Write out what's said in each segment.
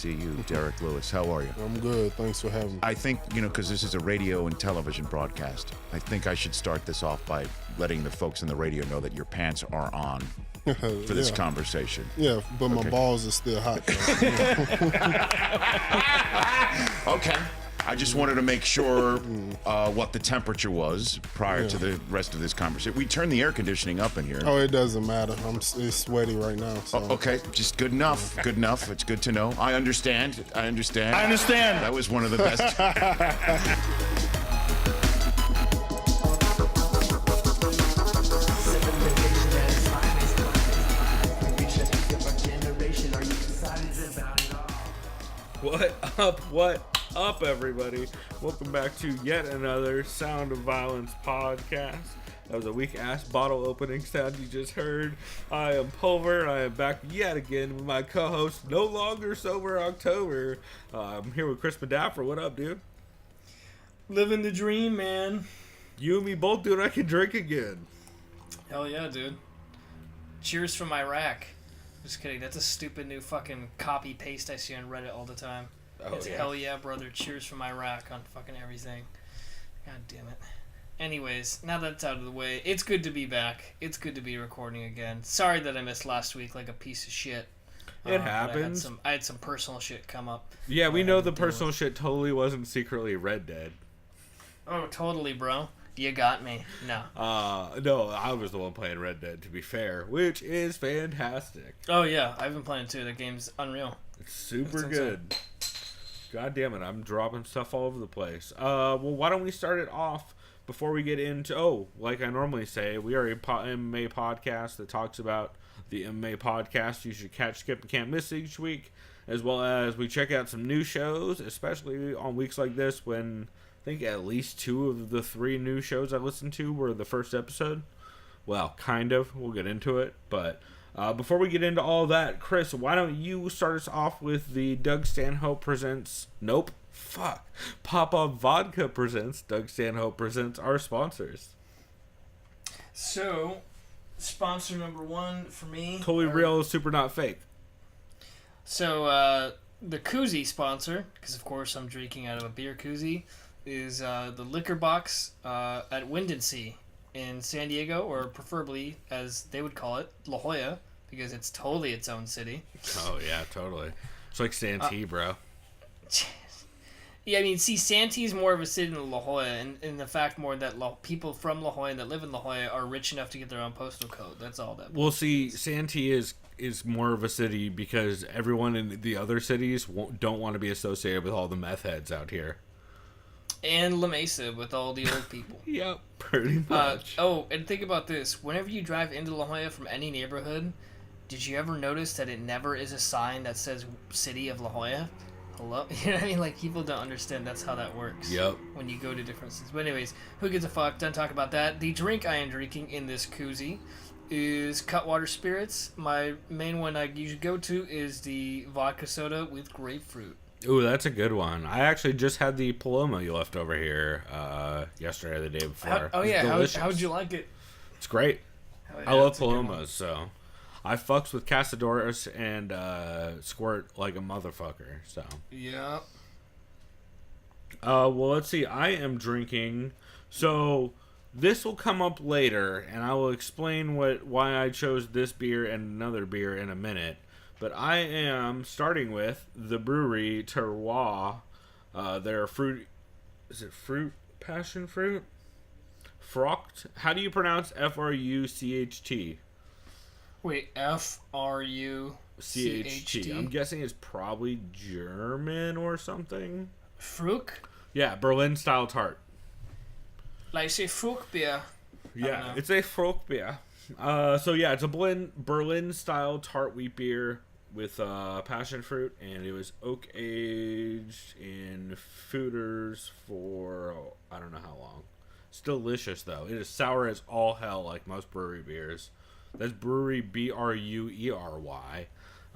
see you, Derrick Lewis. How are you? I'm good. Thanks for having me. I think, because this is a radio and television broadcast, I think I should start this off by letting the folks on the radio know that your pants are on for this conversation. Yeah, but my balls are still hot. Okay. I just wanted to make sure what the temperature was prior to the rest of this conversation. We turned the air conditioning up in here. Oh, it doesn't matter. It's sweaty right now. So. Okay, just good enough. Good enough. It's good to know. I understand. That was one of the best. What up, everybody? Welcome back to yet another Sound of Violence podcast. That was a weak-ass bottle opening sound you just heard. I am Pulver, and I am back yet again with my co-host, No Longer Sober October. I'm here with Chris Medafra. What up, dude? Living the dream, man. You and me both, dude. I can drink again. Hell yeah, dude. Cheers from Iraq. Just kidding. That's a stupid new fucking copy-paste I see on Reddit all the time. It's hell yeah, brother. Cheers from Iraq on fucking everything. God damn it. Anyways, now that's out of the way, it's good to be back. It's good to be recording again. Sorry that I missed last week like a piece of shit. It happens. I had some personal shit come up. Yeah, we know the personal shit totally wasn't secretly Red Dead. Oh, totally, bro. You got me. No. No, I was the one playing Red Dead, to be fair, which is fantastic. Oh, yeah. I've been playing, too. The game's unreal. It's super good. God damn it, I'm dropping stuff all over the place. Well, why don't we start it off before we get into, like I normally say, we are a MMA podcast that talks about the MMA podcast you should catch, skip, and can't miss each week, as well as we check out some new shows, especially on weeks like this when I think at least 2 of the 3 new shows I listened to were the first episode. Well, kind of. We'll get into it, but before we get into all that, Chris, why don't you start us off with the Doug Stanhope presents... Pop-Up Vodka presents... Doug Stanhope presents our sponsors. So, sponsor number 1 for me... Totally real, super not fake. So, the koozie sponsor, because of course I'm drinking out of a beer koozie, is the Liquor Box at Wind and Sea in San Diego, or preferably, as they would call it, La Jolla, because it's totally its own city. Oh, yeah, totally. It's like Santee, bro. Yeah, I mean, see, Santee is more of a city than La Jolla, and the fact more that people from La Jolla that live in La Jolla are rich enough to get their own postal code. That's all that. Well, see, Santee is more of a city because everyone in the other cities don't want to be associated with all the meth heads out here. And La Mesa with all the old people. Yep, pretty much. And think about this. Whenever you drive into La Jolla from any neighborhood, did you ever notice that it never is a sign that says City of La Jolla? Hello? You know what I mean? Like, people don't understand that's how that works. Yep. When you go to different cities. But anyways, who gives a fuck? Done talk about that. The drink I am drinking in this koozie is Cutwater Spirits. My main one I usually go to is the vodka soda with grapefruit. Ooh, that's a good one. I actually just had the Paloma you left over here yesterday or the day before. How'd you like it? It's great. Yeah, I love Palomas, so I fucks with Casadores and squirt like a motherfucker. So yeah. Well, let's see. I am drinking. So this will come up later, and I will explain why I chose this beer and another beer in a minute. But I am starting with the brewery Terroir. Their fruit... Is it fruit? Passion fruit? Frucht? How do you pronounce F-R-U-C-H-T? Wait, F-R-U-C-H-T? I'm guessing it's probably German or something. Frucht? Yeah, Berlin-style tart. Like, say Frucht beer. Yeah, it's a Frucht beer. So yeah, it's a Berlin-style tart wheat beer with passion fruit, and it was oak aged in foeders for I don't know how long. It's delicious though. It is sour as all hell, like most brewery beers. That's brewery Breuery,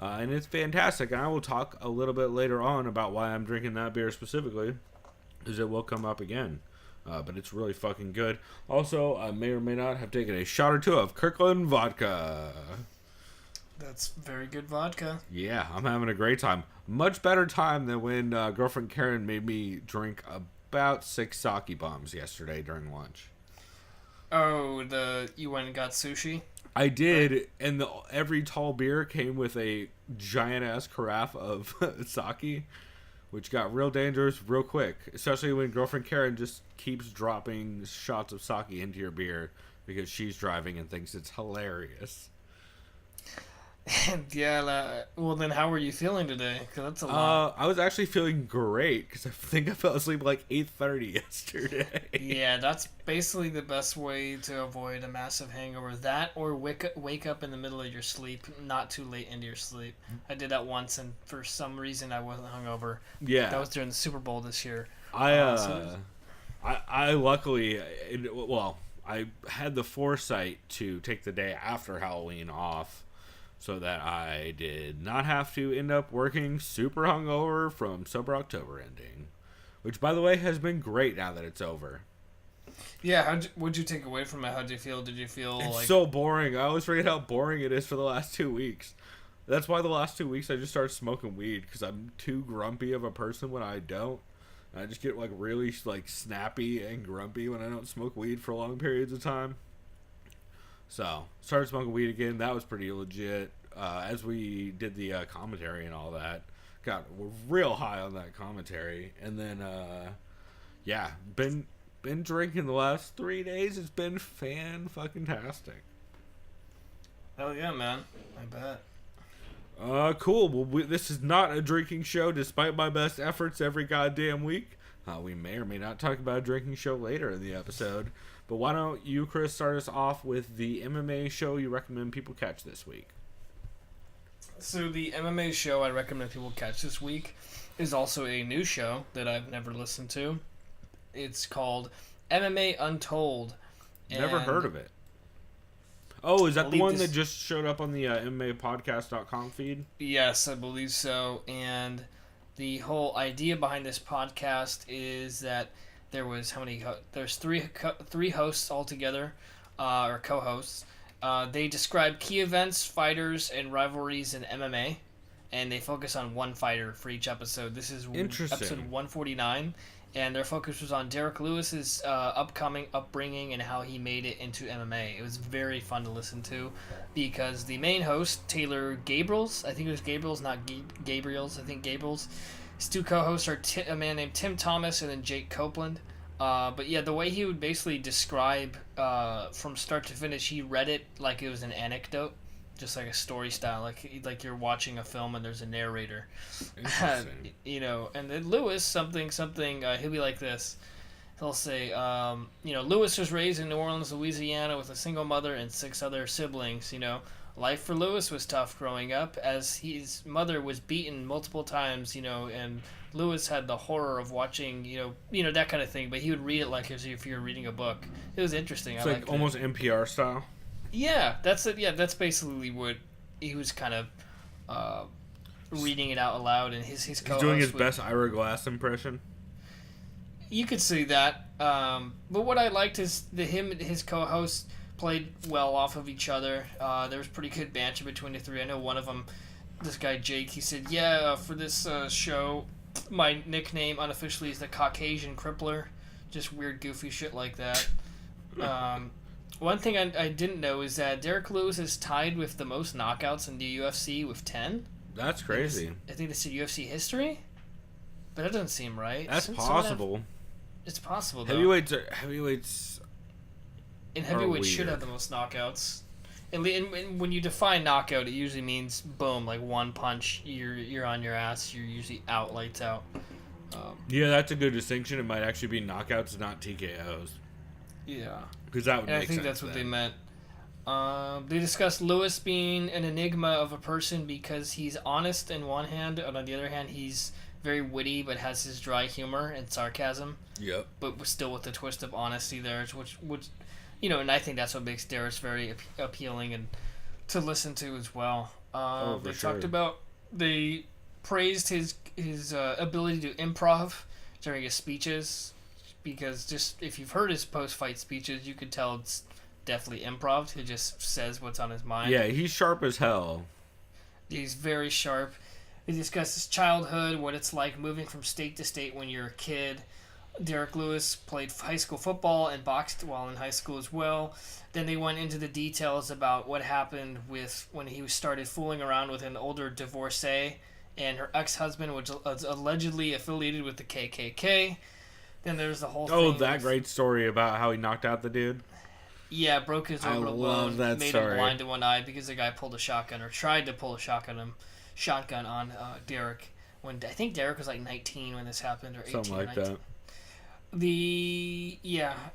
and it's fantastic. And I will talk a little bit later on about why I'm drinking that beer specifically, because it will come up again. But it's really fucking good. Also, I may or may not have taken a shot or 2 of Kirkland vodka. That's very good vodka. Yeah, I'm having a great time. Much better time than when girlfriend Karen made me drink about 6 sake bombs yesterday during lunch. Oh, you went and got sushi? I did, and every tall beer came with a giant-ass carafe of sake, which got real dangerous real quick, especially when girlfriend Karen just keeps dropping shots of sake into your beer because she's driving and thinks it's hilarious. Yeah, well then how were you feeling today? Because that's a lot. I was actually feeling great because I think I fell asleep like 8:30 yesterday. Yeah, that's basically the best way to avoid a massive hangover. That or wake up in the middle of your sleep, not too late into your sleep. I did that once, and for some reason I wasn't hungover. Yeah. That was during the Super Bowl this year. I luckily, I had the foresight to take the day after Halloween off, so that I did not have to end up working super hungover from Sober October ending. Which, by the way, has been great now that it's over. Yeah, what'd you take away from it? How'd you feel? Did you feel it's so boring. I always forget how boring it is for the last 2 weeks. That's why the last 2 weeks I just started smoking weed, because I'm too grumpy of a person when I don't. I just get really snappy and grumpy when I don't smoke weed for long periods of time. So, started smoking weed again. That was pretty legit. As we did the commentary and all that. Got real high on that commentary. And then, been drinking the last 3 days. It's been fan-fucking-tastic. Hell yeah, man. I bet. Cool. Well, this is not a drinking show, despite my best efforts every goddamn week. We may or may not talk about a drinking show later in the episode. But why don't you, Chris, start us off with the MMA show you recommend people catch this week? So the MMA show I recommend people catch this week is also a new show that I've never listened to. It's called MMA Untold. Never heard of it. Oh, is that the one that just showed up on the MMApodcast.com feed? Yes, I believe so. And the whole idea behind this podcast is that there's three hosts altogether, or co-hosts. They describe key events, fighters, and rivalries in MMA, and they focus on one fighter for each episode. This is episode 149, and their focus was on Derrick Lewis's upbringing and how he made it into MMA. It was very fun to listen to because the main host, Taylor Gabriels, I think it was Gabriels, not Gabriels, I think Gabriels. His two co-hosts are a man named Tim Thomas and then Jake Copeland. But yeah, the way he would basically describe from start to finish, he read it like it was an anecdote, just like a story style, like you're watching a film and there's a narrator. Interesting. And then Lewis, something, he'll be like this. He'll say, Lewis was raised in New Orleans, Louisiana with a single mother and 6 other siblings, Life for Lewis was tough growing up as his mother was beaten multiple times, and Lewis had the horror of watching, that kind of thing, but he would read it like as if you were reading a book. It was interesting. It's like almost NPR style. Yeah, that's it. Yeah, that's basically what he was kind of reading it out aloud, and his co-host. He's doing his best Ira Glass impression. You could see that, but what I liked is him and his co-host played well off of each other. There was pretty good banter between the three. I know one of them, this guy Jake, he said, for this show, my nickname unofficially is the Caucasian Crippler. Just weird, goofy shit like that. One thing I didn't know is that Derrick Lewis is tied with the most knockouts in the UFC with 10. That's crazy. I think this is UFC history, but that doesn't seem right. That's possible. It's possible, though. Heavyweights And heavyweight should have the most knockouts. And when you define knockout, it usually means boom, like one punch, you're on your ass. You're usually out, lights out. Yeah, that's a good distinction. It might actually be knockouts, not TKOs. Yeah, because that would make sense. I think that's what they meant. They discussed Lewis being an enigma of a person because he's honest in one hand, and on the other hand, he's very witty but has his dry humor and sarcasm. Yep. But still with the twist of honesty there, which and I think that's what makes Derrick very appealing and to listen to as well. They praised his ability to improv during his speeches, because just if you've heard his post-fight speeches, you could tell it's definitely improv. He just says what's on his mind. Yeah, he's sharp as hell. He's very sharp. He discusses childhood, what it's like moving from state to state when you're a kid. Derrick Lewis played high school football and boxed while in high school as well. Then they went into the details about what happened with when he started fooling around with an older divorcee, and her ex-husband was allegedly affiliated with the KKK. Then there's the whole thing. Oh, that great story about how he knocked out the dude. Yeah, broke his orbital bone, that made story. him blind in one eye because the guy pulled a shotgun or tried to pull a shotgun on Derrick. When I think Derrick was like 19 when this happened, or 18. Something like 19. that.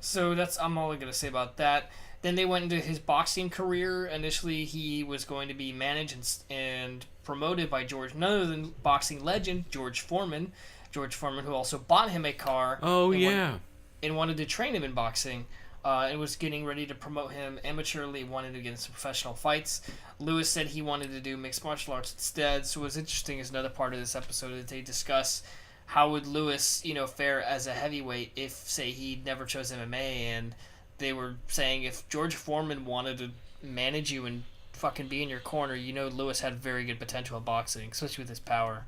So I'm all I'm gonna say about that. Then they went into his boxing career. Initially, he was going to be managed and promoted by none other than boxing legend George Foreman. George Foreman, who also bought him a car. Oh, yeah. And wanted to train him in boxing. And was getting ready to promote him amateurly, wanted to get into some professional fights. Lewis said he wanted to do mixed martial arts instead. So what's interesting is another part of this episode that they discuss how would Lewis, fare as a heavyweight if, say, he never chose MMA. And they were saying if George Foreman wanted to manage you and fucking be in your corner, Lewis had very good potential in boxing, especially with his power.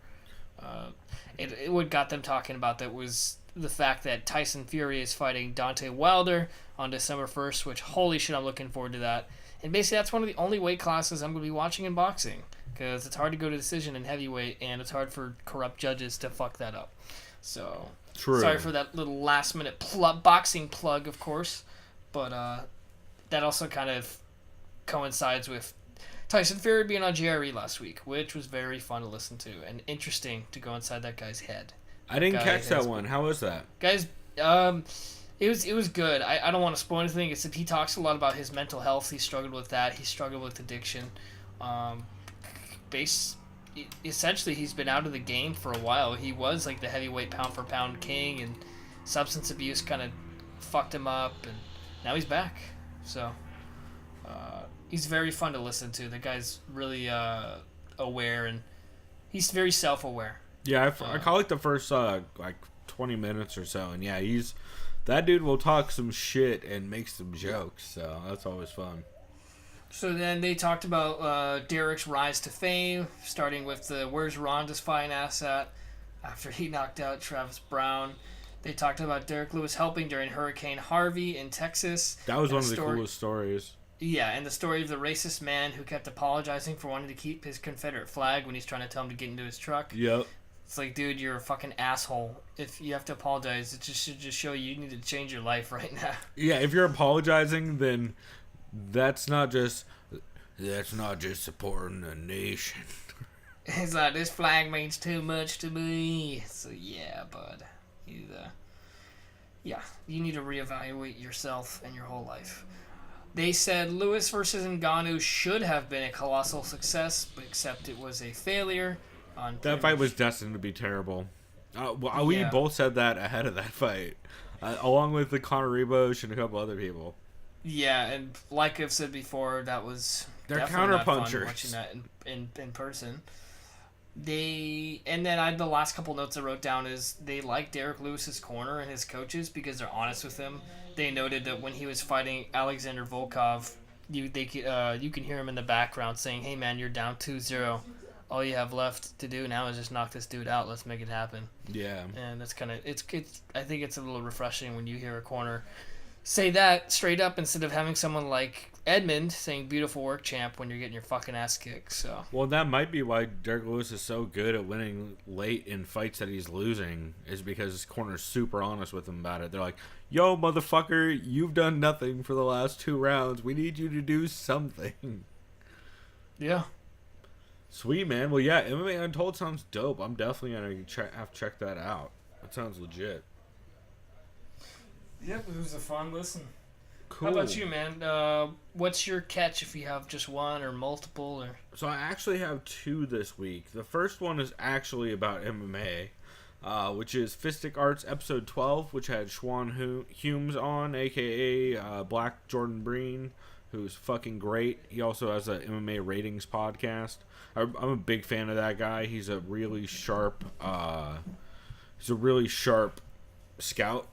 What got them talking about that was the fact that Tyson Fury is fighting Deontay Wilder on December 1st, which, holy shit, I'm looking forward to that. And basically, that's one of the only weight classes I'm going to be watching in boxing, because it's hard to go to decision in heavyweight, and it's hard for corrupt judges to fuck that up. So, True. Sorry for that little last-minute boxing plug, of course, but that also kind of coincides with Tyson Fury being on JRE last week, which was very fun to listen to and interesting to go inside that guy's head. I didn't catch that one. How was that? Guys, it was good. I don't want to spoil anything, except he talks a lot about his mental health. He struggled with that. He struggled with addiction. Essentially, he's been out of the game for a while. He was like the heavyweight pound-for-pound king, and substance abuse kind of fucked him up, and now he's back. So, he's very fun to listen to. The guy's really aware, and he's very self-aware. Yeah, I call it the first 20 minutes or so, and yeah, that dude will talk some shit and make some jokes, so that's always fun. So then they talked about Derrick's rise to fame, starting with the where's Ronda's fine ass at after he knocked out Travis Brown. They talked about Derrick Lewis helping during Hurricane Harvey in Texas. That was one of the coolest stories. Yeah, and the story of the racist man who kept apologizing for wanting to keep his Confederate flag when he's trying to tell him to get into his truck. Yep. It's like, dude, you're a fucking asshole. If you have to apologize, it should just show you need to change your life right now. Yeah, if you're apologizing, then that's not just supporting the nation. It's like, this flag means too much to me. So yeah, bud. You need to reevaluate yourself and your whole life. They said Lewis versus Ngannou should have been a colossal success, but except it was a failure. That fight was destined to be terrible. We both said that ahead of that fight, along with the Conor Rebosch and a couple other people. Yeah, and like I've said before, that was they're definitely not fun counterpunchers. watching that in person. The last couple notes I wrote down is they like Derrick Lewis's corner and his coaches because they're honest with him. They noted that when he was fighting Alexander Volkov, you can hear him in the background saying, "Hey man, you're down 2-0. All you have left to do now is just knock this dude out. Let's make it happen." Yeah. And that's kind of it's. I think it's a little refreshing when you hear a corner say that straight up instead of having someone like Edmund saying "beautiful work, champ" when you're getting your fucking ass kicked. So. Well, that might be why Derrick Lewis is so good at winning late in fights that he's losing, is because his corner's super honest with him about it. They're like, "Yo, motherfucker, you've done nothing for the last 2 rounds. We need you to do something." Yeah. Sweet, man. Well, yeah, MMA Untold sounds dope. I'm definitely going to have to check that out. That sounds legit. Yep, it was a fun listen. Cool. How about you, man? What's your catch if you have just one or multiple? So I actually have 2 this week. The first one is actually about MMA, which is Fistic Arts episode 12, which had Schwan Humes on, a.k.a. Black Jordan Breen, who's fucking great. He also has a MMA ratings podcast. I'm a big fan of that guy. He's a really sharp scout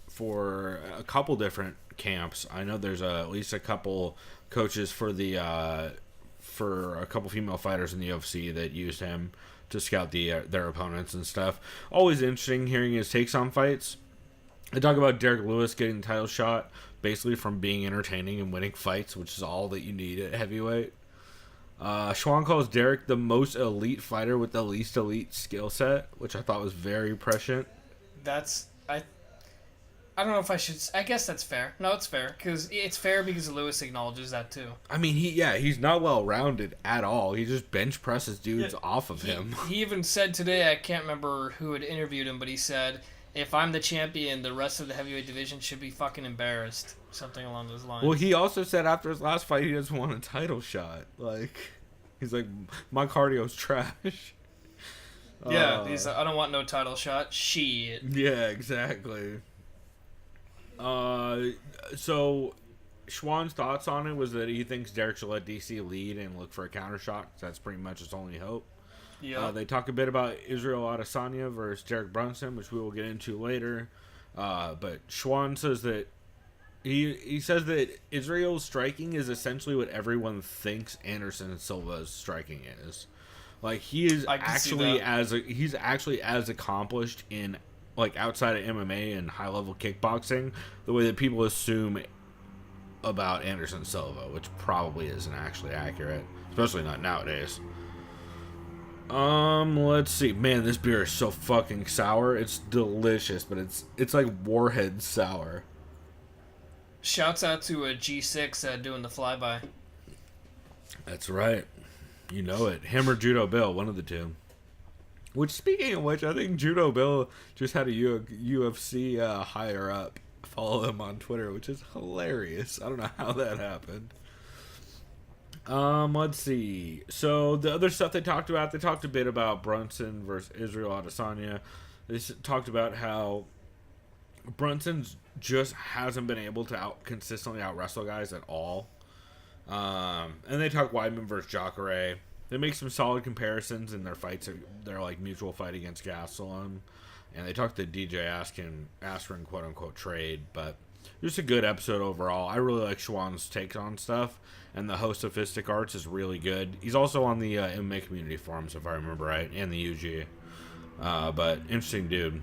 for a couple different camps. I know there's at least a couple coaches for the for a couple female fighters in the UFC that used him to scout their opponents and stuff. Always interesting hearing his takes on fights. They talk about Derrick Lewis getting the title shot basically from being entertaining and winning fights, which is all that you need at heavyweight. Schwan calls Derrick the most elite fighter with the least elite skill set, which I thought was very prescient. I don't know if I should. I guess that's fair. No, it's fair because Lewis acknowledges that too. I mean, he's not well rounded at all. He just bench presses dudes off of him. He even said today, I can't remember who had interviewed him, but he said, if I'm the champion, the rest of the heavyweight division should be fucking embarrassed. Something along those lines. Well, he also said after his last fight he doesn't want a title shot. Like, he's like, my cardio's trash. Yeah, he's like, I don't want no title shot. Shit. Yeah, exactly. So Schwan's thoughts on it was that he thinks Derrick should let DC lead and look for a counter shot. That's pretty much his only hope. Yeah. They talk a bit about Israel Adesanya versus Derek Brunson, which we will get into later. But Schwan says that he says that Israel's striking is essentially what everyone thinks Anderson Silva's striking is. Like, he's actually as accomplished in, like, outside of MMA and high level kickboxing the way that people assume about Anderson Silva, which probably isn't actually accurate, especially not nowadays. Let's see. Man, this beer is so fucking sour. It's delicious, but it's like Warhead sour. Shouts out to G6 doing the flyby. That's right. You know it. Him or Judo Bill, one of the two. Which, speaking of which, I think Judo Bill just had a UFC higher up follow him on Twitter, which is hilarious. I don't know how that happened. Let's see. So the other stuff they talked a bit about Brunson versus Israel Adesanya. They talked about how Brunson's just hasn't been able to consistently out wrestle guys at all. And they talk Weidman versus Jacare. They make some solid comparisons in their fights. Their like mutual fight against Gastelum, and they talk the DJ Askren quote unquote trade. But just a good episode overall. I really like Schwan's take on stuff, and the host of Fistic Arts is really good. He's also on the MMA community forums, if I remember right, and the UG. But interesting dude.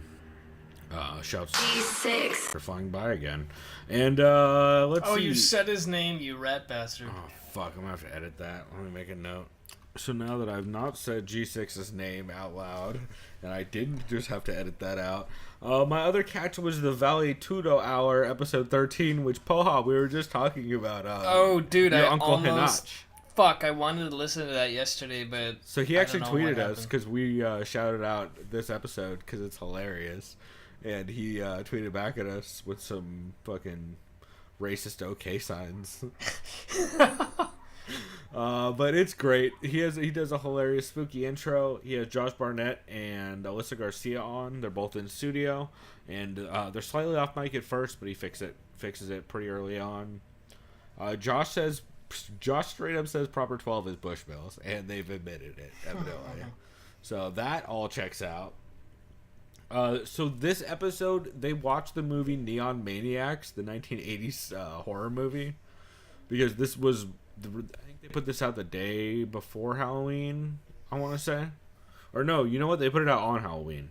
Shouts G6 for flying by again. And let's see. Oh, you said his name, you rat bastard. Oh fuck, I'm gonna have to edit that. Let me make a note. So now that I've not said G6's name out loud, and I didn't just have to edit that out, my other catch was the Vale Tudo Hour, episode 13, which, Poha, we were just talking about. Oh, dude, your I Uncle almost... Hinach. Fuck, I wanted to listen to that yesterday, but... So he actually tweeted us, because we shouted out this episode, because it's hilarious. And he tweeted back at us with some fucking racist okay signs. But it's great. He does a hilarious spooky intro. He has Josh Barnett and Alyssa Garcia on. They're both in studio, and they're slightly off mic at first, but he fixes it pretty early on. Josh straight up says proper 12 is Bushmills, and they've admitted it evidently. So that all checks out. So this episode, they watched the movie Neon Maniacs, the 1980s horror movie, because this was, I think they put this out the day before Halloween, I want to say. Or no, you know what? They put it out on Halloween.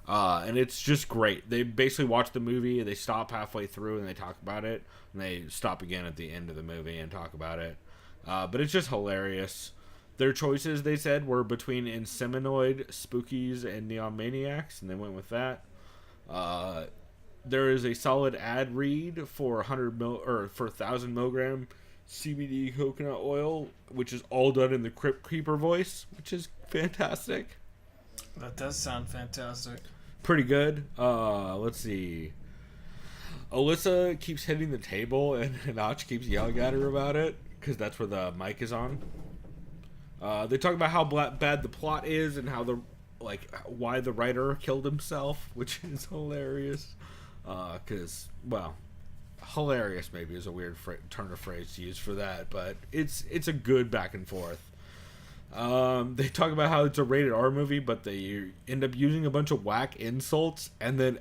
And it's just great. They basically watch the movie, they stop halfway through and they talk about it, and they stop again at the end of the movie and talk about it. But it's just hilarious. Their choices, they said, were between Inseminoid, Spookies, and Neon Maniacs, and they went with that. There is a solid ad read for 1,000 milligram CBD coconut oil, which is all done in the Crypt Keeper voice, which is fantastic. That does sound fantastic. Pretty good. Let's see. Alyssa keeps hitting the table, and Hinach keeps yelling at her about it, because that's where the mic is on. They talk about how bad the plot is and how why the writer killed himself, which is hilarious. Because, well, hilarious maybe is a weird turn of phrase to use for that, but it's a good back and forth. They talk about how it's a rated R movie, but they end up using a bunch of whack insults and then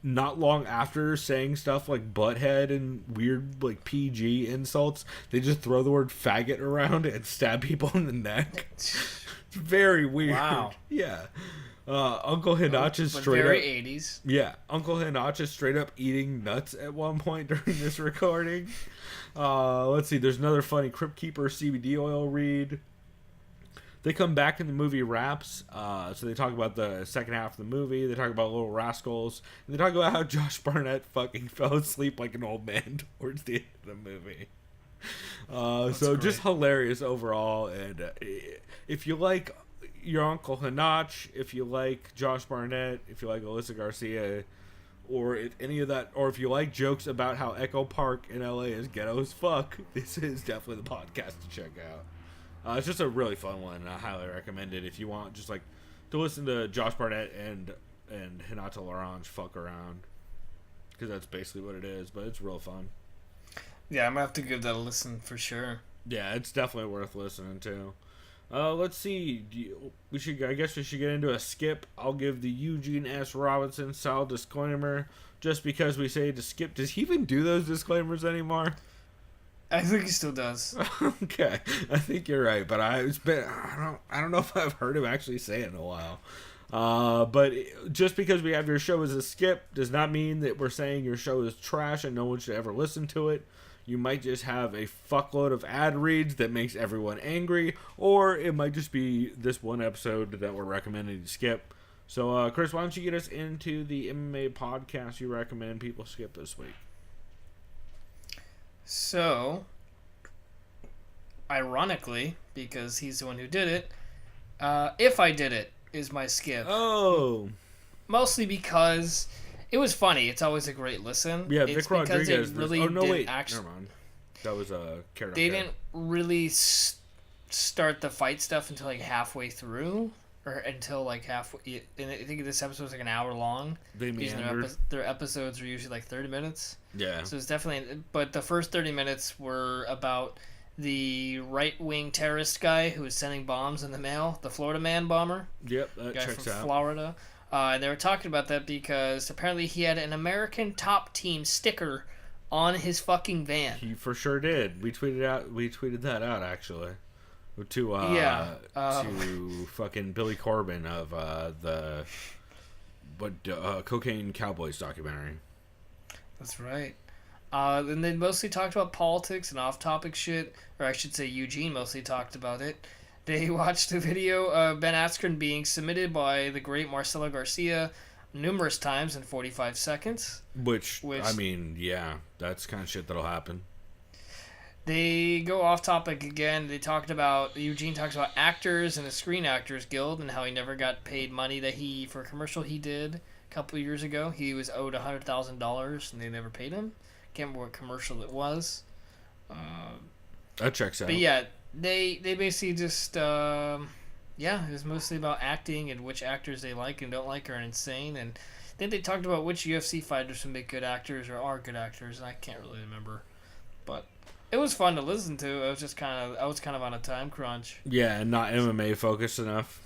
not long after saying stuff like butthead and weird like PG insults, they just throw the word faggot around and stab people in the neck. It's very weird. Wow. Yeah. Uncle Hinach is straight very up 80s. Yeah, Uncle Hinach is straight up eating nuts at one point during this recording. Let's see, there's another funny Crypt Keeper CBD oil read. They come back in the movie wraps, so they talk about the second half of the movie. They talk about Little Rascals, and they talk about how Josh Barnett fucking fell asleep like an old man towards the end of the movie. So great. Just hilarious overall, and if you like your Uncle Hinach, if you like Josh Barnett, if you like Alyssa Garcia, or if any of that, or if you like jokes about how Echo Park in LA is ghetto as fuck, this is definitely the podcast to check out. It's just a really fun one, and I highly recommend it if you want just like to listen to Josh Barnett and Hinata Larange fuck around, because that's basically what it is. But it's real fun. Yeah, I'm gonna have to give that a listen for sure. Yeah, it's definitely worth listening to. Let's see. I guess we should get into a skip. I'll give the Eugene S. Robinson style disclaimer, just because we say to skip. Does he even do those disclaimers anymore? I think he still does. Okay, I think you're right, but I don't know if I've heard him actually say it in a while. But just because we have your show as a skip does not mean that we're saying your show is trash and no one should ever listen to it. You might just have a fuckload of ad reads that makes everyone angry, or it might just be this one episode that we're recommending to skip. So, Chris, why don't you get us into the MMA podcast you recommend people skip this week? So, ironically, because he's the one who did it, If I Did It is my skip. Oh. Mostly because it was funny. It's always a great listen. Yeah, it's Vic Rodriguez. Really never mind. Actually, That was a character. They didn't really start the fight stuff until like halfway through, or until like halfway. And I think this episode was like an hour long. They meandered. Their episodes are usually like 30 minutes. Yeah. So it's definitely. But the first 30 minutes were about the right-wing terrorist guy who was sending bombs in the mail, the Florida Man bomber. Yep, that guy checks from out. Florida. And they were talking about that because apparently he had an American Top Team sticker on his fucking van. He for sure did. We tweeted that out actually. To fucking Billy Corbin of the Cocaine Cowboys documentary. That's right. And they mostly talked about politics and off-topic shit, or I should say Eugene mostly talked about it. They watched a video of Ben Askren being submitted by the great Marcelo Garcia numerous times in 45 seconds. Which I mean, yeah, that's kind of shit that'll happen. They go off topic again. Eugene talks about actors and the Screen Actors Guild and how he never got paid money for a commercial he did a couple of years ago. He was owed $100,000 and they never paid him. Can't remember what commercial it was. That checks out. But yeah, they basically just it was mostly about acting and which actors they like and don't like are insane. And then they talked about which UFC fighters would make good actors or are good actors, and I can't really remember. But it was fun to listen to. I was kind of on a time crunch. Yeah, and not MMA focused enough.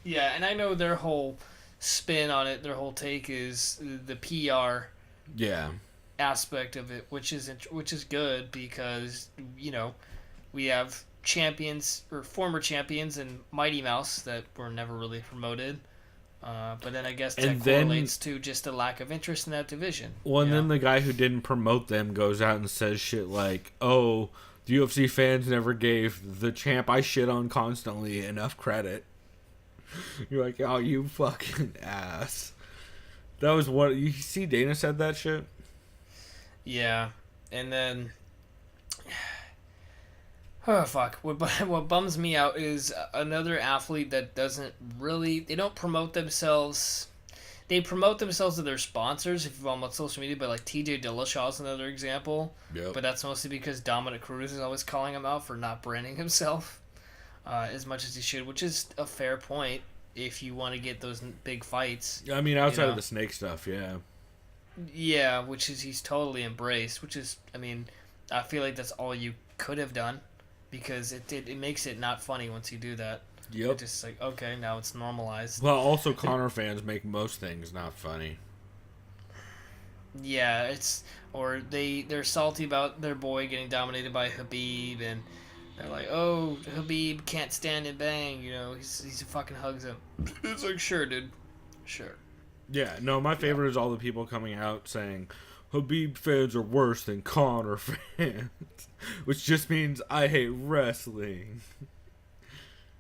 Yeah, and I know their whole spin on it, their whole take is the PR. Yeah. Aspect of it, which is good because we have champions or former champions in Mighty Mouse that were never really promoted. But then I guess that correlates to just a lack of interest in that division. Well, and then the guy who didn't promote them goes out and says shit like, "Oh, the UFC fans never gave the champ I shit on constantly enough credit." You're like, "Oh, you fucking ass." That was what you see. Dana said that shit. Yeah, and then oh fuck! What bums me out is another athlete that they don't promote themselves. They promote themselves to their sponsors if you're on social media, but like TJ Dillashaw is another example. Yep. But that's mostly because Dominic Cruz is always calling him out for not branding himself as much as he should, which is a fair point if you want to get those big fights. I mean, outside of the snake stuff, yeah. Yeah, which is he's totally embraced, which is, I mean, I feel like that's all you could have done because it makes it not funny once you do that. Yep. It's just like, okay, now it's normalized. Well, also Conor fans make most things not funny. Yeah, or they're salty about their boy getting dominated by Khabib, and they're like, oh, Khabib can't stand and bang, he fucking hugs him. It's like, sure, dude, sure. Yeah, no, my favorite is all the people coming out saying Khabib fans are worse than Conor fans, which just means I hate wrestling.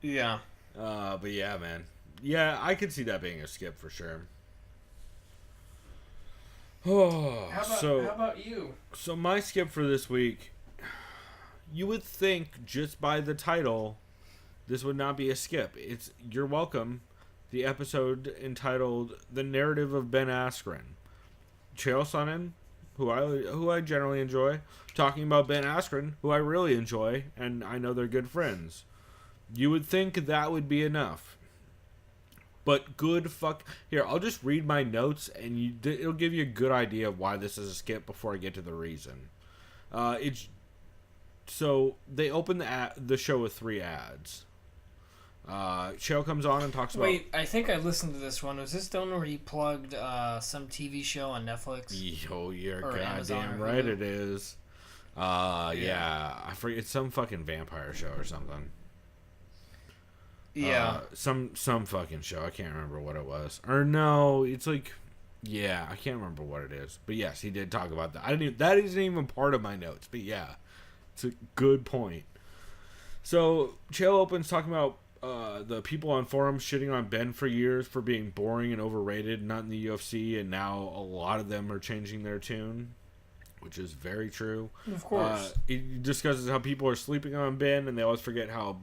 Yeah. But yeah, man. Yeah, I could see that being a skip for sure. Oh, how about you? So my skip for this week, you would think just by the title, this would not be a skip. It's You're Welcome, the episode entitled "The Narrative of Ben Askren." Chael Sonnen, who I generally enjoy, talking about Ben Askren, who I really enjoy, and I know they're good friends. You would think that would be enough. But here, I'll just read my notes, and it'll give you a good idea of why this is a skip before I get to the reason. So they open the show with 3 ads. Chael comes on and talks about... Wait, I think I listened to this one. Was this the one where he plugged some TV show on Netflix? Oh, you're or goddamn right it is. Yeah. I forget. It's some fucking vampire show or something. Yeah. Some fucking show. I can't remember what it was. Or no, it's like... Yeah, I can't remember what it is. But yes, he did talk about that. That isn't even part of my notes. But yeah, it's a good point. So, Chael opens talking about the people on forums shitting on Ben for years for being boring and overrated, not in the UFC, and now a lot of them are changing their tune, which is very true. Of course. He discusses how people are sleeping on Ben, and they always forget how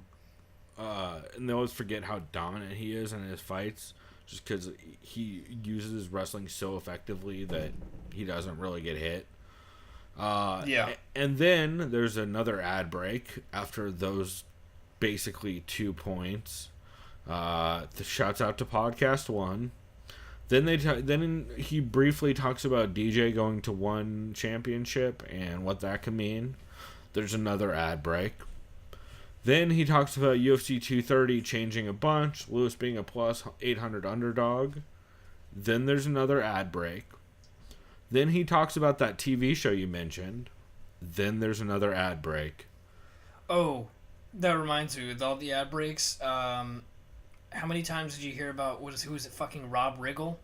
dominant he is in his fights, just because he uses wrestling so effectively that he doesn't really get hit. And then there's another ad break after those basically 2 points. The shouts out to Podcast 1. Then he briefly talks about DJ going to one championship and what that can mean. There's another ad break. Then he talks about UFC 230 changing a bunch, Lewis being a plus 800 underdog. Then there's another ad break. Then he talks about that TV show you mentioned. Then there's another ad break. Oh, that reminds me, with all the ad breaks, how many times did you hear about, who is it, fucking Rob Riggle?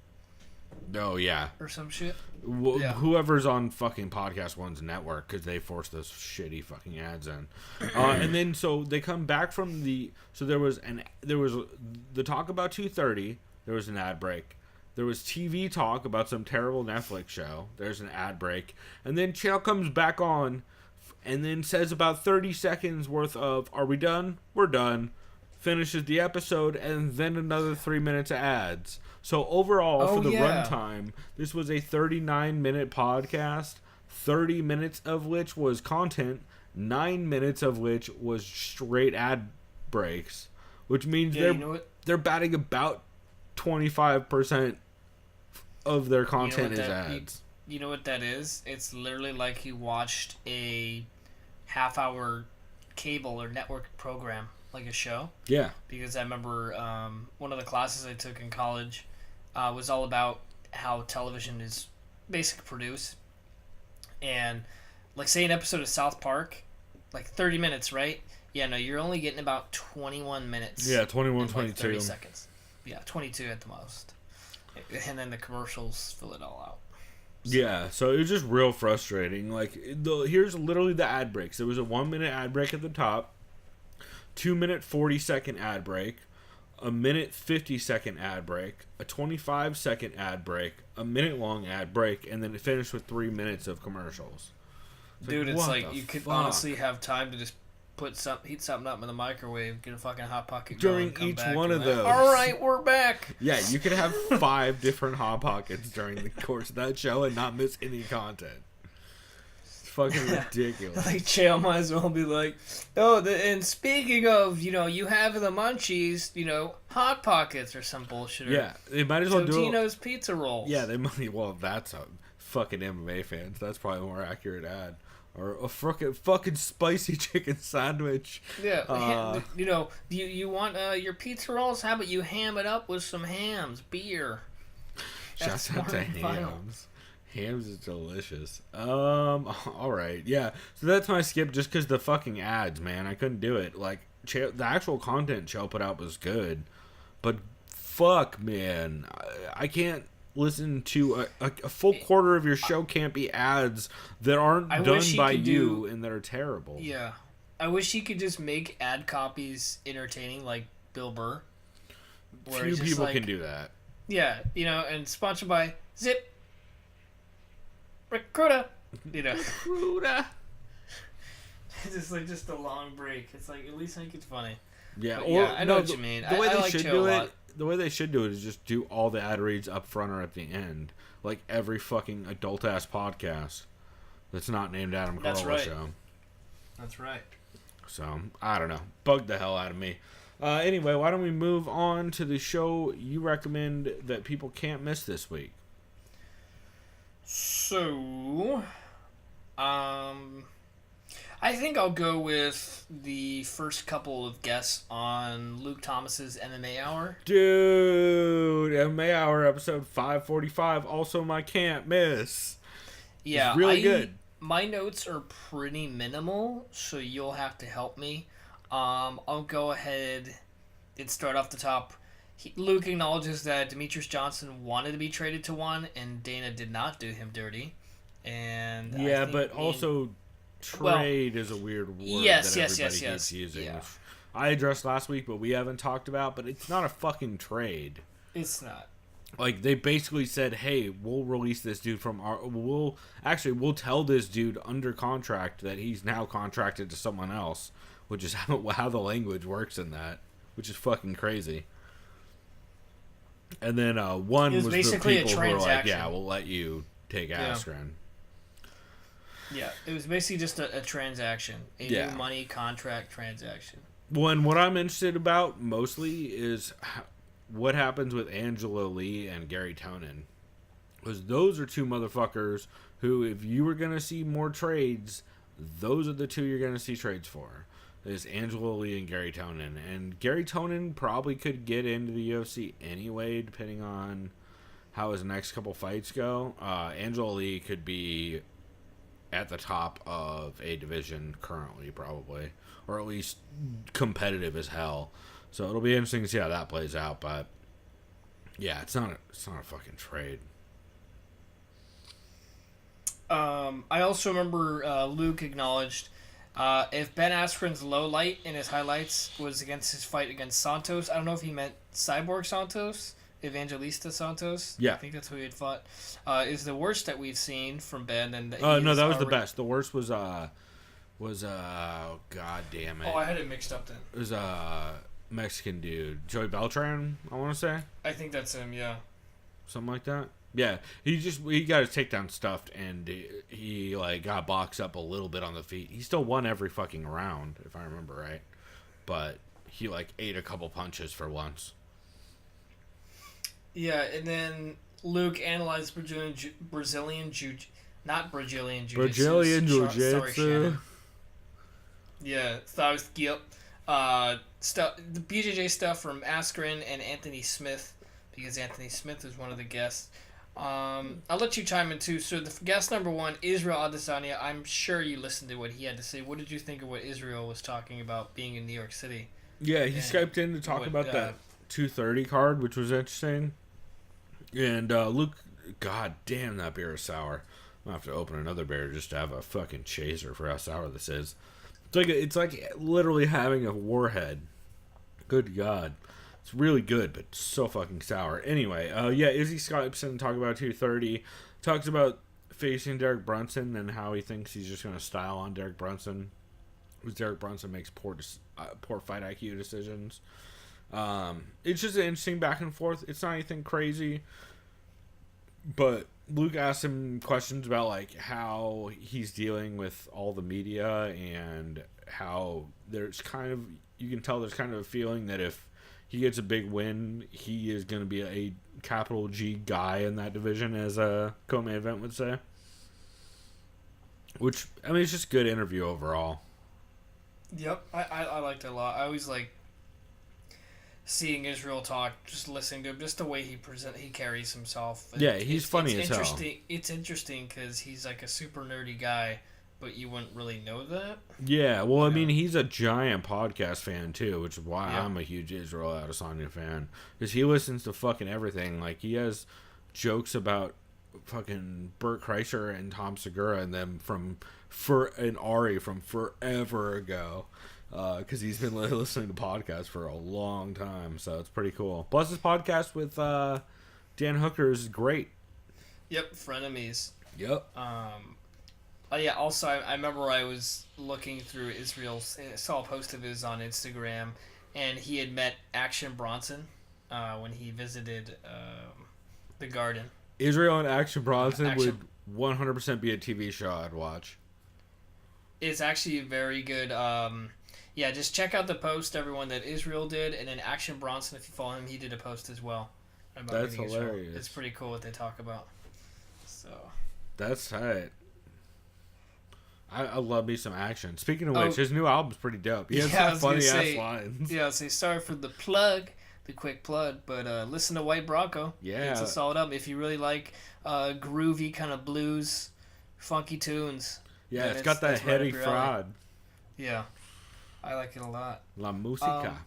Oh, yeah. Or some shit? Yeah. Whoever's on fucking Podcast One's network, because they force those shitty fucking ads in. And then, so they come back from so there was the talk about 230, there was an ad break. There was TV talk about some terrible Netflix show. There's an ad break. And then Chael comes back on and then says about 30 seconds worth of, are we done? We're done. Finishes the episode, and then another 3 minutes of ads. So overall, for the runtime, this was a 39-minute podcast, 30 minutes of which was content, 9 minutes of which was straight ad breaks, which means they're batting about 25% of their content is ads. You know what that is? It's literally like you watched a half-hour cable or network program, like a show. Yeah. Because I remember one of the classes I took in college was all about how television is basically produced. And, like, say an episode of South Park, like 30 minutes, right? Yeah, no, you're only getting about 21 minutes. Yeah, 21, 22. 30 seconds. Yeah, 22 at the most. And then the commercials fill it all out. So. Yeah, so it was just real frustrating. Like, here's literally the ad breaks. There was a 1 minute ad break at the top, 2 minute 40-second ad break, a minute 50-second ad break, a 25-second ad break, a minute-long ad break, and then it finished with 3 minutes of commercials. Dude, it's like you could honestly have time to just heat something up in the microwave, get a fucking Hot Pocket during each one of those. All right, we're back. Yeah, you could have 5 different Hot Pockets during the course of that show and not miss any content. It's fucking ridiculous. Like, Chael might as well be like, oh, and speaking of, you have the munchies, Hot Pockets or some bullshit. Yeah, they might as well do Totino's pizza rolls. Yeah, they might. Well, that's a fucking MMA fans. That's probably a more accurate ad. Or a fucking spicy chicken sandwich. Yeah, you want your pizza rolls? How about you ham it up with some hams, beer? Shouts out to hams. Hams is delicious. All right, yeah. So that's my skip, just because the fucking ads, man. I couldn't do it. Like, the actual content Chael put out was good, but fuck, man, I can't listen to a full quarter of your show. Can't be ads that aren't done by you and that are terrible. Yeah, I wish he could just make ad copies entertaining, like Bill Burr. Few people can do that. Yeah, and sponsored by Zip. Recruiter, Recruiter. just a long break. It's like, at least make it funny. Yeah, I know what you mean. The way I they like should Chael do a it, lot. the way they should do it is just do all the ad reads up front or at the end, like every fucking adult ass podcast that's not named Adam That's Carolla right. Show. That's right. So I don't know, bugged the hell out of me. Anyway, why don't we move on to the show you recommend that people can't miss this week? So, I think I'll go with the first couple of guests on Luke Thomas's MMA Hour. Dude, MMA Hour episode 545, also my can't miss. Yeah, it's really good. My notes are pretty minimal, so you'll have to help me. I'll go ahead and start off the top. Luke acknowledges that Demetrius Johnson wanted to be traded to one, and Dana did not do him dirty. And yeah, but also trade is a weird word yes, that yes, everybody yes. keeps using. Yeah. I addressed last week, but we haven't talked about. But it's not a fucking trade. It's not. Like, they basically said, "Hey, we'll release this dude from our. We'll tell this dude under contract that he's now contracted to someone else," which is how the language works in that, which is fucking crazy. And then one was basically the people a who were like, transaction. "Yeah, we'll let you take Askren." Yeah, it was basically just a transaction, a new money contract transaction. Well, and what I'm interested about mostly is what happens with Angela Lee and Gary Tonin. Because those are two motherfuckers who, if you were going to see more trades, those are the two you're going to see trades for. Is Angela Lee and Gary Tonin. And Gary Tonin probably could get into the UFC anyway, depending on how his next couple fights go. Angela Lee could be at the top of a division currently, probably. Or at least competitive as hell. So it'll be interesting to see how that plays out. But yeah, it's not a fucking trade. I also remember Luke acknowledged if Ben Askren's low light in his highlights was against his fight against Santos. I don't know if he meant Cyborg Santos, Evangelista Santos. Yeah, I think that's who he had fought. Is the worst that we've seen from Ben. And no, that was the best. The worst was god damn it. Oh, I had it mixed up then. It was Mexican dude, Joey Beltran, I want to say. I think that's him. Yeah. Something like that. Yeah, he got his takedown stuffed, and he like got boxed up a little bit on the feet. He still won every fucking round, if I remember right, but he like ate a couple punches for once. Yeah, and then Luke analyzed Brazilian Jiu-Jitsu. Sorry, Shannon. Yeah, thought it was guilt. Stuff, the BJJ stuff from Askren and Anthony Smith, because Anthony Smith is one of the guests. I'll let you chime in too. So the guest number one, Israel Adesanya. I'm sure you listened to what he had to say. What did you think of what Israel was talking about being in New York City? Yeah, he Skyped in to talk about that 230 card, which was interesting. And Luke, god damn, that beer is sour. I'm gonna have to open another beer just to have a fucking chaser for how sour this is. It's like literally having a warhead. Good God. It's really good, but so fucking sour. Anyway, Izzy Skypes in to talk about 230. Talks about facing Derek Brunson and how he thinks he's just going to style on Derek Brunson. Because Derek Brunson makes poor fight IQ decisions. It's just an interesting back and forth. It's not anything crazy. But Luke asked him questions about like how he's dealing with all the media and how there's kind of, you can tell there's kind of a feeling that if he gets a big win, he is going to be a capital G guy in that division, as a co-main event would say. Which, I mean, it's just a good interview overall. Yep, I liked it a lot. I always like... seeing Israel talk, just listening to him, just the way he carries himself. Yeah, he's funny as hell. It's interesting because he's like a super nerdy guy, but you wouldn't really know that. Yeah, well, I mean, he's a giant podcast fan, too, which is why I'm a huge Israel Adesanya fan. Because he listens to fucking everything. Like, he has jokes about fucking Bert Kreischer and Tom Segura and them and Ari from forever ago. Because he's been listening to podcasts for a long time, so it's pretty cool. Plus, his podcast with Dan Hooker is great. Yep, frenemies. Yep. Oh yeah. Also, I remember I was looking through Israel's. Saw a post of his on Instagram, and he had met Action Bronson when he visited the Garden. Israel and Action Bronson would 100% be a TV show I'd watch. It's actually very good. Yeah, just check out the post, everyone, that Israel did, and then Action Bronson, if you follow him, he did a post as well. That's hilarious. Israel. It's pretty cool what they talk about. So. That's tight. I love me some Action. Speaking of which, his new album's pretty dope. He has some funny-ass lines. Yeah, I'll say sorry for the quick plug, but listen to White Bronco. Yeah. It's a solid album. If you really like groovy kind of blues, funky tunes. Yeah, it's got that heady fraud. Yeah, I like it a lot. La Musica.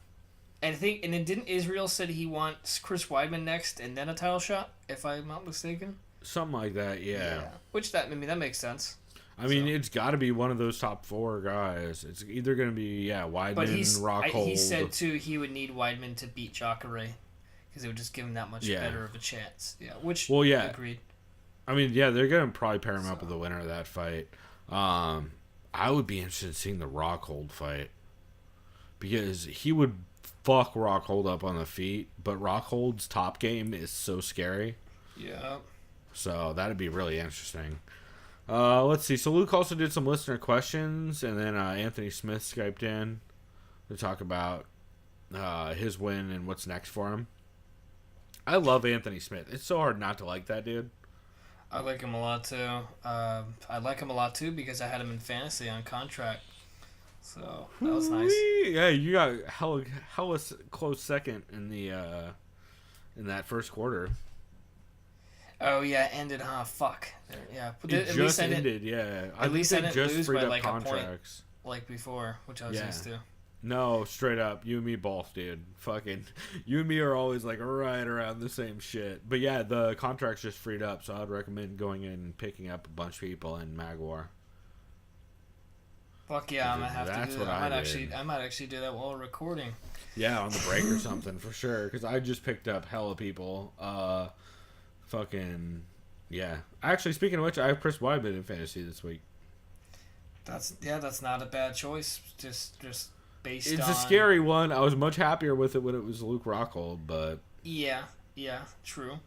And then didn't Israel said he wants Chris Weidman next and then a title shot, if I'm not mistaken? Something like that, yeah. Which that makes sense. I mean, it's got to be one of those top 4 guys. It's either going to be, Weidman, Rockhold. He said, too, he would need Weidman to beat Jacare because it would just give him that much better of a chance. Yeah, agreed. I mean, they're going to probably pair him up with the winner of that fight. I would be interested in seeing the Rockhold fight because he would fuck Rockhold up on the feet, but Rockhold's top game is so scary. Yeah. So that'd be really interesting. Let's see. So Luke also did some listener questions, and then Anthony Smith Skyped in to talk about his win and what's next for him. I love Anthony Smith. It's so hard not to like that dude. I like him a lot too. I like him a lot too because I had him in fantasy on contract. So that was nice. Yeah, you got hella close second in the in that first quarter. Oh yeah, it ended. Fuck. Yeah, but it just ended. Yeah, at least I didn't lose by like contracts. A point, like before, which I was used to. No, straight up, you and me both, dude. Fucking, you and me are always like right around the same shit. But yeah, the contract's just freed up, so I'd recommend going in and picking up a bunch of people in Magwar. Fuck yeah, I'm gonna have to do that. I might actually do that while recording. Yeah, on the break or something for sure. Because I just picked up hella people. Fucking yeah. Actually, speaking of which, I have Chris Weidman in fantasy this week. That's not a bad choice. Just based on. It's a scary one. I was much happier with it when it was Luke Rockhold, but yeah, true.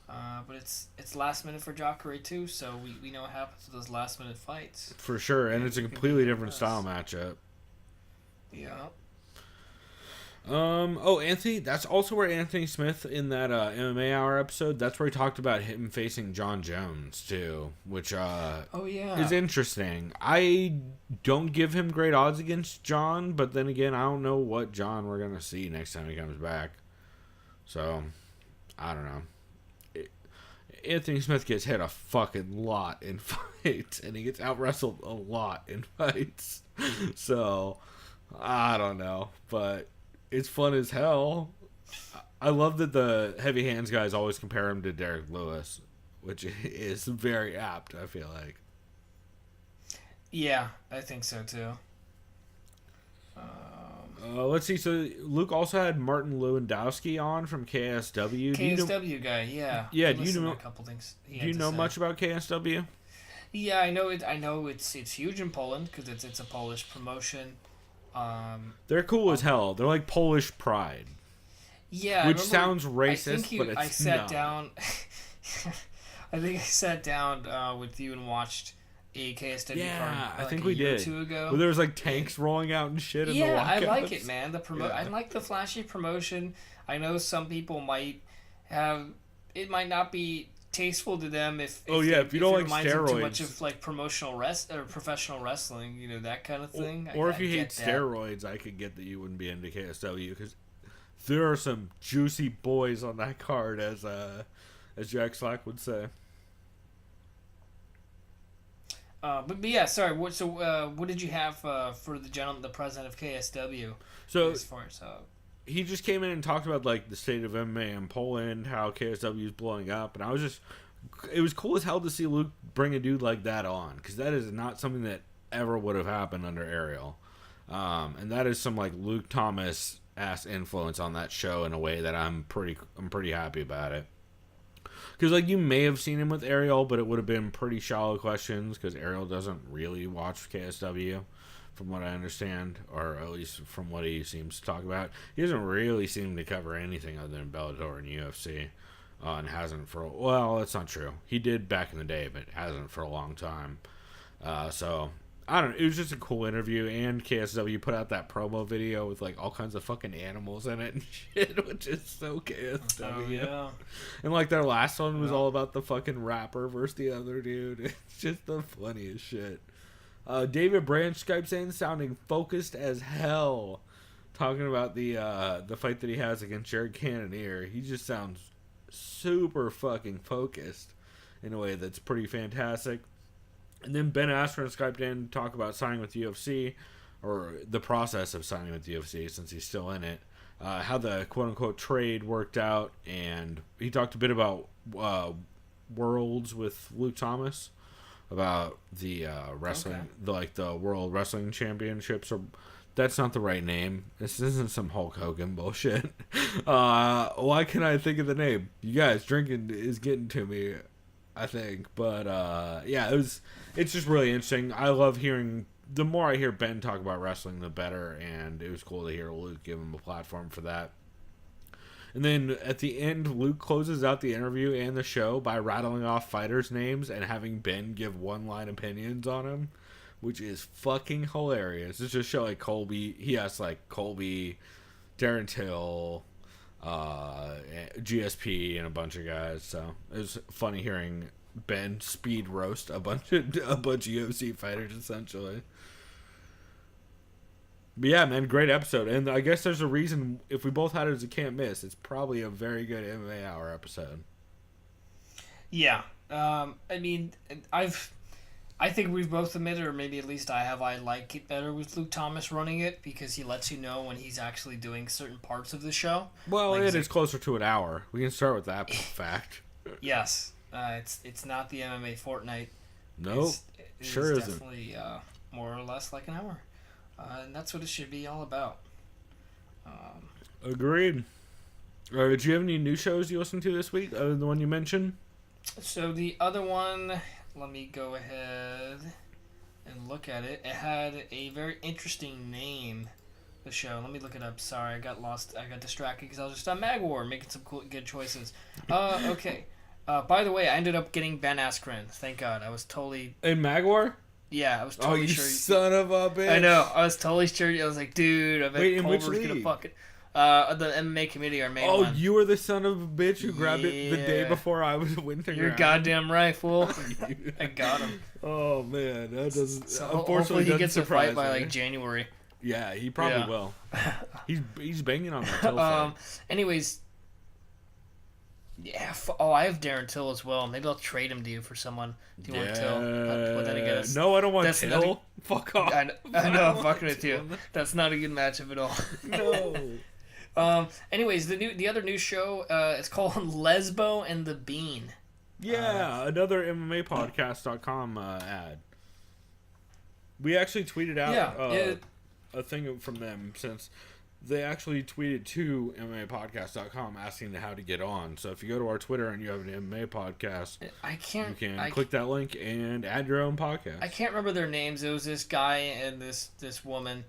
But it's last minute for Jacare too, so we know what happens with those last minute fights. For sure, and it's a completely different style matchup. Yeah. Anthony, that's also where Anthony Smith in that MMA Hour episode, that's where he talked about him facing John Jones too, which is interesting. I don't give him great odds against John, but then again, I don't know what John we're gonna see next time he comes back. So, I don't know. Anthony Smith gets hit a fucking lot in fights, and he gets out-wrestled a lot in fights. So, I don't know, but it's fun as hell. I love that the heavy hands guys always compare him to Derrick Lewis, which is very apt, I feel like. Yeah, I think so too. Let's see. So Luke also had Martin Lewandowski on from KSW. KSW guy, yeah. Yeah. Do you know a couple things? Do you know much about KSW? Yeah, I know it. I know it's huge in Poland because it's a Polish promotion. They're cool as hell. They're like Polish Pride. Yeah, which sounds racist, but it's not. I sat down. I think I sat down with you and watched a KSW card. Yeah, I think a we year did. Or two ago. Where there was like tanks rolling out and shit in the walkouts. I like it, man. I like the flashy promotion. I know some people might have. It might not be tasteful to them if you don't like steroids, too much of like promotional or professional wrestling, that kind of thing. Or if you hate steroids, I could get that you wouldn't be into KSW because there are some juicy boys on that card, as Jack Slack would say. But yeah, sorry. What did you have for the president of KSW? So as far as he just came in and talked about like the state of MMA in Poland, how KSW is blowing up, and it was cool as hell to see Luke bring a dude like that on, because that is not something that ever would have happened under Ariel, and that is some like Luke Thomas ass influence on that show in a way that I'm pretty happy about it. Because, like, you may have seen him with Ariel, but it would have been pretty shallow questions, because Ariel doesn't really watch KSW, from what I understand, or at least from what he seems to talk about. He doesn't really seem to cover anything other than Bellator and UFC, and hasn't for... Well, that's not true. He did back in the day, but hasn't for a long time. So... I don't know, it was just a cool interview, and KSW put out that promo video with, like, all kinds of fucking animals in it and shit, which is so KSW. Oh, yeah. And, like, their last one was all about the fucking rapper versus the other dude. It's just the funniest shit. David Branch Skypes in, sounding focused as hell, talking about the fight that he has against Jared Cannonier. He just sounds super fucking focused in a way that's pretty fantastic. And then Ben Askren Skyped in to talk about signing with the UFC, or the process of signing with the UFC since he's still in it, how the quote-unquote trade worked out, and he talked a bit about Worlds with Luke Thomas, about the wrestling, the World Wrestling Championships, or that's not the right name. This isn't some Hulk Hogan bullshit. Why can't I think of the name? You guys, drinking is getting to me, I think. But yeah, it's just really interesting. I love hearing, the more I hear Ben talk about wrestling, the better, and it was cool to hear Luke give him a platform for that. And then at the end, Luke closes out the interview and the show by rattling off fighters' names and having Ben give one-line opinions on them, which is fucking hilarious. It's just show like Colby, he asked like Colby, Darren Till, GSP, and a bunch of guys. So it was funny hearing Ben speed roast a bunch of UFC fighters essentially. But yeah, man, great episode. And I guess there's a reason, if we both had it as a can't miss, it's probably a very good MMA Hour episode. Yeah. I mean, I think we've both admitted, or maybe at least I like it better with Luke Thomas running it, because he lets you know when he's actually doing certain parts of the show. Well, like, it is closer to an hour. We can start with that fact. Yes. It's not the MMA Fortnite. Nope. Sure isn't. It's definitely more or less like an hour. And that's what it should be all about. Agreed. Do you have any new shows you listened to this week, other than the one you mentioned? So the other one, let me go ahead and look at it. It had a very interesting name, the show. Let me look it up. Sorry, I got lost. I got distracted because I was just on Magwar making some cool, good choices. Okay. By the way, I ended up getting Ben Askren. Thank God. I was totally... In Magwar? Yeah, I was totally sure. Oh, you son of a bitch. I know. I was totally sure. I was like, dude, I bet Pulver's going to fuck it. The MMA committee, our main one. Oh, you were the son of a bitch who grabbed it the day before I was winning. You're goddamn right, fool. I got him. Oh, man. That doesn't... So unfortunately, he gets a fight by, like, January. Yeah, he probably will. He's banging on that Till anyways... Yeah, I have Darren Till as well. Maybe I'll trade him to you for someone. Do you want Till? But then again, no, I don't want Till. Fuck off. I know, I'm fucking with you. That's not a good matchup at all. No. Anyways, the other new show, it's called Lesbo and the Bean. Yeah, another MMA Podcast.com ad. We actually tweeted out a thing from them, since they actually tweeted to MMA Podcast.com asking how to get on. So if you go to our Twitter and you have an MMA podcast, you can click that link and add your own podcast. I can't remember their names. It was this guy and this woman.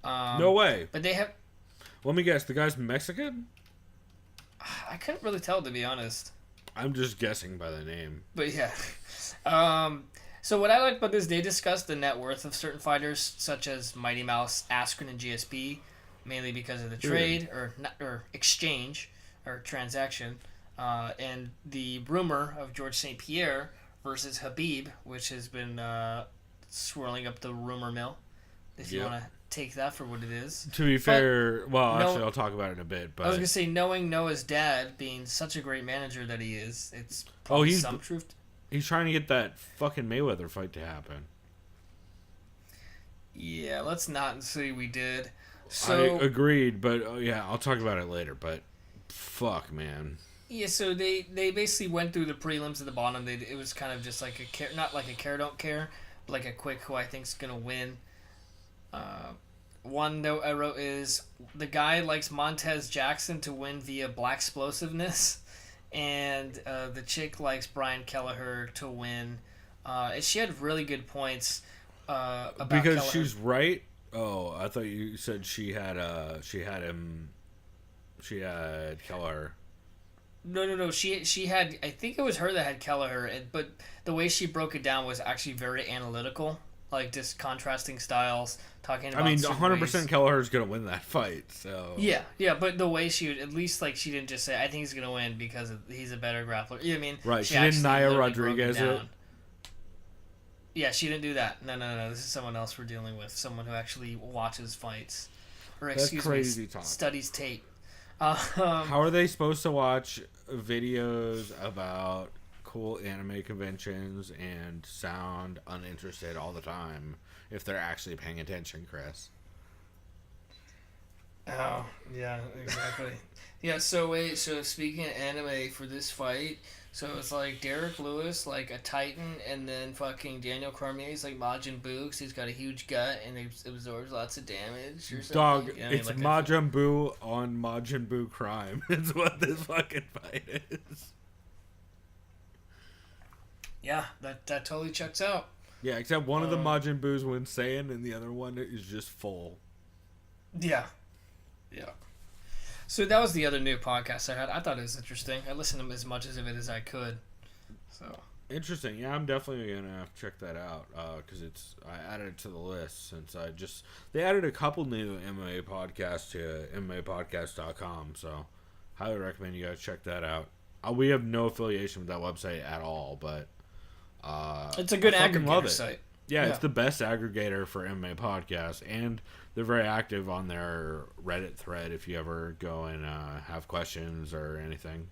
No way. But they have... Let me guess. The guy's Mexican? I couldn't really tell, to be honest. I'm just guessing by the name. But yeah. So what I like about this, they discussed the net worth of certain fighters, such as Mighty Mouse, Askren, and GSP, mainly because of the trade or exchange or transaction, and the rumor of George St. Pierre versus Habib, which has been swirling up the rumor mill. If you want to take that for what it is. To be fair, actually, I'll talk about it in a bit. But I was gonna say, knowing Noah's dad being such a great manager that he is, it's some truth. He's trying to get that fucking Mayweather fight to happen. Yeah, let's not say we did. So I agreed, but I'll talk about it later. But fuck, man. Yeah, so they basically went through the prelims at the bottom. It was kind of just like not like a care don't care, but like a quick who I think's gonna win. One note I wrote is the guy likes Montez Jackson to win via black explosiveness, and the chick likes Brian Kelleher to win. And she had really good points about because Kelleher. She's right. Oh, I thought you said she had Kelleher. No. She had. I think it was her that had Kelleher, but the way she broke it down was actually very analytical, like just contrasting styles, talking about. 100% Kelleher's gonna win that fight. So yeah, but the way she would, at least like she didn't just say, "I think he's gonna win because he's a better grappler." You know what I mean? Right. She didn't Nia Rodriguez it. Yeah, she didn't do that. No. This is someone else we're dealing with. Someone who actually watches fights, or studies tape. How are they supposed to watch videos about cool anime conventions and sound uninterested all the time if they're actually paying attention, Chris? Oh, yeah, exactly. Yeah, so speaking of anime for this fight, so it's like Derrick Lewis, like a Titan, and then fucking Daniel Cormier is like Majin Buu, because he's got a huge gut and he absorbs lots of damage or something. Dog, it's like Majin Buu on Majin Buu crime. It's what this fucking fight is. Yeah, that totally checks out. Yeah, except one of the Majin Buus went Saiyan and the other one is just full. Yeah. So that was the other new podcast I had. I thought it was interesting. I listened to as much of it as I could. So interesting. Yeah, I'm definitely gonna have to check that out because I added it to the list since they added a couple new MMA podcasts to MMApodcast.com. So highly recommend you guys check that out. We have no affiliation with that website at all, but it's a good aggregator site. Yeah, it's the best aggregator for MMA podcasts, and they're very active on their Reddit thread if you ever go and have questions or anything.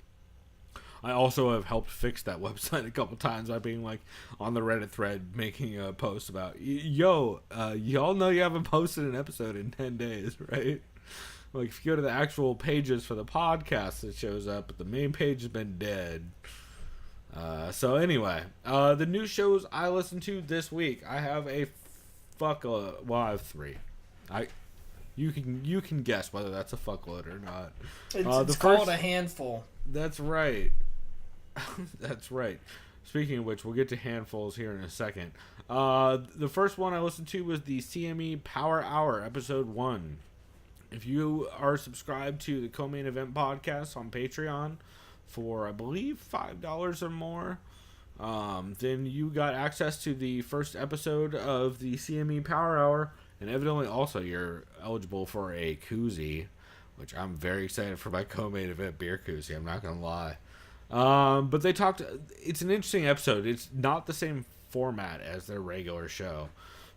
I also have helped fix that website a couple times by being like on the Reddit thread making a post about, y'all know you haven't posted an episode in 10 days, right? Like if you go to the actual pages for the podcast, it shows up, but the main page has been dead. So anyway, the new shows I listened to this week, I have I have 3. You can guess whether that's a fuckload or not. It's called a handful. That's right. That's right. Speaking of which, we'll get to handfuls here in a second. The first one I listened to was the CME Power Hour, episode 1. If you are subscribed to the Co-Main Event podcast on Patreon for, I believe, $5 or more, then you got access to the first episode of the CME Power Hour, and evidently also you're eligible for a koozie, which I'm very excited for my Co-Main Event beer koozie, I'm not going to lie. But they talked, it's an interesting episode. It's not the same format as their regular show.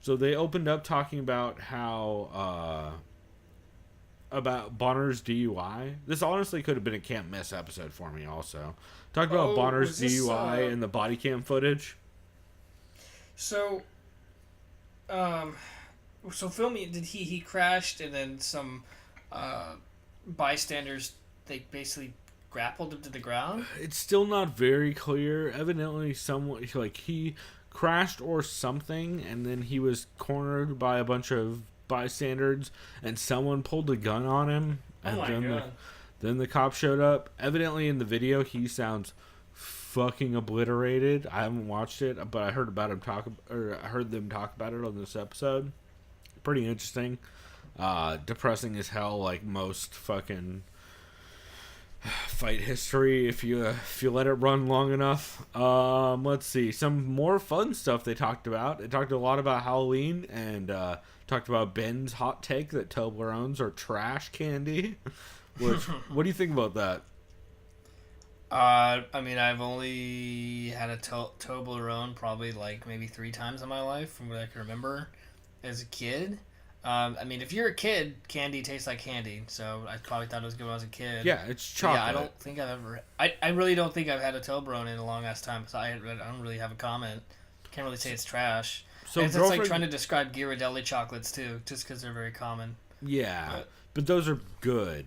So they opened up talking about how, about Bonner's DUI. This honestly could have been a can't miss episode for me also. Talked about Bonner's DUI and the body cam footage. So, fill me, did he crashed and then some, bystanders, they basically grappled him to the ground? It's still not very clear. Evidently someone, like, he crashed or something, and then he was cornered by a bunch of bystanders, and someone pulled a gun on him, and then the cop showed up. Evidently in the video he sounds fucking obliterated. I haven't watched it, but I heard about him I heard them talk about it on this episode. Pretty interesting. Depressing as hell, like most fucking fight history if you let it run long enough. Let's see, some more fun stuff they talked about. They talked a lot about Halloween and talked about Ben's hot take that Toblerones are trash candy. Which, what do you think about that? I mean, I've only had a Toblerone probably like maybe 3 times in my life from what I can remember as a kid. I mean, if you're a kid, candy tastes like candy. So I probably thought it was good when I was a kid. Yeah, it's chocolate. Yeah, I don't think I've ever. I really don't think I've had a Toblerone in a long ass time. So I don't really have a comment. Can't really say it's trash. So it's like trying to describe Ghirardelli chocolates too, just because they're very common. Yeah, but those are good.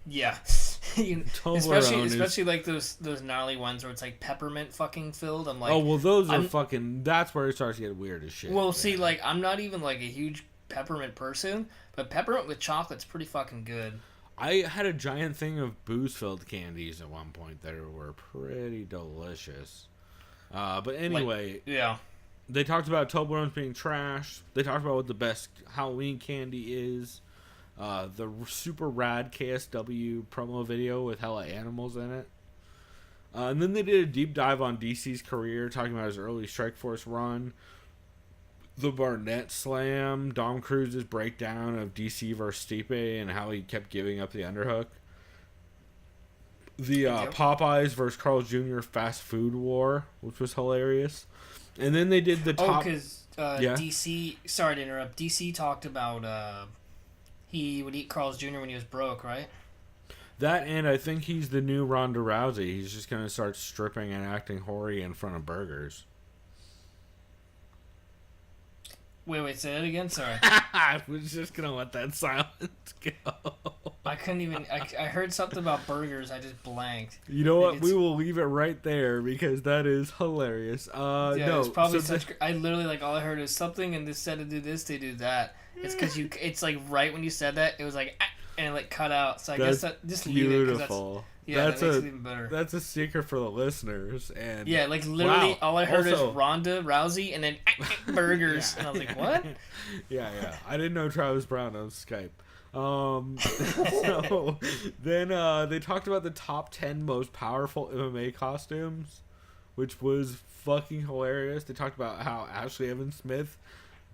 Yeah, especially like those gnarly ones where it's like peppermint fucking filled. I'm like, oh well, those are fucking. That's where it starts to get weird as shit. Well, see, like I'm not even like a huge peppermint person, but peppermint with chocolate's pretty fucking good. I had a giant thing of booze-filled candies at one point that were pretty delicious. But anyway, yeah. They talked about Toblerones being trash. They talked about what the best Halloween candy is. The super rad KSW promo video with hella animals in it. And then they did a deep dive on DC's career, talking about his early Strikeforce run, the Barnett Slam, Dom Cruz's breakdown of DC versus Stipe and how he kept giving up the underhook, the Popeyes versus Carl's Jr. fast food war, which was hilarious. And then they did the top... because DC... Sorry to interrupt. DC talked about he would eat Carl's Jr. when he was broke, right? That, and I think he's the new Ronda Rousey. He's just going to start stripping and acting hoary in front of burgers. Wait, say that again? Sorry. I was just going to let that silence go. I couldn't even... I heard something about burgers. I just blanked. You know what? We will leave it right there because that is hilarious. Yeah, no, it's probably I literally, like, all I heard is something and this said to do this, they do that. It's because it's, like, right when you said that, it was like... and it, like, cut out. So I guess that... Just beautiful. Leave it. Yeah, that makes it even better. That's a secret for the listeners. And yeah, like literally all I heard is Ronda Rousey and then burgers. And I was like, what? Yeah. I didn't know Travis Brown on Skype. So then they talked about the top 10 most powerful MMA costumes, which was fucking hilarious. They talked about how Ashley Evans Smith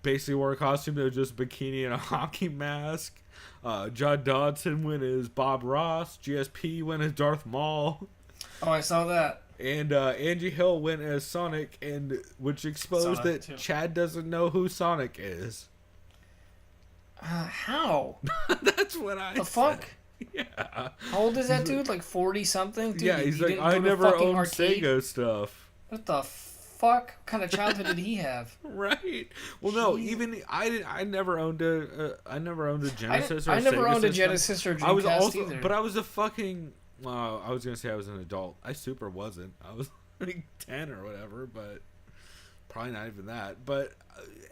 basically wore a costume that was just bikini and a hockey mask. Judd Dodson went as Bob Ross. GSP went as Darth Maul. Oh, I saw that. And Angie Hill went as Sonic, which exposed that Chad doesn't know who Sonic is. How? That's what I said. The fuck? Yeah. How old is that dude? Like 40-something? Dude, yeah, he's like, I never owned Sega stuff. What the fuck? What kind of childhood did he have? Right. Well, no, even I never owned a Genesis or I never Sega owned a system. Genesis or Dreamcast either. But I was a fucking. I was gonna say I was an adult. I super wasn't. I was like 10 or whatever, but probably not even that. But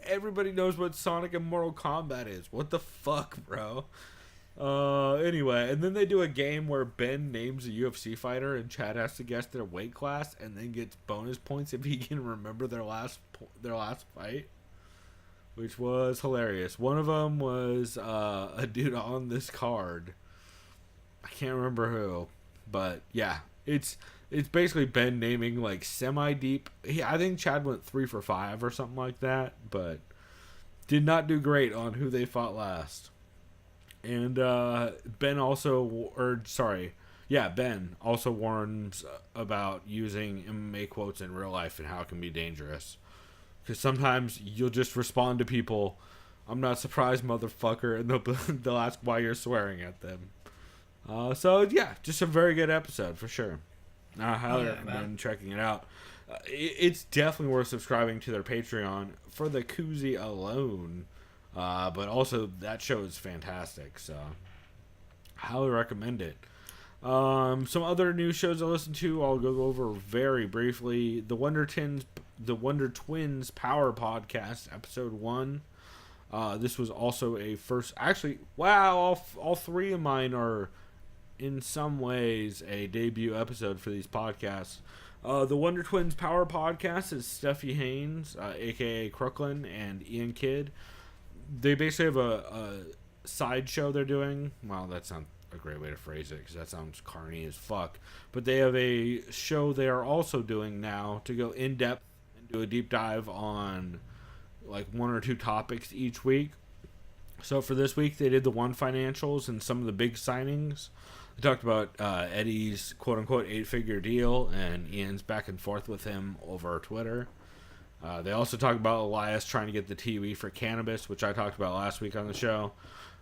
everybody knows what Sonic and Mortal Kombat is. What the fuck, bro? Anyway, and then they do a game where Ben names a UFC fighter and Chad has to guess their weight class and then gets bonus points if he can remember their last fight, which was hilarious. One of them was a dude on this card. I can't remember who, but yeah, it's basically Ben naming like semi-deep. I think Chad went 3 for 5 or something like that, but did not do great on who they fought last. And Ben also warns about using MMA quotes in real life and how it can be dangerous. Because sometimes you'll just respond to people, "I'm not surprised, motherfucker," and they'll ask why you're swearing at them. So yeah, just a very good episode for sure. I highly recommend checking it out. It's definitely worth subscribing to their Patreon for the koozie alone. But also that show is fantastic, so highly recommend it. Some other new shows I listened to, I'll go over very briefly. The Wonder Twins Power Podcast, episode 1. This was also a first. Actually, wow! All 3 of mine are in some ways a debut episode for these podcasts. The Wonder Twins Power Podcast is Steffi Haynes, aka Crooklyn, and Ian Kidd. They basically have a side show they're doing. Well, that's not a great way to phrase it because that sounds carny as fuck. But they have a show they are also doing now to go in depth and do a deep dive on like 1 or 2 topics each week. So for this week, they did the One financials and some of the big signings. They talked about Eddie's quote-unquote 8-figure deal and Ian's back and forth with him over Twitter. They also talk about Elias trying to get the TV for cannabis, which I talked about last week on the show,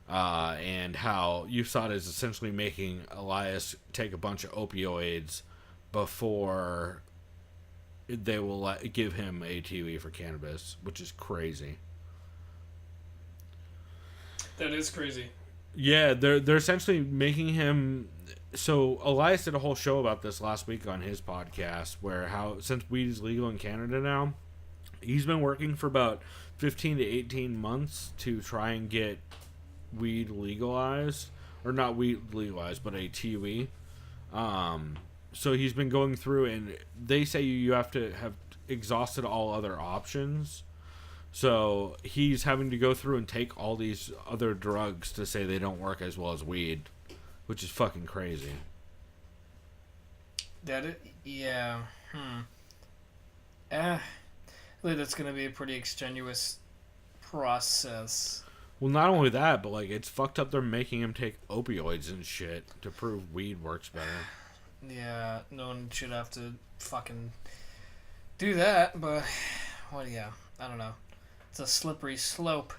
and how USADA is essentially making Elias take a bunch of opioids before they will give him a TV for cannabis, which is crazy. That is crazy. Yeah, they're essentially making him. So Elias did a whole show about this last week on his podcast, where how since weed is legal in Canada now, he's been working for about 15 to 18 months to try and get weed legalized, or not weed legalized, but a TV. So he's been going through, and they say you have to have exhausted all other options. So he's having to go through and take all these other drugs to say they don't work as well as weed, which is fucking crazy. Yeah. I believe that's going to be a pretty extenuous process. Well, not only that, but like it's fucked up. They're making him take opioids and shit to prove weed works better. Yeah, no one should have to fucking do that, but I don't know. It's a slippery slope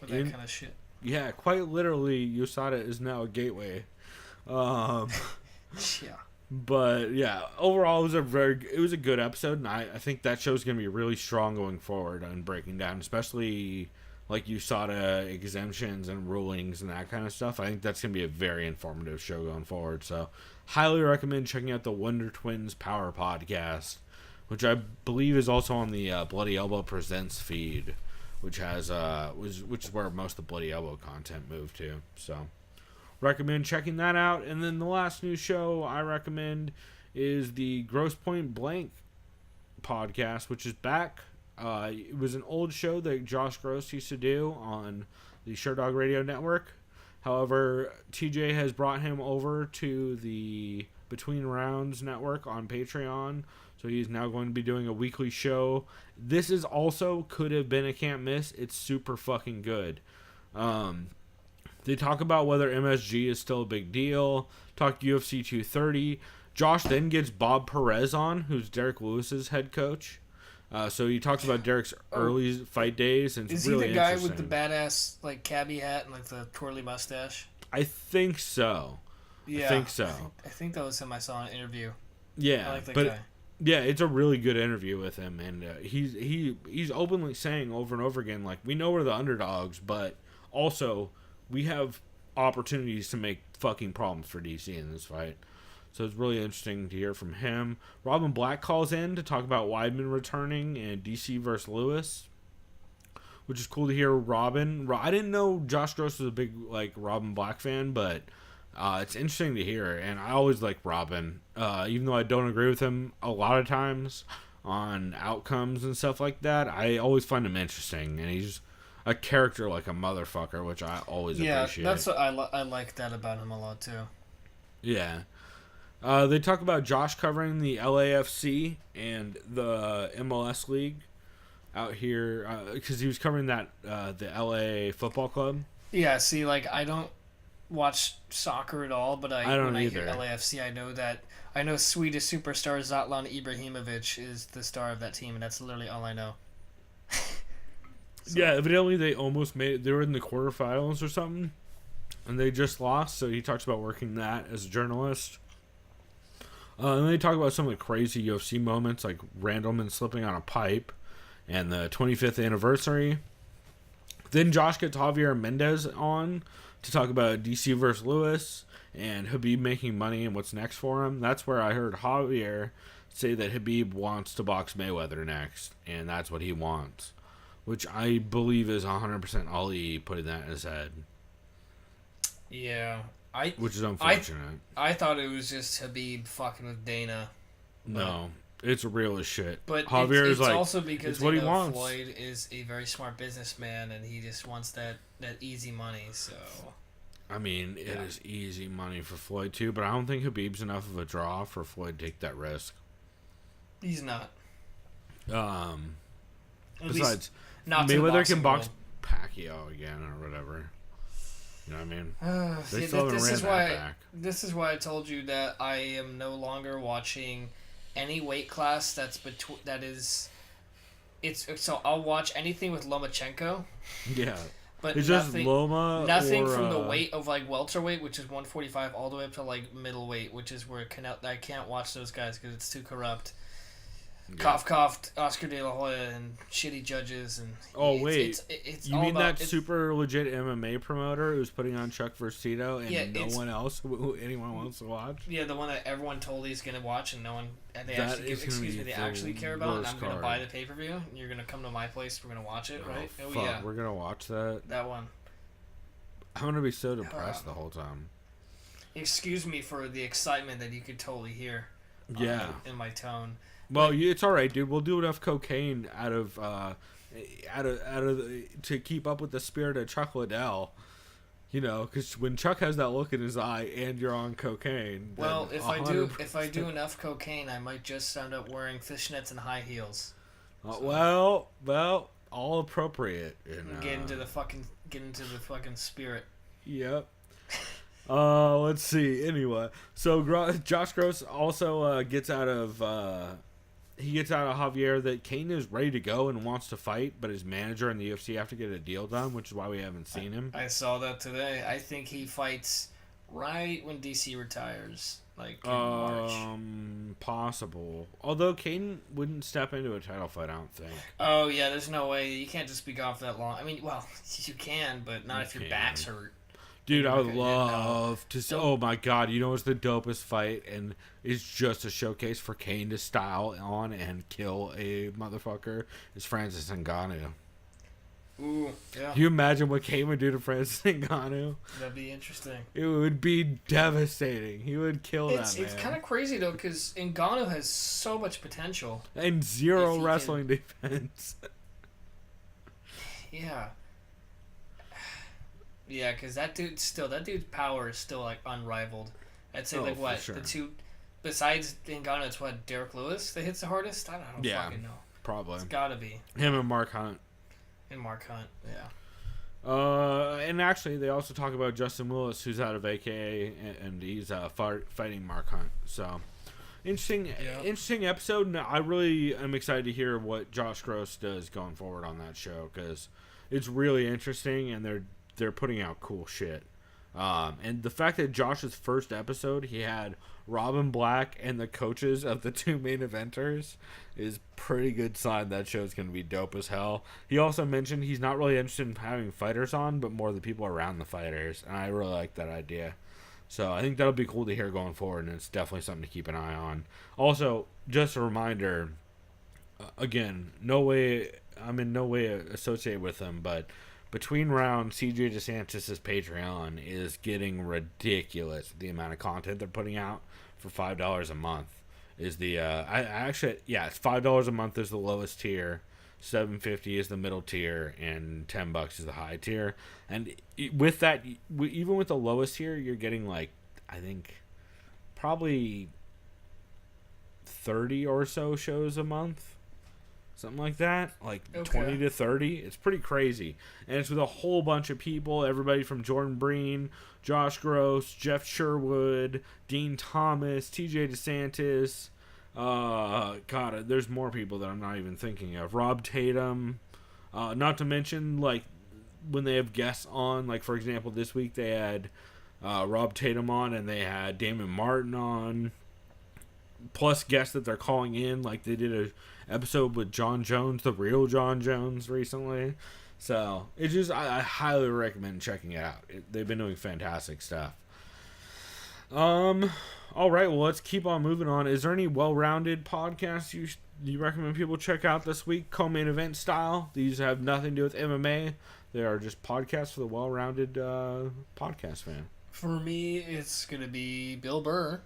with that kind of shit. Yeah, quite literally, USADA is now a gateway. Yeah. But yeah, overall, it was a good episode, and I think that show's gonna be really strong going forward on breaking down, especially like USADA exemptions and rulings and that kind of stuff. I think that's gonna be a very informative show going forward. So, highly recommend checking out the Wonder Twins Power Podcast, which I believe is also on the Bloody Elbow Presents feed, which has which is where most of the Bloody Elbow content moved to. So, recommend checking that out. And then the last new show I recommend is the Gross Point Blank podcast, which is back. It was an old show that Josh Gross used to do on the Sherdog Radio Network. However, TJ has brought him over to the Between Rounds Network on Patreon. So he's now going to be doing a weekly show. This is also could have been a can't miss. It's super fucking good. They talk about whether MSG is still a big deal. Talk UFC 230. Josh then gets Bob Perez on, who's Derrick Lewis's head coach. So he talks about Derrick's early fight days, and it's is really he the guy interesting. with the badass like cabbie hat and like the twirly mustache? I think so. Yeah, I think so. I think that was him I saw in an interview. Yeah, I like that but guy. yeah, it's a really good interview with him, and he's openly saying over and over again, like, we know we're the underdogs, but also we have opportunities to make fucking problems for DC in this fight. So it's really interesting to hear from him. Robin Black calls in to talk about Weidman returning and DC versus Lewis, which is cool to hear. Robin, I didn't know Josh Gross was a big like Robin Black fan, but it's interesting to hear. And I always like Robin, even though I don't agree with him a lot of times on outcomes and stuff like that. I always find him interesting, and he's a character like a motherfucker, which I always appreciate. Yeah, that's what I like that about him a lot too. Yeah. They talk about Josh covering the LAFC and the MLS League out here because he was covering that the LA Football Club. Yeah, see, like I don't watch soccer at all, but I don't when either. I hear LAFC, I know Swedish superstar Zlatan Ibrahimovic is the star of that team, and that's literally all I know. So. Yeah, evidently they almost made it. They were in the quarterfinals or something, and they just lost. So he talks about working that as a journalist. And they talk about some of the crazy UFC moments, like Randleman slipping on a pipe and the 25th anniversary. Then Josh gets Javier Mendez on to talk about DC versus Lewis and Khabib making money and what's next for him. That's where I heard Javier say that Khabib wants to box Mayweather next, and that's what he wants, which I believe is 100% Ali putting that in his head. Yeah. Which is unfortunate. I thought it was just Khabib fucking with Dana. No, it's real as shit. But Javier it's is like, also because it's what he wants. Floyd is a very smart businessman, and he just wants that easy money. So, I mean, it is easy money for Floyd too, but I don't think Khabib's enough of a draw for Floyd to take that risk. He's not. Besides, Mayweather can box Pacquiao again or whatever. You know what I mean? This is why I told you that I am no longer watching any weight class that is So I'll watch anything with Lomachenko. Yeah. But it's just Loma. Nothing from the weight of like welterweight, which is 145, all the way up to like middleweight, which is where I can't watch those guys because it's too corrupt. Yeah. Cough, Oscar De La Hoya and shitty judges and. Oh wait, it's you mean that super legit MMA promoter who's putting on Chuck vs. Tito and no one else who anyone wants to watch? Yeah, the one that everyone told he's gonna watch and no one they actually care about. And I'm gonna buy the pay-per-view. And you're gonna come to my place. We're gonna watch it, right? Oh fuck, yeah, we're gonna watch that. That one. I'm gonna be so depressed the whole time. Excuse me for the excitement that you could totally hear. Yeah. In my tone. Well, it's all right, dude. We'll do enough cocaine to keep up with the spirit of Chuck Liddell. You know, because when Chuck has that look in his eye and you're on cocaine. Well, if I do enough cocaine, I might just end up wearing fishnets and high heels. So. Well, all appropriate. Get into the fucking spirit. Yep. Let's see. Anyway, so Josh Gross also gets out of Javier that Kane is ready to go and wants to fight, but his manager and the UFC have to get a deal done, which is why we haven't seen him. I saw that today. I think he fights right when DC retires, like in March. Possible. Although Kane wouldn't step into a title fight, I don't think. Oh yeah, there's no way. You can't just be gone for that long. I mean, well, you can, but not if your back's hurt. Dude, I would love to see. Oh my god, you know what's the dopest fight? And it's just a showcase for Kane to style on and kill a motherfucker. Is Francis Ngannou. Ooh, yeah. Can you imagine what Kane would do to Francis Ngannou? That'd be interesting. It would be devastating. He would kill that man. It's kind of crazy, though, because Ngannou has so much potential. And zero wrestling defense. Yeah. Yeah, because that dude's power is still, like, unrivaled. I'd say, like, what? Sure. The two, besides Ngannou, it's what, Derrick Lewis that hits the hardest? I don't fucking know. Probably. It's gotta be. Him and Mark Hunt. Yeah. And actually, they also talk about Justin Willis, who's out of AKA, and he's fighting Mark Hunt. So, interesting episode. And I really am excited to hear what Josh Gross does going forward on that show, because it's really interesting, and they're putting out cool shit. And the fact that Josh's first episode, he had Robin Black and the coaches of the two main eventers, is pretty good sign that show's going to be dope as hell. He also mentioned he's not really interested in having fighters on, but more the people around the fighters, and I really like that idea. So I think that'll be cool to hear going forward, and it's definitely something to keep an eye on. Also, just a reminder, again, I'm in no way associated with them, but between rounds, CJ DeSantis' Patreon is getting ridiculous. The amount of content they're putting out for $5 a month is the it's $5 a month is the lowest tier, $7.50 is the middle tier, and $10 is the high tier. And with that, even with the lowest tier, you're getting like, I think, probably 30 or so shows a month. Something like that, like 20 to 30. It's pretty crazy. And it's with a whole bunch of people, everybody from Jordan Breen, Josh Gross, Jeff Sherwood, Dean Thomas, TJ DeSantis. God, there's more people that I'm not even thinking of. Rob Tatum. Not to mention, like, when they have guests on, like, for example, this week they had Rob Tatum on and they had Damon Martin on. Plus guests that they're calling in, like they did a episode with John Jones, the real John Jones, recently. So it's just I highly recommend checking it out. They've been doing fantastic stuff. All right, well, let's keep on moving on. Is there any well-rounded podcasts you recommend people check out this week, co-main event style? These have nothing to do with MMA. They are just podcasts for the well-rounded podcast fan. For me, it's gonna be Bill Burr.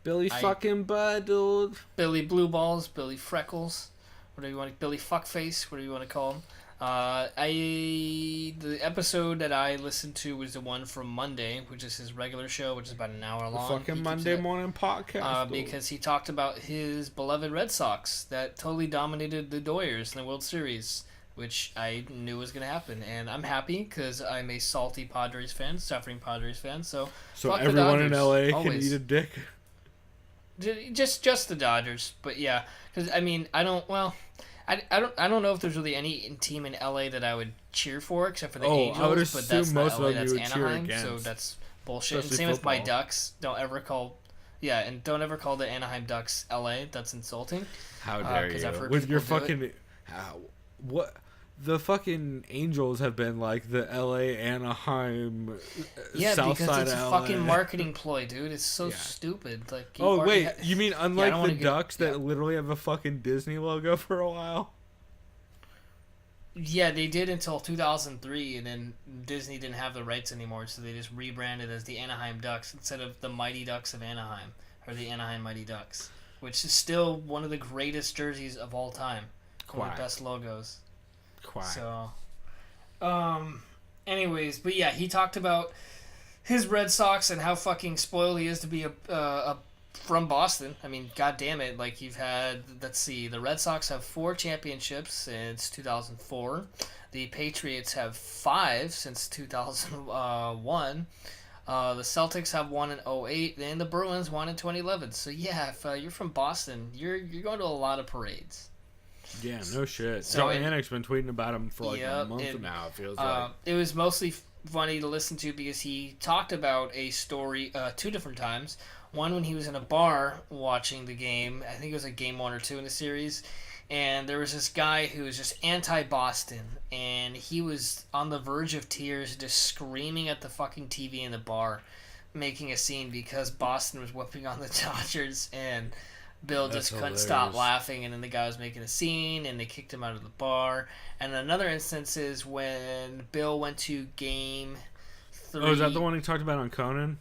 Billy fucking Bud, dude. Billy Blue Balls, Billy Freckles, whatever you want, Billy Fuckface, whatever you want to call him. The episode that I listened to was the one from Monday, which is his regular show, which is about an hour long. The fucking Monday morning podcast. Because he talked about his beloved Red Sox that totally dominated the Doyers in the World Series, which I knew was going to happen. And I'm happy because I'm a salty Padres fan, suffering Padres fan. So everyone in LA can eat a dick? Just the Dodgers. But yeah, because, I mean, I I don't know if there's really any team in LA that I would cheer for except for the Angels, I would but that's assume not most LA, of them that's you would cheer Anaheim, against. so that's bullshit. And Especially same with my football. Ducks. Don't ever call the Anaheim Ducks LA. That's insulting. How dare I've you? heard With your people do fucking what? The fucking Angels have been like the LA Anaheim South because side it's a of LA. fucking marketing ploy, dude. It's so stupid. Like, you mean unlike the Ducks that yeah. literally have a fucking Disney logo for a while? Yeah, they did until 2003, and then Disney didn't have the rights anymore, so they just rebranded as the Anaheim Ducks instead of the Mighty Ducks of Anaheim, or the Anaheim Mighty Ducks, which is still one of the greatest jerseys of all time. One of the best logos. Quack. So, anyways, but yeah, he talked about his Red Sox and how fucking spoiled he is to be a from Boston. I mean, god damn it, like you've had, let's see, the Red Sox have 4 championships since 2004. The Patriots have 5 since 2001. The Celtics have 1 in 2008, and the Bruins 1 in 2011. So yeah, if you're from Boston, you're going to a lot of parades. Yeah, no shit. So Joe Anik's been tweeting about him for like a month now, it feels like. It was mostly funny to listen to because he talked about a story 2 different times. One when he was in a bar watching the game. I think it was like game 1 or 2 in the series. And there was this guy who was just anti-Boston. And he was on the verge of tears just screaming at the fucking TV in the bar, making a scene because Boston was whooping on the Dodgers. And Bill That's just couldn't hilarious. stop laughing, and then the guy was making a scene, and they kicked him out of the bar. And another instance is when Bill went to game 3. Oh, is that the one he talked about on Conan?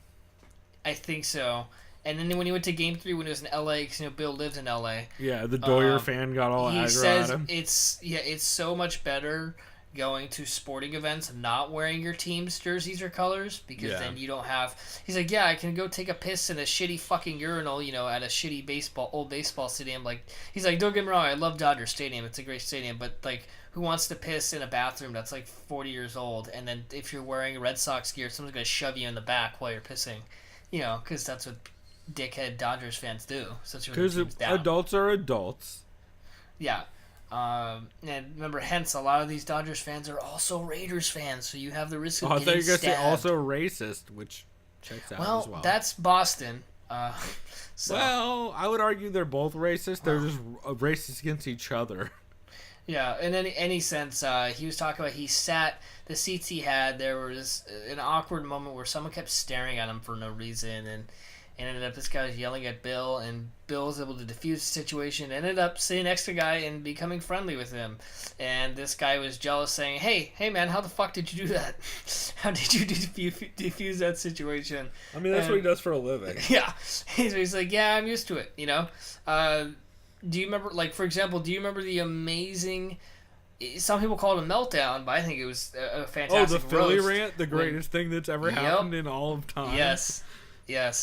I think so. And then when he went to game 3 when it was in L.A., because Bill lives in L.A. Yeah, the Doyer fan got all aggro He says at him. it's so much better going to sporting events not wearing your team's jerseys or colors because then you don't have. He's like, I can go take a piss in a shitty fucking urinal, at a shitty old baseball stadium. Like, he's like, don't get me wrong, I love Dodger Stadium, it's a great stadium, but like, who wants to piss in a bathroom that's like 40 years old? And then if you're wearing Red Sox gear, someone's gonna shove you in the back while you're pissing, because that's what dickhead Dodgers fans do. Because adults are adults. Yeah. And remember, hence, a lot of these Dodgers fans are also Raiders fans, so you have the risk of getting stabbed. I thought you were going to say also racist, which checks out as well. That's Boston. Well, I would argue they're both racist. They're just racist against each other. Yeah, in any sense, he was talking about the seats he had, there was an awkward moment where someone kept staring at him for no reason, and ended up this guy was yelling at Bill, and Bill was able to defuse the situation, ended up sitting next to the guy and becoming friendly with him. And this guy was jealous, saying, hey man, how the fuck did you do that? How did you defuse that situation? I mean, that's what he does for a living. Yeah. He's like, yeah, I'm used to it, Do you remember, like, for example, the amazing... Some people call it a meltdown, but I think it was a fantastic the Philly roast. rant? The greatest thing that's ever happened in all of time? Yes.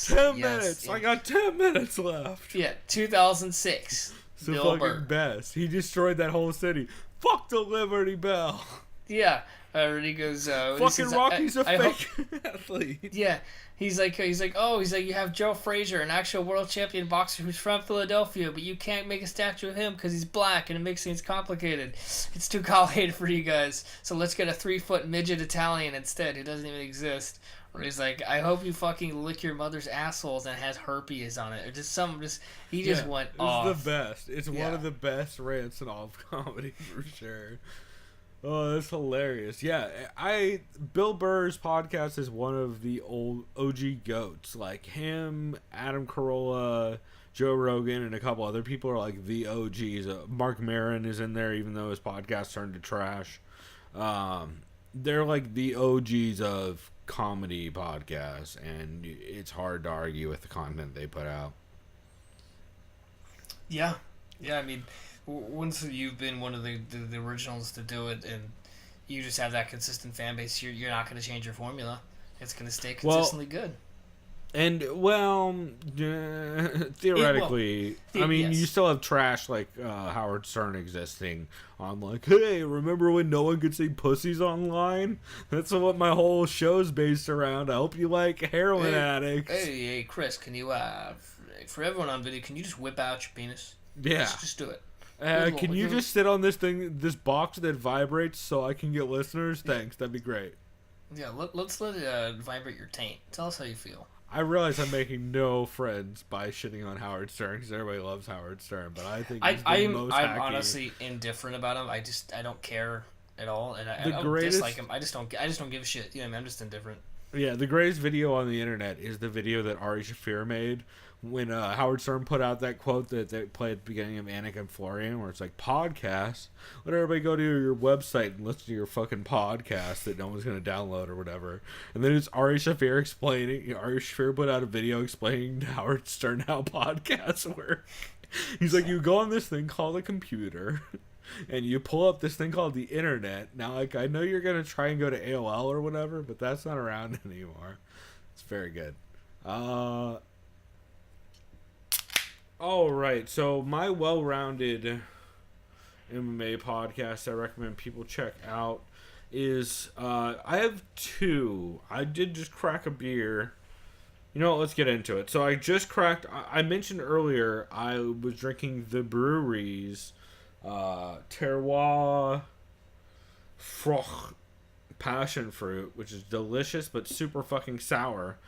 10 minutes. I got 10 minutes left. Yeah, 2006. The Bill fucking Burr. best. He destroyed that whole city. Fuck the Liberty Bell. Yeah. He goes, fucking Rocky's a fake athlete. Yeah. He's like, you have Joe Frazier, an actual world champion boxer who's from Philadelphia, but you can't make a statue of him because he's black and it makes things complicated. It's too complicated for you guys. So let's get a 3-foot midget Italian instead who doesn't even exist. Or he's like, I hope you fucking lick your mother's assholes and it has herpes on it. Or he just went off. It's the best. It's one of the best rants in all of comedy for sure. Oh, that's hilarious. Yeah, Bill Burr's podcast is one of the old OG goats. Like him, Adam Carolla, Joe Rogan, and a couple other people are like the OGs. Mark Maron is in there, even though his podcast turned to trash. They're like the OGs of comedy podcasts, and it's hard to argue with the content they put out. Yeah. I mean, once you've been one of the originals to do it, and you just have that consistent fan base, you're not going to change your formula. It's going to stay consistently good. And, theoretically, I mean, you still have trash like Howard Stern existing on like, hey, remember when no one could say pussies online? That's what my whole show's based around. I hope you like heroin addicts. Hey, Chris, can you, for everyone on video, can you just whip out your penis? Yeah. Just do it. Can you just sit on this box that vibrates so I can get listeners? Thanks, that'd be great. Yeah, let's let it vibrate your taint. Tell us how you feel. I realize I'm making no friends by shitting on Howard Stern because everybody loves Howard Stern, but I think I'm honestly indifferent about him. I don't care at all, and I don't dislike him. I just don't give a shit. You know what I mean? I'm just indifferent. Yeah, the greatest video on the internet is the video that Ari Shaffir made when Howard Stern put out that quote that they played at the beginning of Anik and Florian, where it's like, podcasts? Let everybody go to your website and listen to your fucking podcast that no one's going to download or whatever. And then it's Ari Shaffir explaining, Ari Shaffir put out a video explaining to Howard Stern how podcasts work. He's like, you go on this thing called a computer, and you pull up this thing called the internet. Now, like, I know you're going to try and go to AOL or whatever, but that's not around anymore. It's very good. All right, so my well-rounded MMA podcast I recommend people check out is, I have two. I did just crack a beer. You know what, let's get into it. So I just cracked, I mentioned earlier, I was drinking the brewery's Terroir Froch passion fruit, which is delicious but super fucking sour.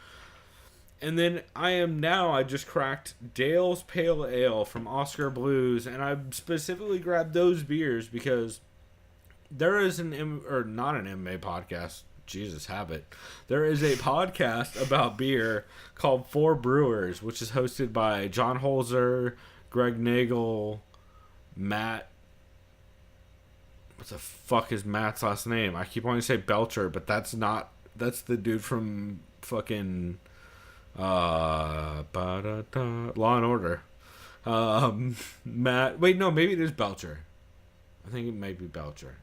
And then I just cracked Dale's Pale Ale from Oscar Blues, and I specifically grabbed those beers because there is not an MMA podcast, Jesus have it. There is a podcast about beer called Four Brewers, which is hosted by John Holzer, Greg Nagel, Matt. What the fuck is Matt's last name? I keep wanting to say Belcher, but that's the dude from fucking Law and Order. Matt, wait, no, maybe it is Belcher. I think it might be Belcher.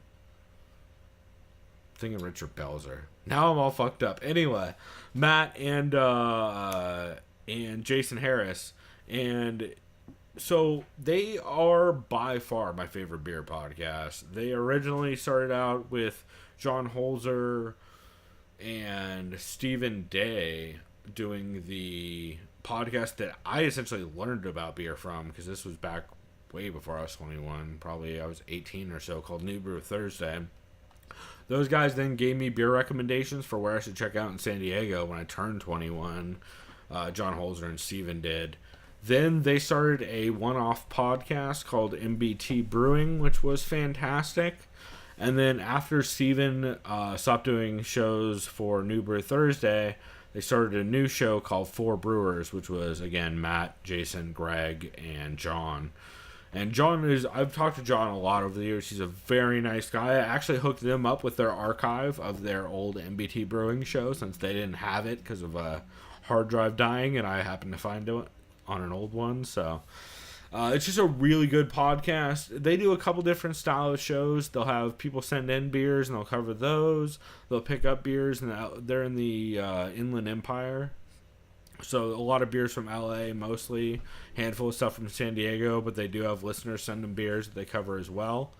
I'm thinking Richard Belzer. Now I'm all fucked up. Anyway, Matt and Jason Harris, and so they are by far my favorite beer podcast. They originally started out with John Holzer and Stephen Day doing the podcast that I essentially learned about beer from, because this was back way before I was 21. Probably I was 18 or so, called New Brew Thursday. Those guys then gave me beer recommendations for where I should check out in San Diego when I turned 21. John Holzer and Steven did. Then they started a one-off podcast called MBT Brewing, which was fantastic. And then after Steven stopped doing shows for New Brew Thursday, they started a new show called Four Brewers, which was, again, Matt, Jason, Greg, and John. And I've talked to John a lot over the years. He's a very nice guy. I actually hooked them up with their archive of their old MBT Brewing show, since they didn't have it because of a hard drive dying, and I happened to find it on an old one. So it's just a really good podcast. They do a couple different style of shows. They'll have people send in beers, and they'll cover those. They'll pick up beers, and they're in the Inland Empire. So a lot of beers from LA, mostly. Handful of stuff from San Diego, but they do have listeners send them beers that they cover as well,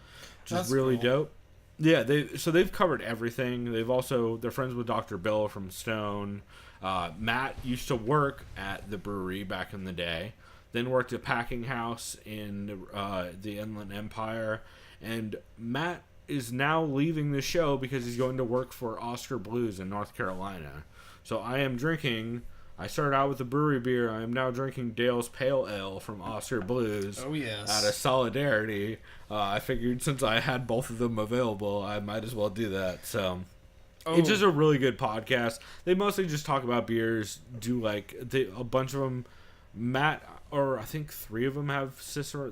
which is really dope. Yeah, they've covered everything. They're friends with Dr. Bill from Stone. Matt used to work at the brewery back in the day, then worked at Packing House in the Inland Empire, and Matt is now leaving the show because he's going to work for Oscar Blues in North Carolina. So I started out with the brewery beer. I am now drinking Dale's Pale Ale from Oscar Blues. Oh, yes. Out of solidarity. I figured since I had both of them available, I might as well do that. So it's just a really good podcast. They mostly just talk about beers, a bunch of them. Matt, or I think 3 of them have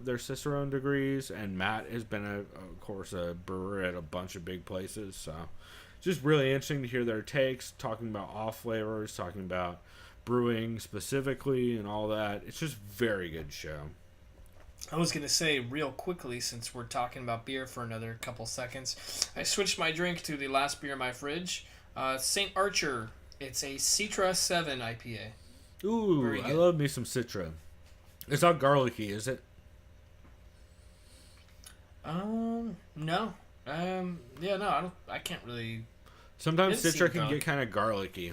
their Cicerone degrees, and Matt has been, of course, a brewer at a bunch of big places. So it's just really interesting to hear their takes, talking about off flavors, talking about brewing specifically and all that. It's just very good show. I was going to say real quickly, since we're talking about beer for another couple seconds, I switched my drink to the last beer in my fridge. St. Archer. It's a Citra 7 IPA. Ooh, I love me some Citra. It's not garlicky, is it? No. I can't really. Sometimes Citra can get kind of garlicky.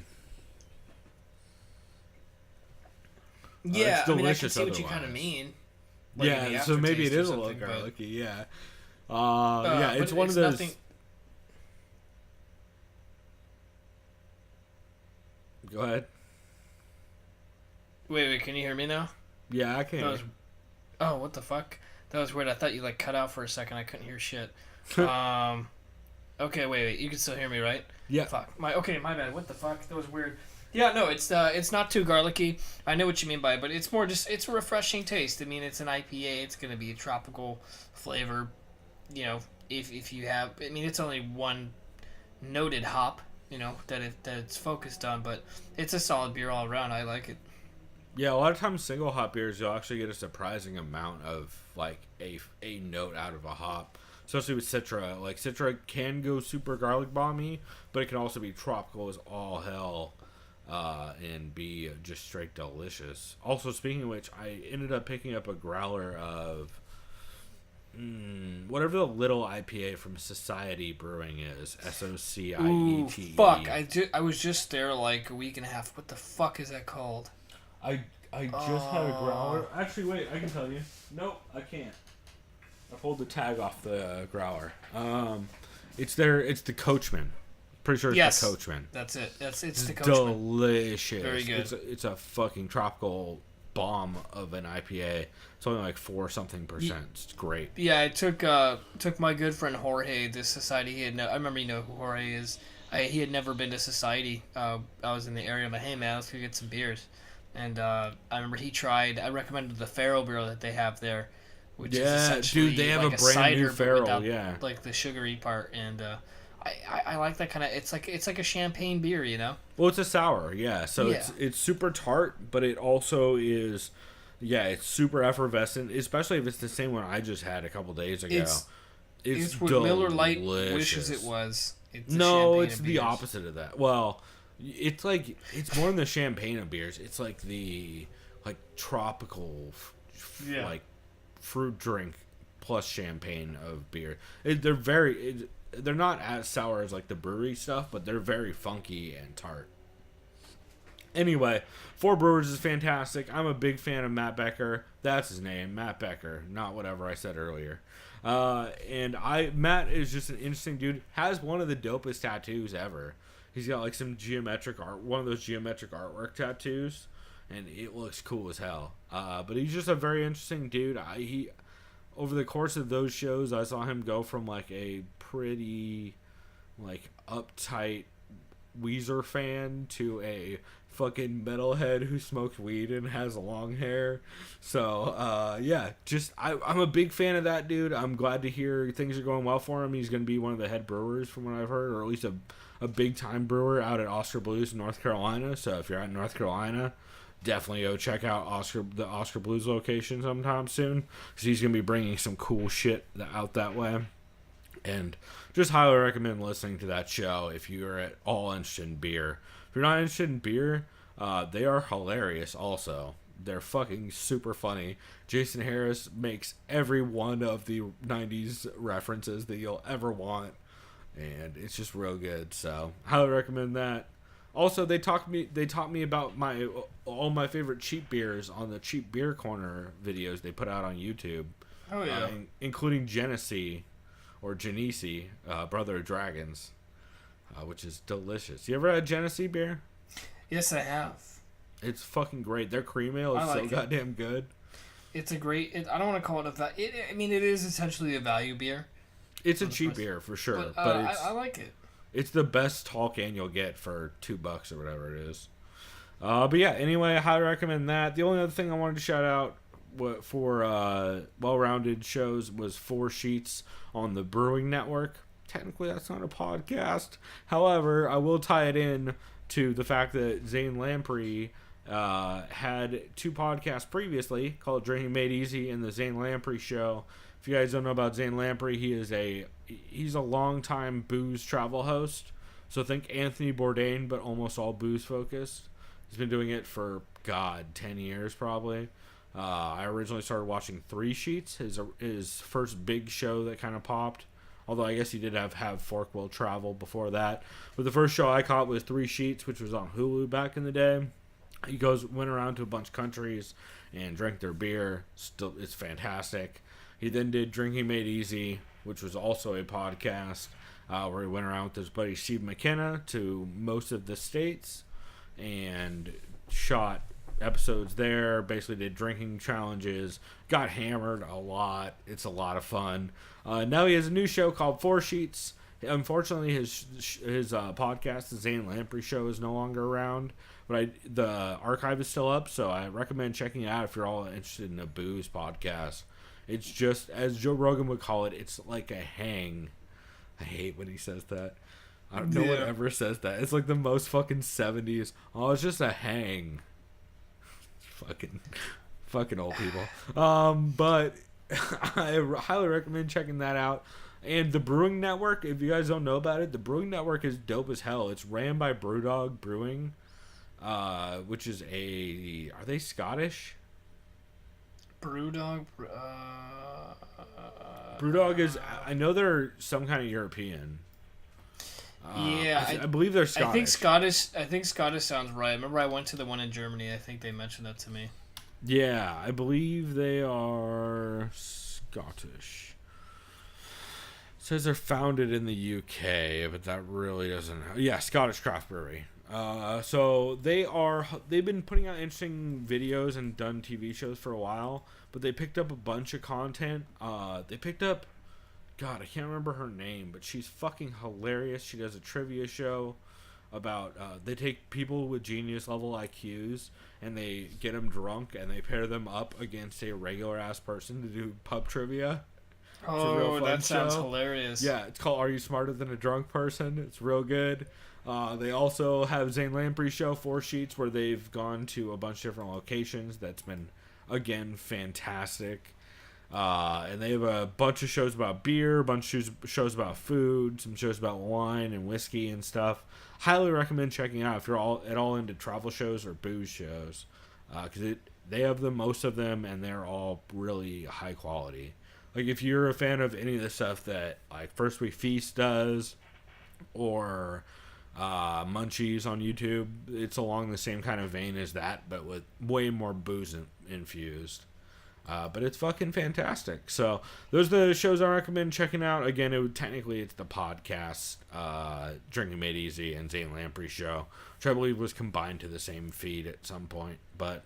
Yeah, I can see what you kind of mean. Like yeah, so maybe it is a little garlicky. Yeah. Yeah, it's one of those. Nothing... Go ahead. Wait, can you hear me now? Yeah, I can. Oh, what the fuck? That was weird. I thought you like cut out for a second. I couldn't hear shit. Okay, wait. You can still hear me, right? Yeah. Fuck. My bad. What the fuck? That was weird. Yeah, no, it's not too garlicky. I know what you mean by it, but it's more just it's a refreshing taste. I mean, it's an IPA. It's gonna be a tropical flavor. You know, if you have, I mean, it's only one noted hop. You know that it's focused on, but it's a solid beer all around. I like it. Yeah, a lot of times single hop beers, you'll actually get a surprising amount of like a note out of a hop. Especially with Citra. Like, Citra can go super garlic bomby, but it can also be tropical as all hell and be just straight delicious. Also, speaking of which, I ended up picking up a growler of whatever the little IPA from Society Brewing is. Sociiete. Ooh, fuck. I was just there like a week and a half. What the fuck is that called? I just had a growler. Actually, wait, I can tell you. Nope, I can't. I pulled the tag off the growler. It's the Coachman. Pretty sure it's the Coachman. That's it. It's the Coachman. Delicious. Very good. It's a fucking tropical bomb of an IPA. It's only like 4% It's great. Yeah, I took my good friend Jorge to Society. I remember who Jorge is. He had never been to Society. I was in the area. I'm like, hey man, let's go get some beers. And I remember he tried. I recommended the Faro beer that they have there, which is essentially dude, they have like a brand new Faro, without, like the sugary part. And I like that kind of. It's like a champagne beer, you know. Well, it's a sour, yeah. So it's super tart, but it also is, it's super effervescent. Especially if it's the same one I just had a couple days ago. It's what Miller Lite wishes it was. It's the opposite of that. Well. It's like it's more than the champagne of beers. It's like the tropical like fruit drink plus champagne of beer. They're not as sour as like the brewery stuff, but they're very funky and tart. Anyway, Four Brewers is fantastic. I'm a big fan of Matt Becker. That's his name, Matt Becker, not whatever I said earlier. Matt is just an interesting dude. Has one of the dopest tattoos ever. He's got like some geometric art, one of those geometric artwork tattoos, and it looks cool as hell. But he's just a very interesting dude. He over the course of those shows, I saw him go from like a pretty like uptight Weezer fan to a fucking metalhead who smokes weed and has long hair. So I'm a big fan of that dude. I'm glad to hear things are going well for him. He's going to be one of the head brewers from what I've heard, or at least a big time brewer out at Oscar Blues in North Carolina. So if you're out in North Carolina, definitely go check out the Oscar Blues location sometime soon, because he's going to be bringing some cool shit out that way. And just highly recommend listening to that show if you're at all interested in beer. If you're not interested in beer, they are hilarious also. They're fucking super funny. Jason Harris makes every one of the 90s references that you'll ever want, and it's just real good. So highly recommend that. Also, they taught me about all my favorite cheap beers on the Cheap Beer Corner videos they put out on YouTube. Oh yeah, including Genesee, Brother of Dragons, which is delicious. You ever had Genesee beer? Yes, I have. It's fucking great. Their cream ale is so goddamn good. It's a great. I don't want to call it it is essentially a value beer. It's a cheap beer for sure, but I like it. It's the best tall can you'll get for $2 or whatever it is. But yeah, anyway, I highly recommend that. The only other thing I wanted to shout out for well-rounded shows was 4 Sheets on the Brewing Network. Technically, that's not a podcast. However, I will tie it in to the fact that Zane Lamprey had 2 podcasts previously called Drinking Made Easy and the Zane Lamprey Show. If you guys don't know about Zane Lamprey, he's a long-time booze travel host. So think Anthony Bourdain, but almost all booze focused. He's been doing it for 10 years probably. I originally started watching 3 Sheets, his first big show that kind of popped. Although I guess he did have Forkwell Travel before that. But the first show I caught was 3 Sheets, which was on Hulu back in the day. He went around to a bunch of countries and drank their beer. Still, it's fantastic. He then did Drinking Made Easy, which was also a podcast where he went around with his buddy Steve McKenna to most of the states and shot episodes there. Basically did drinking challenges, got hammered a lot. It's a lot of fun. Now he has a new show called Four Sheets. Unfortunately, his podcast, the Zane Lamprey Show, is no longer around, but the archive is still up, so I recommend checking it out if you're all interested in a booze podcast. It's just, as Joe Rogan would call it, it's like a hang. I hate when he says that. No one ever says that. It's like the most fucking 70s. Oh, it's just a hang. Fucking old people. But I highly recommend checking that out. And the Brewing Network, if you guys don't know about it, the Brewing Network is dope as hell. It's ran by Brewdog Brewing, which is are they Scottish? Brewdog? Brewdog is, I know they're some kind of European. Yeah, I believe they're Scottish. I think Scottish sounds right. I remember I went to the one in Germany. I think they mentioned that to me. Yeah, I believe they are Scottish. It says they're founded in the UK, but that really doesn't... Yeah, Scottish Craft Brewery. So they've been putting out interesting videos and done TV shows for a while, but they picked up a bunch of content. They picked up... God, I can't remember her name, but she's fucking hilarious. She does a trivia show about... they take people with genius-level IQs, and they get them drunk, and they pair them up against a regular-ass person to do pub trivia. Oh, that sounds hilarious. Yeah, it's called Are You Smarter Than a Drunk Person? It's real good. They also have Zane Lamprey Show, 4 Sheets, where they've gone to a bunch of different locations. That's been, again, fantastic. And they have a bunch of shows about beer, a bunch of shows about food, some shows about wine and whiskey and stuff. Highly recommend checking it out if you're at all into travel shows or booze shows. Because they have the most of them, and they're all really high quality. Like, if you're a fan of any of the stuff that, like, First Week Feast does, or Munchies on YouTube, it's along the same kind of vein as that, but with way more booze infused. But it's fucking fantastic. So, those are the shows I recommend checking out. Again, it's the podcast, Drinking Made Easy and Zane Lamprey Show, which I believe was combined to the same feed at some point. But...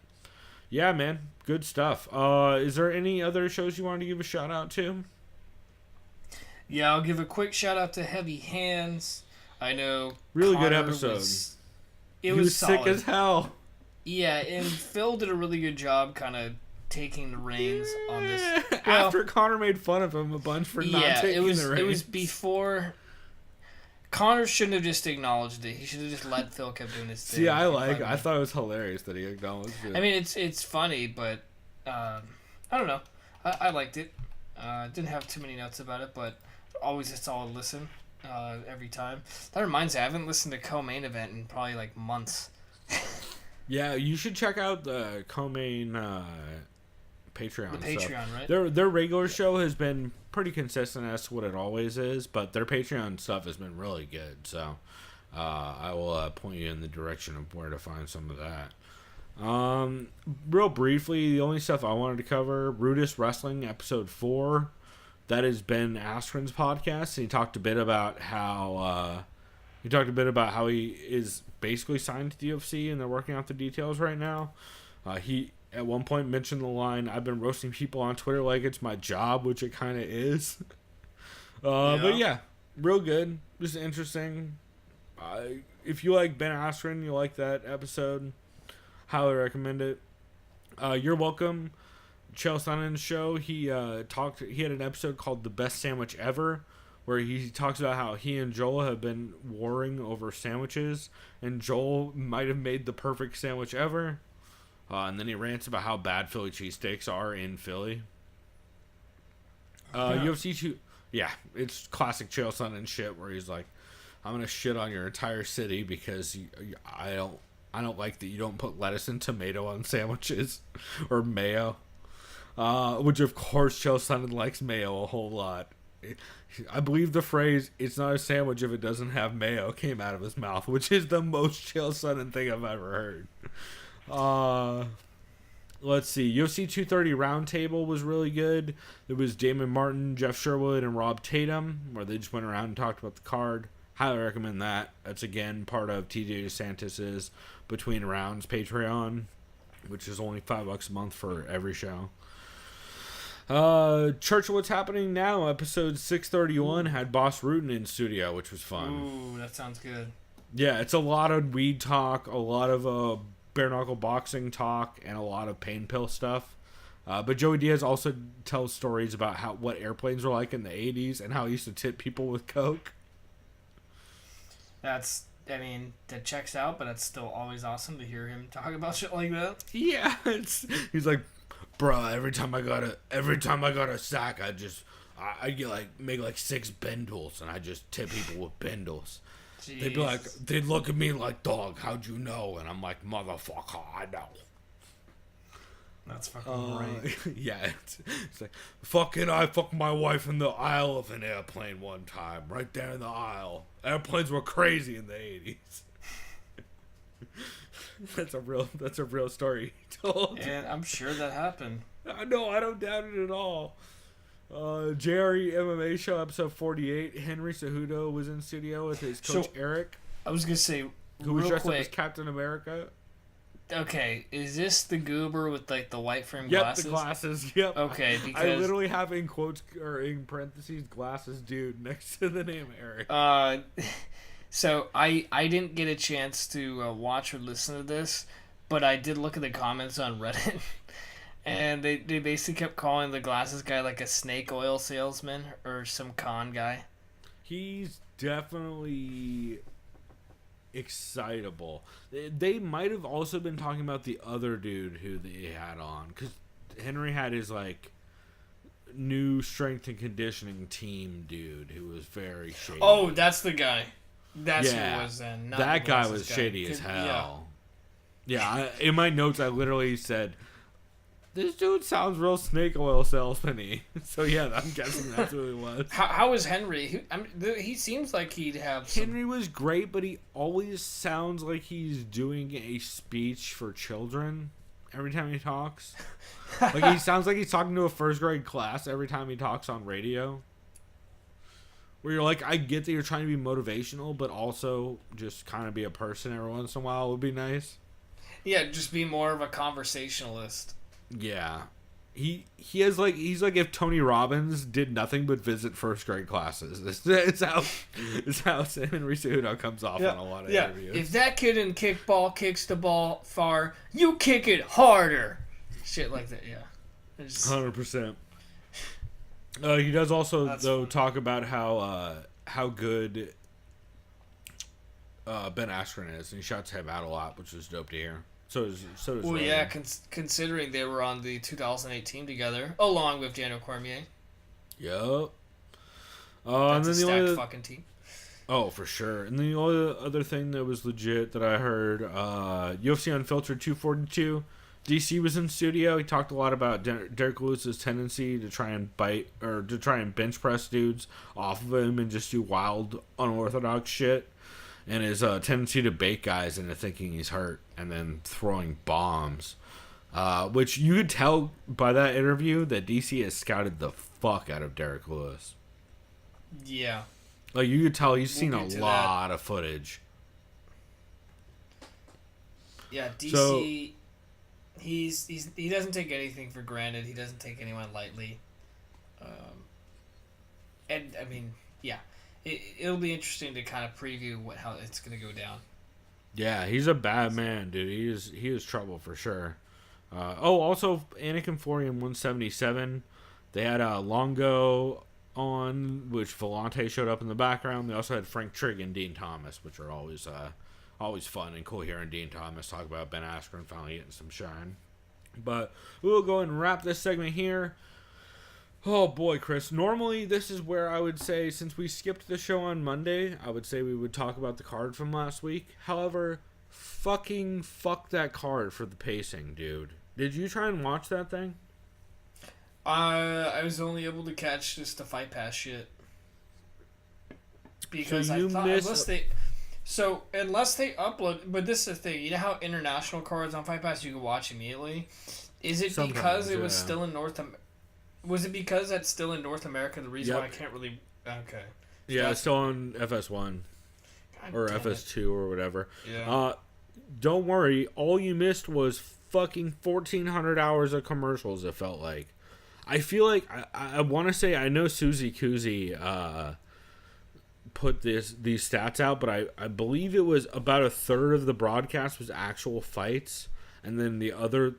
yeah, man. Good stuff. Is there any other shows you wanted to give a shout out to? Yeah, I'll give a quick shout out to Heavy Hands. I know. Really Connor good episode. He was sick as hell. Yeah, and Phil did a really good job kind of taking the reins on this. Well, after Connor made fun of him a bunch for not taking the reins. It was before... Connor shouldn't have just acknowledged it. He should have just let Phil keep doing his thing. See, I thought it was hilarious that he acknowledged it. I mean, it's funny, but I don't know. I liked it. Didn't have too many notes about it, but always a solid listen every time. That reminds me, I haven't listened to Co-Main Event in probably like months. Yeah, you should check out the Co-Main Patreon. The Patreon, right? Their regular show has been pretty consistent as to what it always is, but their Patreon stuff has been really good. So I will point you in the direction of where to find some of that. Real briefly, the only stuff I wanted to cover: Rudis Wrestling episode 4. That is Ben Askren's podcast, and he talked a bit about how he is basically signed to the UFC, and they're working out the details right now. He at one point mentioned the line, "I've been roasting people on Twitter like it's my job," which it kind of is. But yeah, real good. Just interesting. If you like Ben Askren, you like that episode, highly recommend it. You're welcome. Chael Sonnen's show, he had an episode called The Best Sandwich Ever, where he talks about how he and Joel have been warring over sandwiches, and Joel might have made the perfect sandwich ever. And then he rants about how bad Philly cheesesteaks are in Philly. UFC 2, yeah, it's classic Chael Sonnen shit, where he's like, "I'm gonna shit on your entire city because I don't like that you don't put lettuce and tomato on sandwiches or mayo." Which of course Chael Sonnen likes mayo a whole lot. I believe the phrase "it's not a sandwich if it doesn't have mayo" came out of his mouth, which is the most Chael Sonnen thing I've ever heard. Let's see. UFC 230 Roundtable was really good. There was Damon Martin, Jeff Sherwood, and Rob Tatum, where they just went around and talked about the card. Highly recommend that. That's, again, part of TJ DeSantis' Between Rounds Patreon, which is only $5 a month for every show. Church of What's Happening Now, episode 631, had Boss Rutan in studio, which was fun. Ooh, that sounds good. Yeah, it's a lot of weed talk, a lot of bare knuckle boxing talk, and a lot of pain pill stuff. But Joey Diaz also tells stories about what airplanes were like in the 80s and how he used to tip people with coke. That checks out, but it's still always awesome to hear him talk about shit like that. Yeah, he's like, bruh, every time I got a sack, I make like 6 bindles, and I just tip people with bindles. Jeez. They'd look at me like, dog, how'd you know? And I'm like, motherfucker, I know. That's fucking great. Yeah, it's like, I fucked my wife in the aisle of an airplane one time, right there in the aisle. Airplanes were crazy in the 80s. That's a real story he told. And I'm sure that happened. No, I don't doubt it at all. JRE MMA Show, episode 48. Henry Cejudo was in studio with his coach Eric. I was going to say, who was dressed up as Captain America. Okay, is this the goober with like the white frame glasses? Yep, the glasses. Yep. Okay, because I literally have in quotes or in parentheses glasses dude next to the name Eric. So I didn't get a chance to watch or listen to this, but I did look at the comments on Reddit, and they basically kept calling the glasses guy like a snake oil salesman or some con guy. He's definitely excitable. They might have also been talking about the other dude who they had on, because Henry had his like new strength and conditioning team dude who was very shady. Oh, that's the guy. That's who it was then. Not that guy was shady as hell. Yeah, in my notes I literally said, this dude sounds real snake oil salesman-y. So yeah, I'm guessing that's who he was. How is Henry? He seems like he'd have Henry was great, but he always sounds like he's doing a speech for children every time he talks. Like, he sounds like he's talking to a first grade class every time he talks on radio. Where you're like, I get that you're trying to be motivational, but also just kind of be a person every once in a while would be nice. Yeah, just be more of a conversationalist. Yeah. He's like if Tony Robbins did nothing but visit first grade classes. It's how Henry Cejudo comes off on a lot of interviews. If that kid in kickball kicks the ball far, you kick it harder. Shit like that, yeah. 100%. He does also talk about how good Ben Askren is, and he shouts him out a lot, which is dope to hear. So does well, Rogan. Yeah, considering they were on the 2008 team together, along with Daniel Cormier. Yup. That's a stacked fucking team. Oh, for sure. And the only other thing that was legit that I heard, UFC Unfiltered 242, DC was in studio. He talked a lot about Derrick Lewis's tendency to try and bench press dudes off of him and just do wild, unorthodox shit. And his tendency to bait guys into thinking he's hurt and then throwing bombs. Which you could tell by that interview that DC has scouted the fuck out of Derrick Lewis. Yeah. Like, you could tell he's seen a lot of footage. Yeah, DC, he doesn't take anything for granted. He doesn't take anyone lightly. And, I mean, yeah. It'll be interesting to kind of preview how it's going to go down. Yeah, he's a bad man, dude. He is trouble for sure. Also, Anakin Florian 177. They had Longo on, which Volante showed up in the background. They also had Frank Trigg and Dean Thomas, which are always fun and cool hearing Dean Thomas talk about Ben Askren finally getting some shine. But we'll go and wrap this segment here. Oh boy, Chris. Normally, this is where I would say, since we skipped the show on Monday, I would say we would talk about the card from last week. However, fuck that card for the pacing, dude. Did you try and watch that thing? I was only able to catch just the Fight Pass shit. Because I thought, So, unless they upload... But this is the thing. You know how international cards on Fight Pass you can watch immediately? Is it Sometimes, because it was still in North America? Was it because that's still in North America the reason why I can't really... Okay. So yeah, it's still on FS1. Or FS2 or whatever. Yeah. Don't worry. All you missed was fucking 1,400 hours of commercials, it felt like. I feel like... I want to say... I know Susie Kuzi put these stats out, but I believe it was about a third of the broadcast was actual fights, and then the other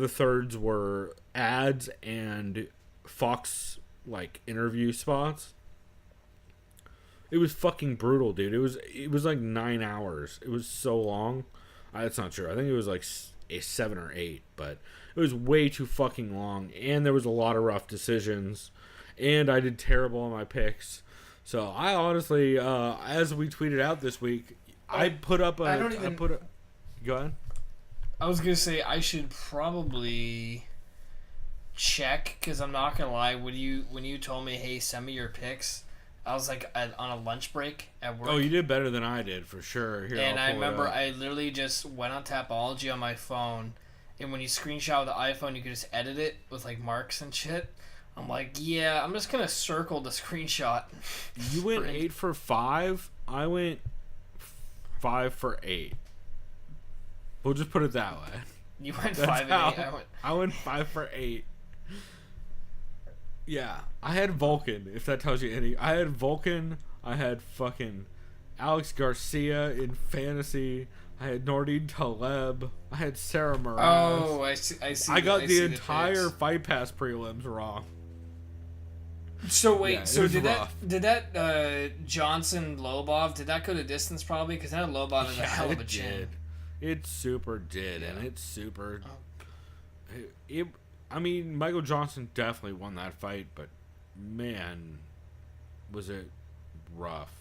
thirds were ads and Fox like interview spots. It was fucking brutal, dude. It was like 9 hours. It was so long. That's not true. I think it was like 7 or 8, but it was way too fucking long, and there was a lot of rough decisions, and I did terrible on my picks. So I honestly, as we tweeted out this week, I put up a. Go ahead. I was gonna say I should probably check, because I'm not gonna lie. When you told me, hey, send me your picks, I was like on a lunch break at work. Oh, you did better than I did for sure. Here, and I remember I literally just went on Tapology on my phone, and when you screenshot with the iPhone, you could just edit it with like marks and shit. I'm like, yeah, I'm just gonna circle the screenshot. You went 8 for 5. I went 5 for 8. We'll just put it that way. You went 5 and 8. I went 5 for 8. Yeah, I had Vulcan. If that tells you any, I had Vulcan. I had fucking Alex Garcia in fantasy. I had Nordine Taleb. I had Sarah Moraes. Oh, I see. I got the entire Fight Pass prelims wrong. So wait, yeah, so did that Johnson Lobov, did that go to distance probably? Because that Lobov is a hell of a chin. It super did, and it's super. I mean, Michael Johnson definitely won that fight, but man, was it rough.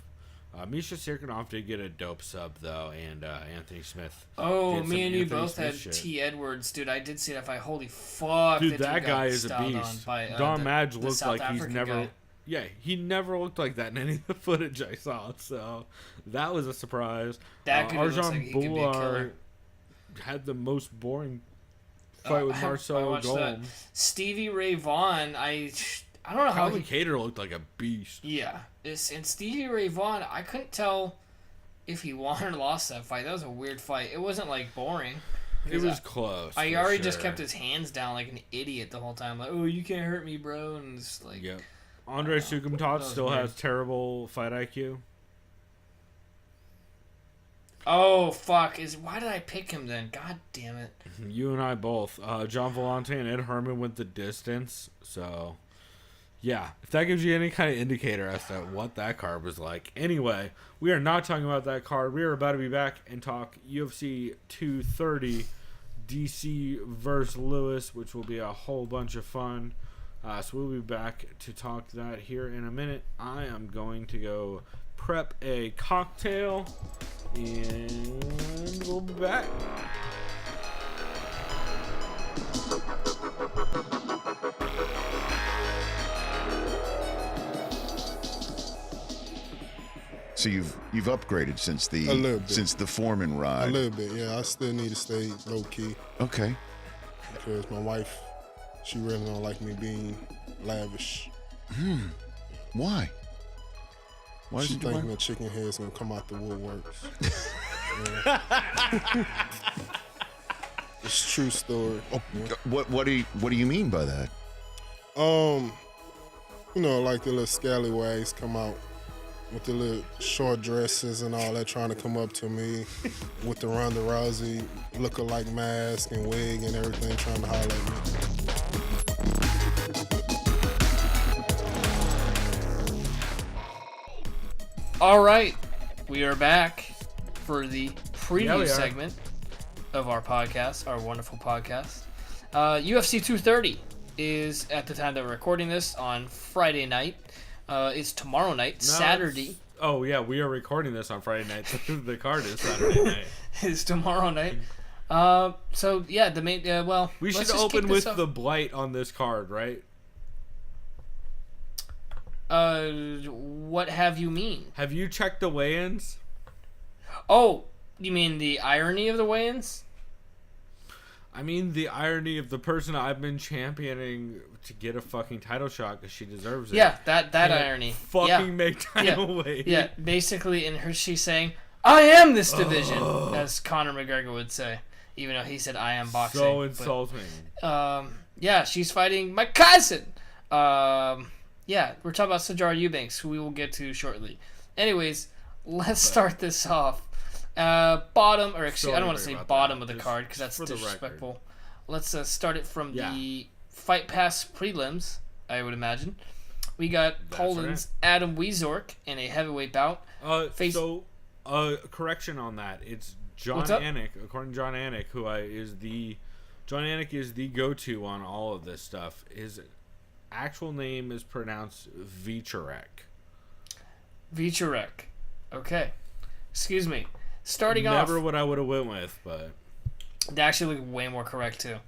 Misha Sirkunov did get a dope sub though, and Anthony Smith. Oh, me and you both had T. Edwards, dude. I did see that fight. Holy fuck, dude! That guy is a beast. Don Madge looked like he's never. Guy. Yeah, he never looked like that in any of the footage I saw. So that was a surprise. That Arjan Bular had the most boring fight with Marcelo Golem. Stevie Ray Vaughan, I don't know how. Calvin Kattar looked like a beast. Yeah, and Stevie Ray Vaughan, I couldn't tell if he won or lost that fight. That was a weird fight. It wasn't like boring. It was close. Ayari just kept his hands down like an idiot the whole time. Like, oh, you can't hurt me, bro. And it's like, yep. Andre Sukumtot still has terrible fight IQ. Oh fuck! Why did I pick him then? God damn it! You and I both. John Volante and Ed Herman went the distance. So, yeah, if that gives you any kind of indicator as to what that card was like. Anyway, we are not talking about that card. We are about to be back and talk UFC 230, DC versus Lewis, which will be a whole bunch of fun. So we'll be back to talk that here in a minute. I am going to go prep a cocktail, and we'll be back. So you've upgraded since the Foreman ride. A little bit, yeah. I still need to stay low key. Okay. Because my wife, she really don't like me being lavish. Why? Why she thinking the chicken head's gonna come out the woodworks. It's a true story. Oh, yeah. What do you mean by that? You know, like the little scallywags come out with the little short dresses and all that, trying to come up to me with the Ronda Rousey look-alike mask and wig and everything, trying to holler at me. All right, we are back for the preview segment of our podcast, our wonderful podcast. UFC 230 is, at the time that we're recording this, on Friday night. It's tomorrow night, Saturday. Oh, yeah, we are recording this on Friday night. The card is Saturday night. It's tomorrow night. So, yeah, the main... well, we should open with the blight on this card, right? What have you mean? Have you checked the weigh-ins? Oh, you mean the irony of the weigh-ins? I mean the irony of the person I've been championing to get a fucking title shot because she deserves it. Yeah, that irony. Fucking make title weight. Yeah, basically, she's saying, "I am this division," as Conor McGregor would say, even though he said, "I am boxing." So insulting. But, yeah, she's fighting my cousin. Yeah, we're talking about Sijara Eubanks, who we will get to shortly. Anyways, let's start this off. I don't want to say bottom of the card because that's disrespectful. Let's start it from the Fight Pass prelims, I would imagine. We got Poland's Adam Wiezork in a heavyweight bout. Correction on that. It's John Anik, according to John Anik, John Anik is the go-to on all of this stuff. His actual name is pronounced Wieczorek. Wieczorek. Okay. Excuse me. Starting Never what I would have went with, but they actually look way more correct too.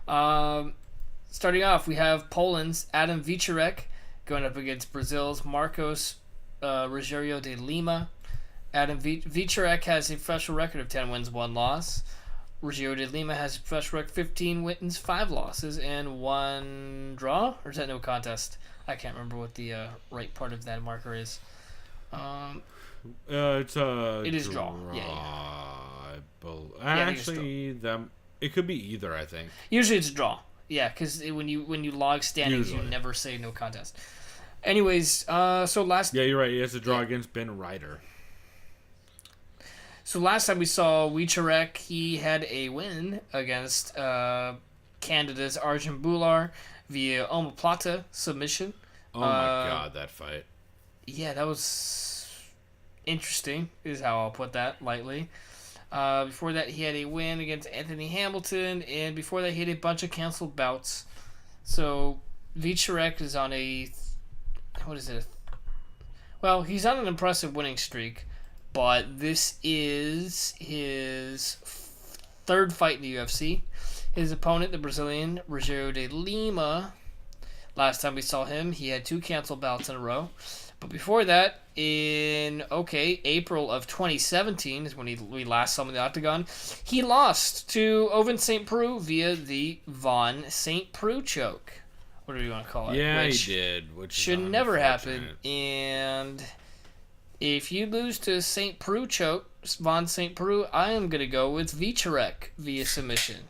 Starting off, we have Poland's Adam Wieczorek going up against Brazil's Marcos Rogério de Lima. Adam Wieczorek has a professional record of 10 wins, 1 loss. Rogério de Lima has a professional record 15 wins, 5 losses, and 1 draw? Or is that no contest? I can't remember what the right part of that marker is. It is draw. Actually, it could be either. I think usually it's draw. Yeah, because when you log standings, you never say no contest. Anyways, so last. Yeah, you're right. He has a draw against Ben Ryder. So last time we saw Wieczorek, he had a win against Canada's Arjun Bular via omoplata submission. Oh my god, that fight. Yeah, that was interesting, is how I'll put that lightly. Before that, he had a win against Anthony Hamilton, and before that, he had a bunch of canceled bouts. So, Wieczorek is on well, he's on an impressive winning streak, but this is his 3rd fight in the UFC. His opponent, the Brazilian Rogério de Lima, last time we saw him, he had 2 canceled bouts in a row. But before that, in April of 2017 is when we last saw him in the octagon. He lost to Ovince St. Preux via the Von St. Preux choke. What do you want to call it? Yeah, he did. Which should never happen. And if you lose to St. Preux choke, Von St. Preux, I am gonna go with Wieczorek via submission.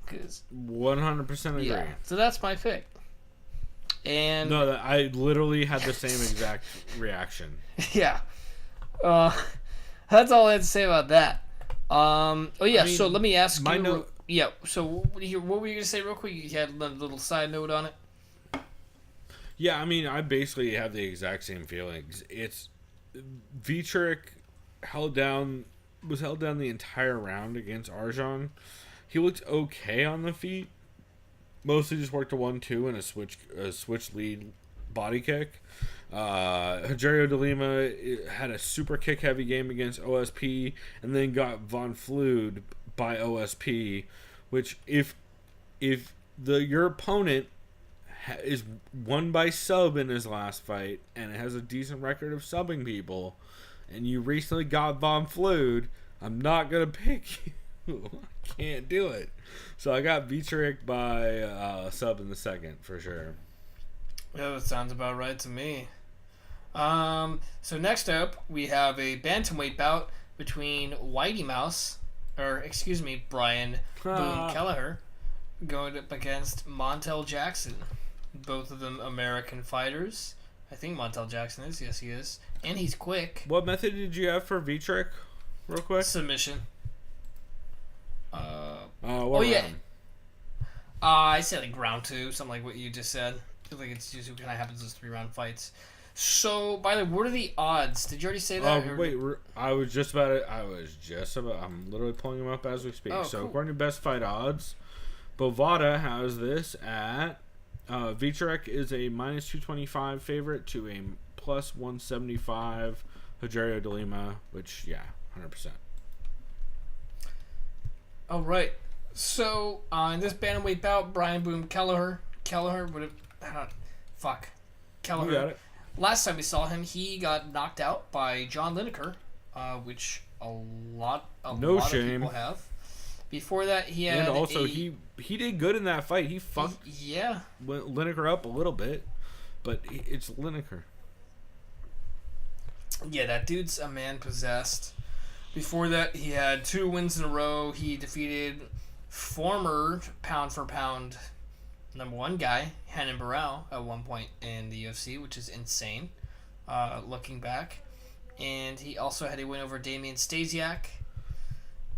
100% agree. Yeah, so that's my pick. And no, I literally had the same exact reaction. Yeah. That's all I had to say about that. So let me ask you. Yeah, so what were you going to say real quick? You had a little side note on it? Yeah, I mean, I basically have the exact same feelings. It's Wieczorek was held down the entire round against Arjan. He looked okay on the feet. Mostly just worked a 1-2 and a switch lead body kick. Rogério de Lima had a super kick heavy game against OSP and then got Von Flewed by OSP, which if your opponent is won by sub in his last fight and it has a decent record of subbing people and you recently got Von Flewed, I'm not gonna pick you. I can't do it. So I got Wieczorek by sub in the second for sure. Yeah, that sounds about right to me. So next up, we have a bantamweight bout between Brian Boone Kelleher going up against Montel Jackson. Both of them American fighters. I think Montel Jackson is. Yes, he is. And he's quick. What method did you have for Wieczorek, real quick? Submission. I said like round 2, something like what you just said. I feel like it's usually kind of happens as 3-round fights. So, by the way, what are the odds? Did you already say that? Wait, I was just about it. I'm literally pulling them up as we speak. So, according to Best Fight Odds, Bovada has this at Wieczorek is a minus 225 favorite to a plus 175 Rogério de Lima, which 100%. All right. So, in this bantamweight bout, Brian Boone Kelleher would have... Kelleher. You got it. Last time we saw him, he got knocked out by John Lineker which a lot of shame. people have. Before that, he had and also he did good in that fight. He fucked Lineker up a little bit, but it's Lineker. Yeah, that dude's a man possessed. Before that, he had 2 wins in a row. He defeated former pound for pound number 1 guy, Renan Barão, at one point in the UFC, which is insane, looking back. And he also had a win over Damian Stasiak.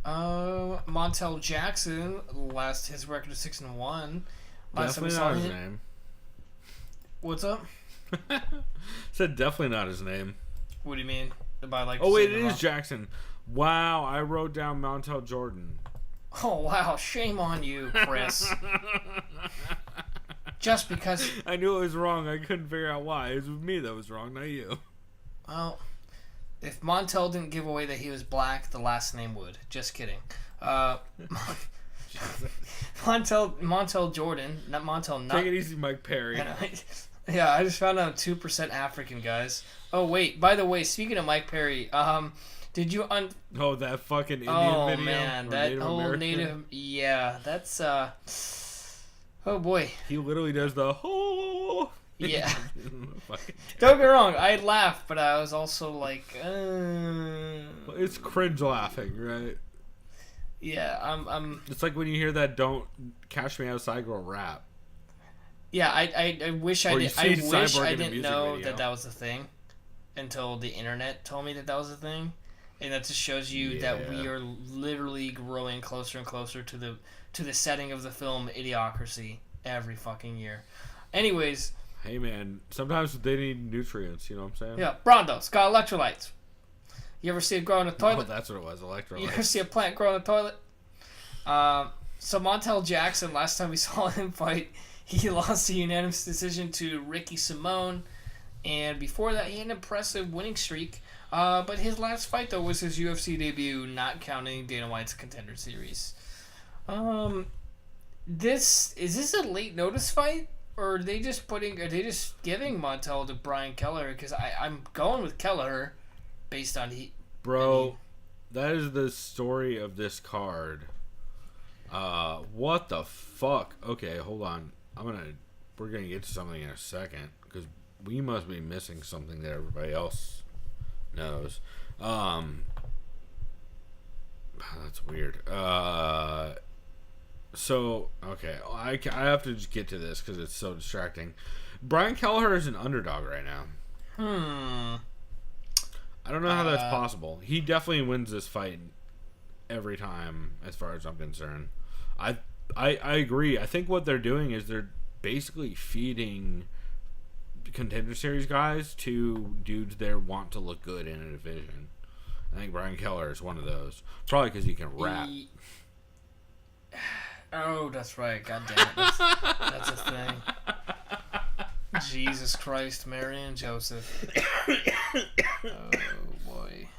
Montel Jackson, his record is 6-1. Definitely not his name. What's up? Said definitely not his name. What do you mean? Oh wait, it is Jackson. Wow, I wrote down Montel Jordan. Oh wow, shame on you, Chris. Just because I knew it was wrong, I couldn't figure out why. It was me that was wrong, not you. Well, if Montel didn't give away that he was black, the last name would. Just kidding. Montel Jordan, not Montel. Take it easy, Mike Perry. Yeah, I just found out 2% African, guys. Oh wait, by the way, speaking of Mike Perry, did you that fucking Indian video? Oh man, that Native whole American? Native. Yeah, that's Oh boy. He literally does the whole. Yeah. Don't get me wrong, I laughed, but I was also like, It's cringe laughing, right? Yeah, I'm. It's like when you hear that "Don't Cash Me Outside" girl rap. Yeah, I wish I did. I wish I didn't know that was a thing until the internet told me that was a thing, and that just shows you that we are literally growing closer and closer to the setting of the film Idiocracy every fucking year. Anyways. Hey man, sometimes they need nutrients. You know what I'm saying? Yeah, Brondo's got electrolytes. You ever see it grow in a toilet? Oh, that's what it was, electrolytes. You ever see a plant grow in a toilet? So Montel Jackson, last time we saw him fight, he lost a unanimous decision to Ricky Simone, and before that he had an impressive winning streak. But his last fight though was his UFC debut, not counting Dana White's Contender Series. Is this a late notice fight? Or are they just giving Montel to Brian Kelleher? Because I'm going with Kelleher based on Bro, that is the story of this card. What the fuck? Okay, hold on. We're gonna get to something in a second because we must be missing something that everybody else knows. That's weird. So, okay, I have to just get to this because it's so distracting. Brian Kelleher is an underdog right now. I don't know how that's possible. He definitely wins this fight every time, as far as I'm concerned. I agree. I think what they're doing is they're basically feeding Contender Series guys to dudes that want to look good in a division. I think Brian Kelleher is one of those. Probably because he can rap. Oh, that's right. God damn it. That's a thing. Jesus Christ, Mary and Joseph. Oh, boy.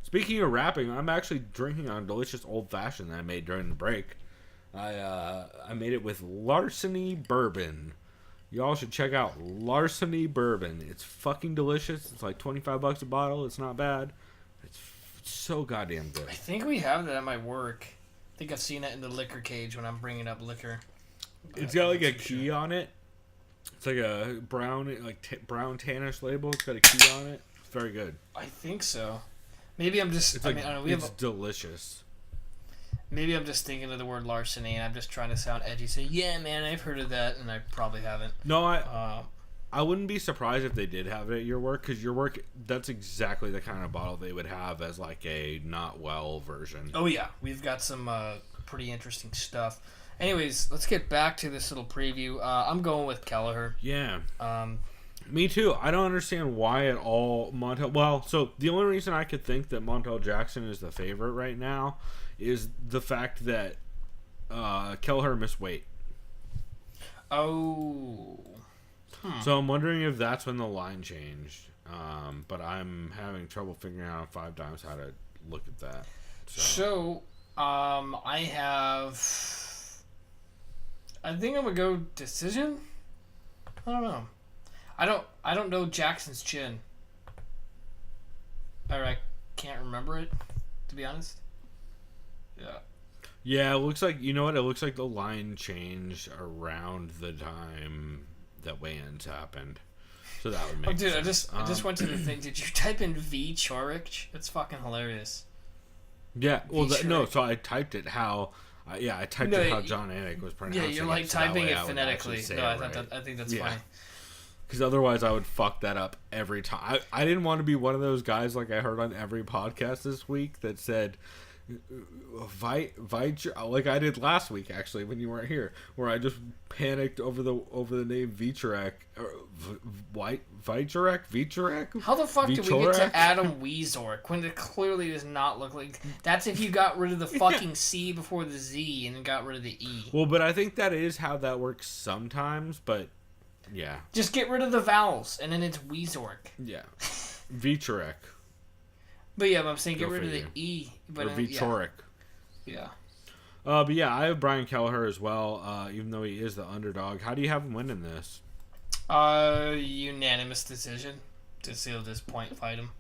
Speaking of rapping, I'm actually drinking on a delicious old fashioned that I made during the break. I made it with Larceny Bourbon. Y'all should check out Larceny Bourbon. It's fucking delicious. It's like $25 a bottle. It's not bad. It's so goddamn good. I think we have that at my work. I think I've seen it in the liquor cage when I'm bringing up liquor. It's got like a key on it. It's like a brown, brown tannish label. It's got a key on it. It's very good. I think so. Maybe I'm just. I don't know. It's delicious. Maybe I'm just thinking of the word larceny, and I'm just trying to sound edgy. Say, yeah, man, I've heard of that, and I probably haven't. No, I wouldn't be surprised if they did have it at your work, because your work, that's exactly the kind of bottle they would have as like a not well version. Oh yeah, we've got some pretty interesting stuff. Anyways, let's get back to this little preview. I'm going with Kelleher. Yeah. Me too. I don't understand why at all Montel. Well, so the only reason I could think that Montel Jackson is the favorite right now is the fact that Kelleher missed weight. Oh. So I'm wondering if that's when the line changed. But I'm having trouble figuring out 5 times how to look at that. So I think I'm going to go decision. I don't know. I don't know Jackson's chin. Or I can't remember it, to be honest. Yeah. Yeah, it looks like, you know what? It looks like the line changed around the time that weigh-ins happened. So that would make sense. I just went to the thing. Did you type in V Chorich? It's fucking hilarious. Yeah, well, so I typed it how... I typed it how John Anik was pronouncing it. Yeah, you're like typing it phonetically. No, I think that's funny. Because otherwise I would fuck that up every time. I didn't want to be one of those guys like I heard on every podcast this week that said... like I did last week actually when you weren't here, where I just panicked over the name Vichurek or Vichurek. How the fuck did we get to Adam Weezork when it clearly does not look like? That's if you got rid of the fucking C before the Z and got rid of the E. Well, but I think that is how that works sometimes. But yeah, just get rid of the vowels and then it's Weezork. Yeah, Vichurek. But yeah, I'm saying get rid of the E. But or Vichorek. Yeah. But yeah, I have Brian Kelleher as well, even though he is the underdog. How do you have him winning this? Unanimous decision. He'll just point fight him.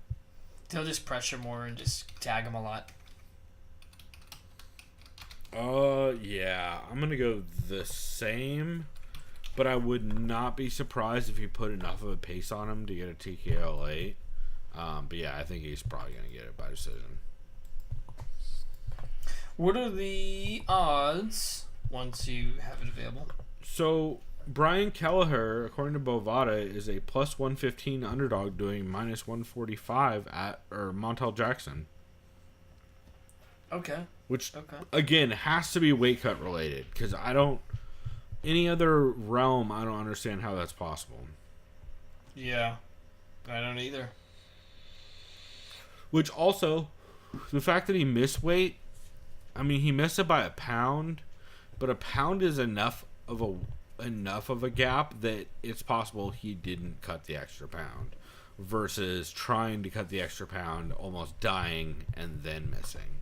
He'll just pressure more and just tag him a lot. Yeah. I'm going to go the same, but I would not be surprised if he put enough of a pace on him to get a TKO late. But yeah, I think he's probably going to get it by decision. What are the odds once you have it available? So, Brian Kelleher, according to Bovada, is a plus 115 underdog doing minus 145 at Montel Jackson. Okay. Which, again, has to be weight cut related. Because any other realm, I don't understand how that's possible. Yeah. I don't either. Which also, the fact that he missed weight, I mean, he missed it by a pound, but a pound is enough of a gap that it's possible he didn't cut the extra pound, versus trying to cut the extra pound, almost dying, and then missing.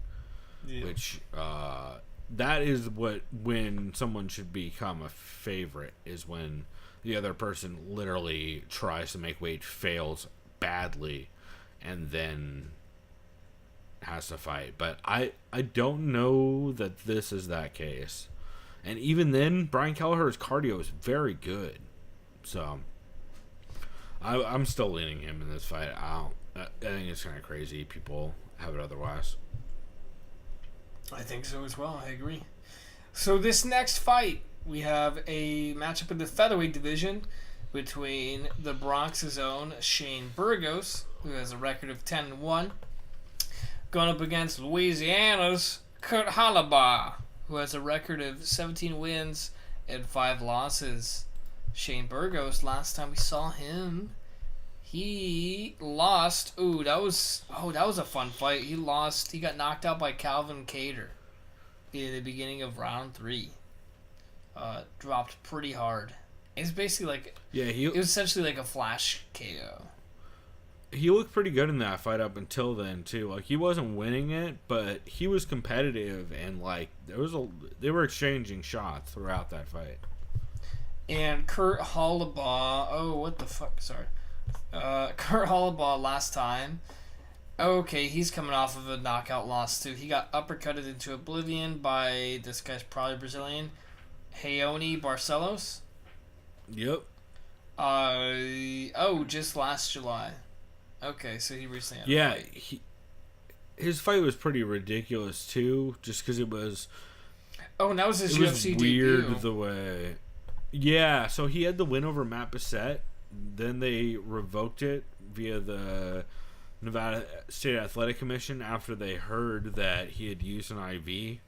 Yeah. Which, that is when someone should become a favorite, is when the other person literally tries to make weight, fails badly, and then has to fight. But I don't know that this is that case. And even then, Brian Kelleher's cardio is very good. So I'm still leaning him in this fight. I think it's kind of crazy people have it otherwise. I think so as well. I agree. So this next fight, we have a matchup in the featherweight division between the Bronx's own Shane Burgos, who has a record of 10-1, going up against Louisiana's Kurt Halabar, who has a record of 17 wins and 5 losses. Shane Burgos, last time we saw him, he lost. That was a fun fight. He got knocked out by Calvin Kattar in the beginning of round 3. Dropped pretty hard. It's basically like it was essentially like a flash KO. He looked pretty good in that fight up until then too. Like, he wasn't winning it, but he was competitive, and like they were exchanging shots throughout that fight. And Kurt Halabar, what the fuck? Sorry, Kurt Halabar last time. Okay, he's coming off of a knockout loss too. He got uppercutted into oblivion by this guy's probably Brazilian, Raoni Barcelos. Yep. Just last July. Okay, so he recently had a fight. His fight was pretty ridiculous too, just because it was. Oh, and that was his UFC debut. Weird the way. Yeah, so he had the win over Matt Bissett. Then they revoked it via the Nevada State Athletic Commission after they heard that he had used an IV,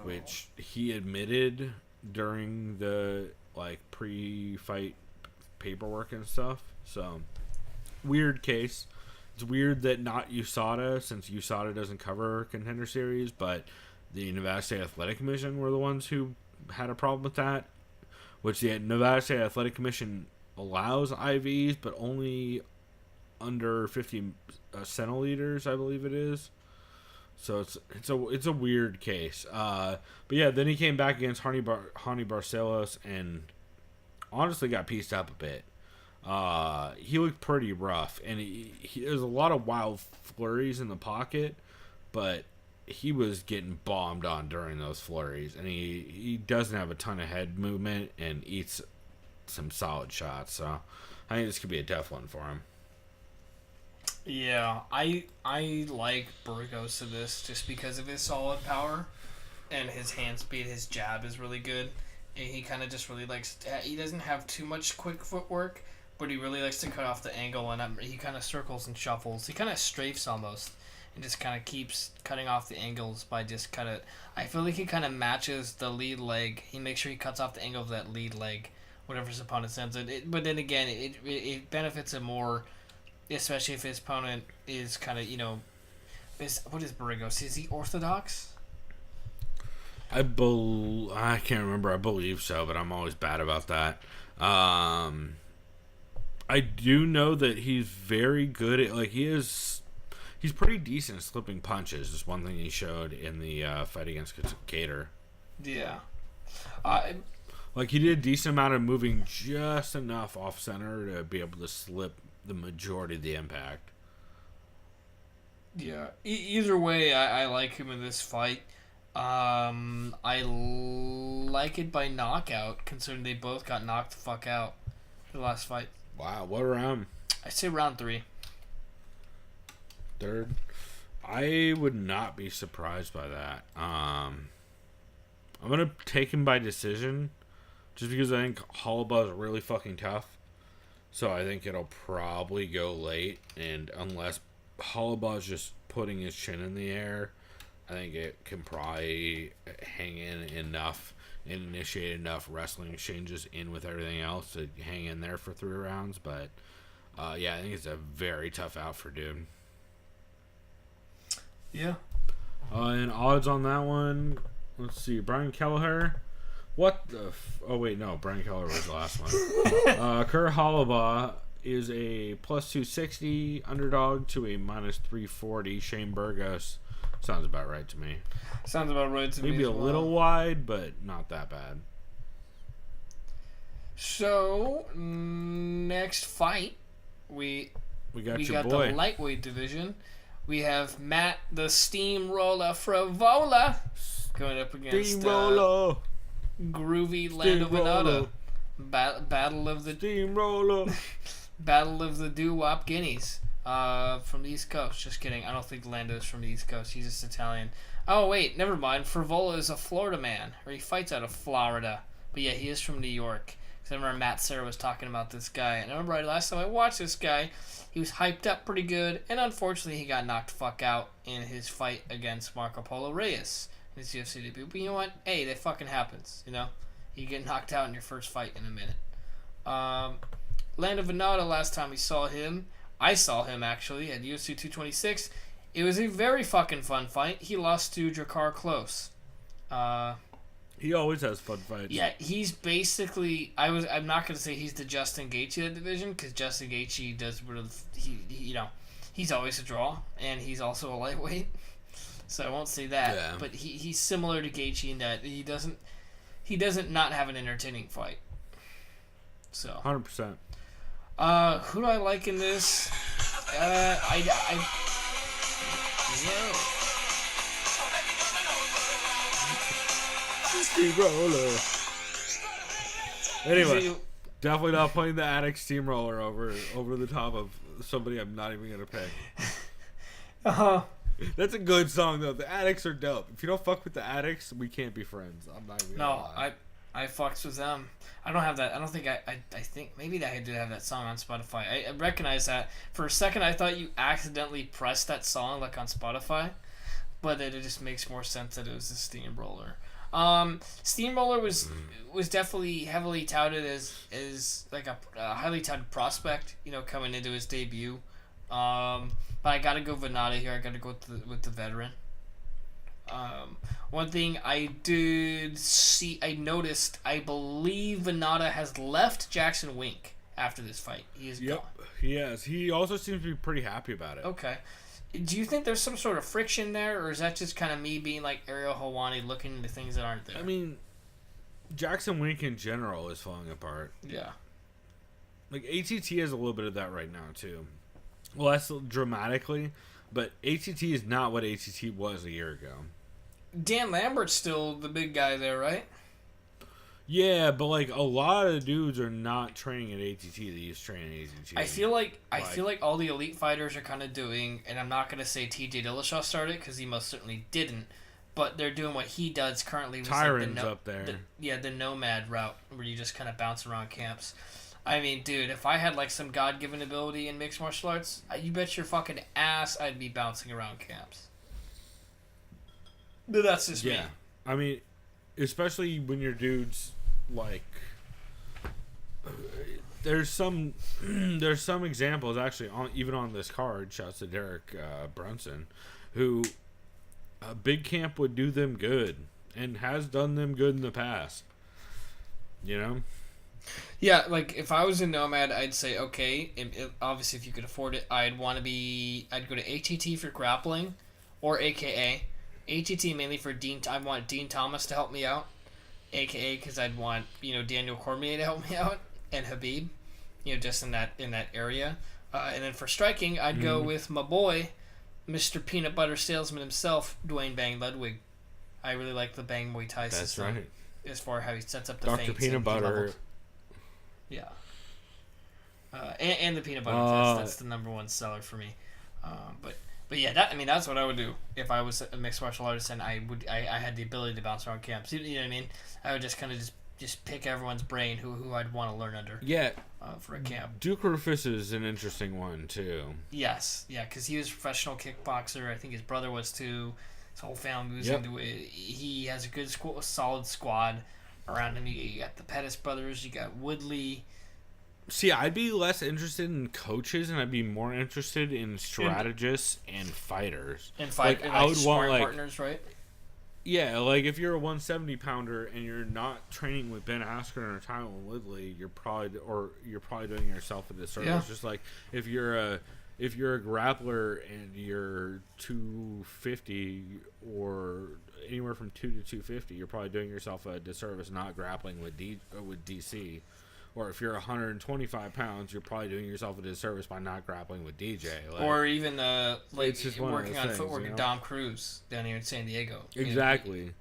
which he admitted during the pre-fight paperwork and stuff. So. Weird case. It's weird that not USADA, since USADA doesn't cover Contender Series, but the Nevada State Athletic Commission were the ones who had a problem with that, which the Nevada State Athletic Commission allows IVs, but only under 50 centiliters, I believe it is. So it's a weird case. But yeah, then he came back against Raoni Barcelos and honestly got pieced up a bit. he looked pretty rough, and there's a lot of wild flurries in the pocket, but he was getting bombed on during those flurries, and he doesn't have a ton of head movement and eats some solid shots, so I think this could be a tough one for him. Yeah, I like Burgos in this just because of his solid power and his hand speed. His jab is really good, and he kind of just really likes. He doesn't have too much quick footwork, but he really likes to cut off the angle, and he kind of circles and shuffles. He kind of strafes almost, and just kind of keeps cutting off the angles by just kind of. I feel like he kind of matches the lead leg. He makes sure he cuts off the angle of that lead leg, whatever his opponent sends it. But then again, it benefits him more. Especially if his opponent is kind of, what is Burgos? Is he orthodox? I can't remember. I believe so, but I'm always bad about that. I do know that he's very good at, he's pretty decent at slipping punches. Is one thing he showed in the fight against Cater. Yeah. He did a decent amount of moving just enough off center to be able to slip the majority of the impact. Yeah. Either way, I like him in this fight. I like it by knockout, considering they both got knocked the fuck out in the last fight. Wow, what round? I'd say round 3. Third? I would not be surprised by that. I'm going to take him by decision, just because I think Holloway is really fucking tough. So I think it'll probably go late, and unless Holloway's just putting his chin in the air, I think it can probably hang in enough and initiate enough wrestling exchanges in with everything else to hang in there for 3 rounds. But yeah, I think it's a very tough out for dude. Yeah. And odds on that one, let's see, Brian Kelleher. What the oh wait, no, Brian Keller was the last one. Kurt Holloway is a plus 260 underdog to a minus 340. Shane Burgos sounds about right to me. Sounds about right to me. Maybe a little wide, but not that bad. So next fight, we got the lightweight division. We have Matt the Steamroller Frivola going up against Steamroller. Groovy Landovinato. Battle of the Steamroller. Battle of the Doo-Wop Guineas. From the East Coast. Just kidding. I don't think Lando's from the East Coast. He's just Italian. Oh wait, never mind. Frivola is a Florida man, or he fights out of Florida. But yeah, he is from New York. Because I remember Matt Serra was talking about this guy, and I remember last time I watched this guy, he was hyped up pretty good, and unfortunately he got knocked the fuck out in his fight against Marco Polo Reyes. His UFC debut. But you know what? Hey, that fucking happens, you know? You get knocked out in your first fight in a minute. Landovinato, last time we saw him, I saw him actually at UFC 226. It was a very fucking fun fight. He lost to Drakkar Klose. He always has fun fights. Yeah, he's basically. I'm not gonna say he's the Justin Gaethje of the division, because Justin Gaethje does he's always a draw, and he's also a lightweight. So I won't say that, yeah. But he's similar to Gaethje in that he doesn't not have an entertaining fight. So 100%. Who do I like in this? Steamroller. Anyway, definitely not playing the Attic Steamroller over the top of somebody I'm not even gonna pick. That's a good song though. The Addicts are dope. If you don't fuck with the Addicts, we can't be friends. I'm not even gonna lie. I fucks with them. I don't have that. I don't think I think maybe I do have that song on Spotify. I recognize that. For a second, I thought you accidentally pressed that song like on Spotify, but it just makes more sense that it was a Steamroller. Steamroller was definitely heavily touted as like a highly touted prospect, coming into his debut. But I gotta go Venata here. I gotta go with the veteran. One thing I did see, I noticed, I believe Venata has left Jackson Wink after this fight. He is gone. He has. He also seems to be pretty happy about it. Okay. Do you think there's some sort of friction there, or is that just kind of me being like Ariel Helwani looking into things that aren't there? I mean, Jackson Wink in general is falling apart. Yeah. Like, ATT has a little bit of that right now, too. Less dramatically, but ATT is not what ATT was a year ago. Dan Lambert's still the big guy there, right? Yeah, but like a lot of dudes are not training at ATT. They used to train at ATT. I feel like all the elite fighters are kind of doing, and I'm not gonna say TJ Dillashaw started because he most certainly didn't, but they're doing what he does currently. Tyron's up there. The nomad route where you just kind of bounce around camps. I mean, dude, if I had like some God-given ability in mixed martial arts, you bet your fucking ass I'd be bouncing around camps. But that's just me. I mean, especially when your dudes like there's some examples actually even on this card. Shouts to Derek Brunson, who a big camp would do them good and has done them good in the past. You know. Yeah, like if I was a nomad, I'd say okay. Obviously, if you could afford it, I'd go to ATT for grappling, or AKA. ATT mainly for Dean. I want Dean Thomas to help me out, AKA because I'd want Daniel Cormier to help me out and Habib, just in that area. And then for striking, I'd go with my boy, Mr. Peanut Butter Salesman himself, Dwayne Bang Ludwig. I really like the Bang Muay Thai system. That's right. As far as how he sets up the Dr. Peanut Butter. Yeah. And the peanut butter. That's the number one seller for me. But yeah, that's what I would do if I was a mixed martial artist and I had the ability to bounce around camps. You know what I mean? I would just kind of just pick everyone's brain who I'd want to learn under. Yeah. For a camp. Duke Rufus is an interesting one too. Yes, yeah, because he was a professional kickboxer. I think his brother was too. His whole family was into it. He has a good, solid squad around him. You got the Pettis brothers. You got Woodley. See, I'd be less interested in coaches, and I'd be more interested in strategists and fighters. And I would want partners, right? Yeah, like if you're a 170 pounder and you're not training with Ben Askren or Tyron Woodley, you're probably doing yourself a disservice. Yeah. Just like if you're a grappler and you're 250 or anywhere from 2 to 250, you're probably doing yourself a disservice not grappling with DC. Or if you're 125 pounds, you're probably doing yourself a disservice by not grappling with DJ. Or even working on footwork with Dom Cruz down here in San Diego. Exactly.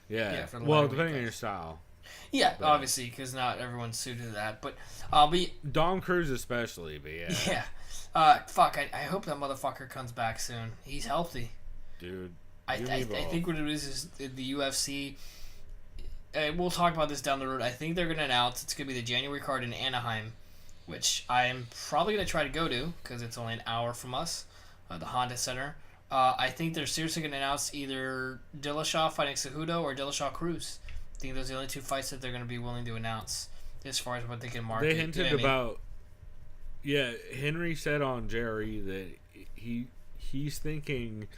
Yeah. Well, depending on your style. Yeah, obviously, because not everyone's suited to that. But Dom Cruz especially, but yeah. Yeah. Fuck, I hope that motherfucker comes back soon. He's healthy. Dude. I think what it is the UFC... we'll talk about this down the road. I think they're going to announce it's going to be the January card in Anaheim, which I am probably going to try to go to because it's only an hour from us, the Honda Center. I think they're seriously going to announce either Dillashaw fighting Cejudo or Dillashaw Cruz. I think those are the only two fights that they're going to be willing to announce as far as what they can market. They hinted about... Yeah, Henry said on Jerry that he's thinking...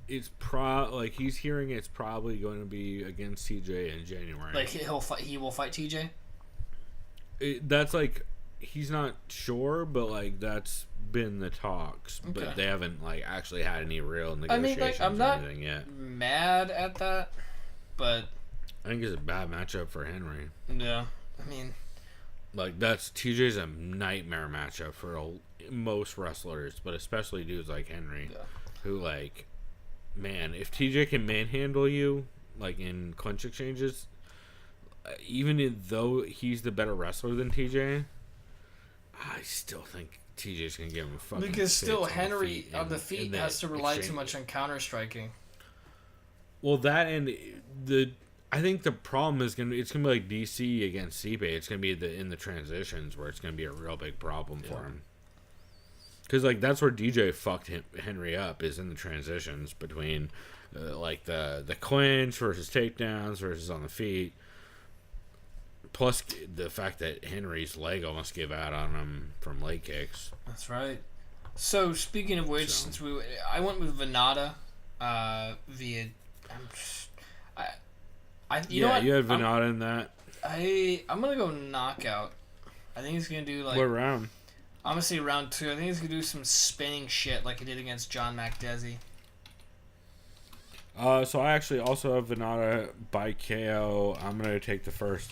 he's hearing it's probably going to be against TJ in January. Like he will fight TJ. That's like he's not sure, but like that's been the talks, but they haven't like actually had any real negotiations. I'm not mad at that, but I think it's a bad matchup for Henry. Yeah, I mean, like TJ's a nightmare matchup for most wrestlers, but especially dudes like Henry, who like. Man, if TJ can manhandle you, like in clinch exchanges, even though he's the better wrestler than TJ, I still think TJ's gonna give him a fucking. Because still Henry on the feet has to rely too much on counter striking. Well, that and I think the problem is it's gonna be like DC against Stipe. It's gonna be in the transitions where it's gonna be a real big problem for him. Because, like, that's where DJ fucked Henry up, is in the transitions between, like, the clinch versus takedowns versus on the feet. Plus, the fact that Henry's leg almost gave out on him from leg kicks. That's right. So, speaking of which, since I went with Venata via... you know what? You had Venata in that. I'm going to go knockout. I think he's going to do, like... What round? I'm going to say round 2. I think he's going to do some spinning shit like he did against John McDessie. So I actually also have Venata by KO. I'm going to take the first.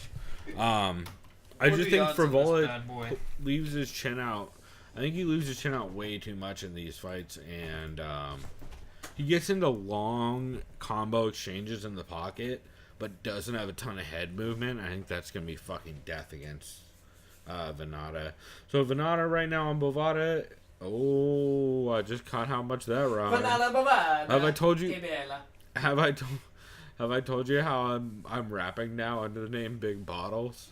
I just think Frivola leaves his chin out. I think he leaves his chin out way too much in these fights, and he gets into long combo exchanges in the pocket, but doesn't have a ton of head movement. I think that's going to be fucking death against Venata. So Venata right now on Bovada. Oh, I just caught how much that rhymed. Venata Bovada. Have I told you? Have I told you how I'm rapping now under the name Big Bottles?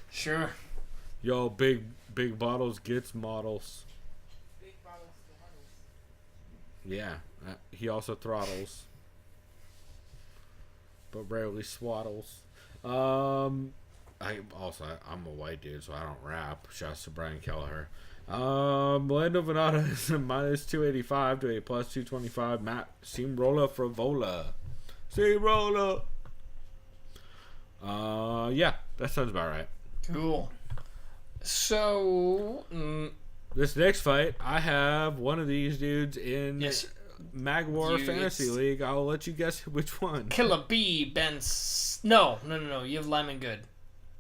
Sure. Yo, big bottles gets models. Big bottles throttles. Yeah, he also throttles, but rarely swaddles. I'm a white dude, so I don't rap. Shouts to Brian Kelleher. Lando Venata is a minus 285 to a plus 225. Matt Steamroller Frivola. Steamroller. Yeah, that sounds about right. Cool. So, this next fight, I have one of these dudes in Magwar Fantasy League. I'll let you guess which one. Killer B, No. You have Lyman Good.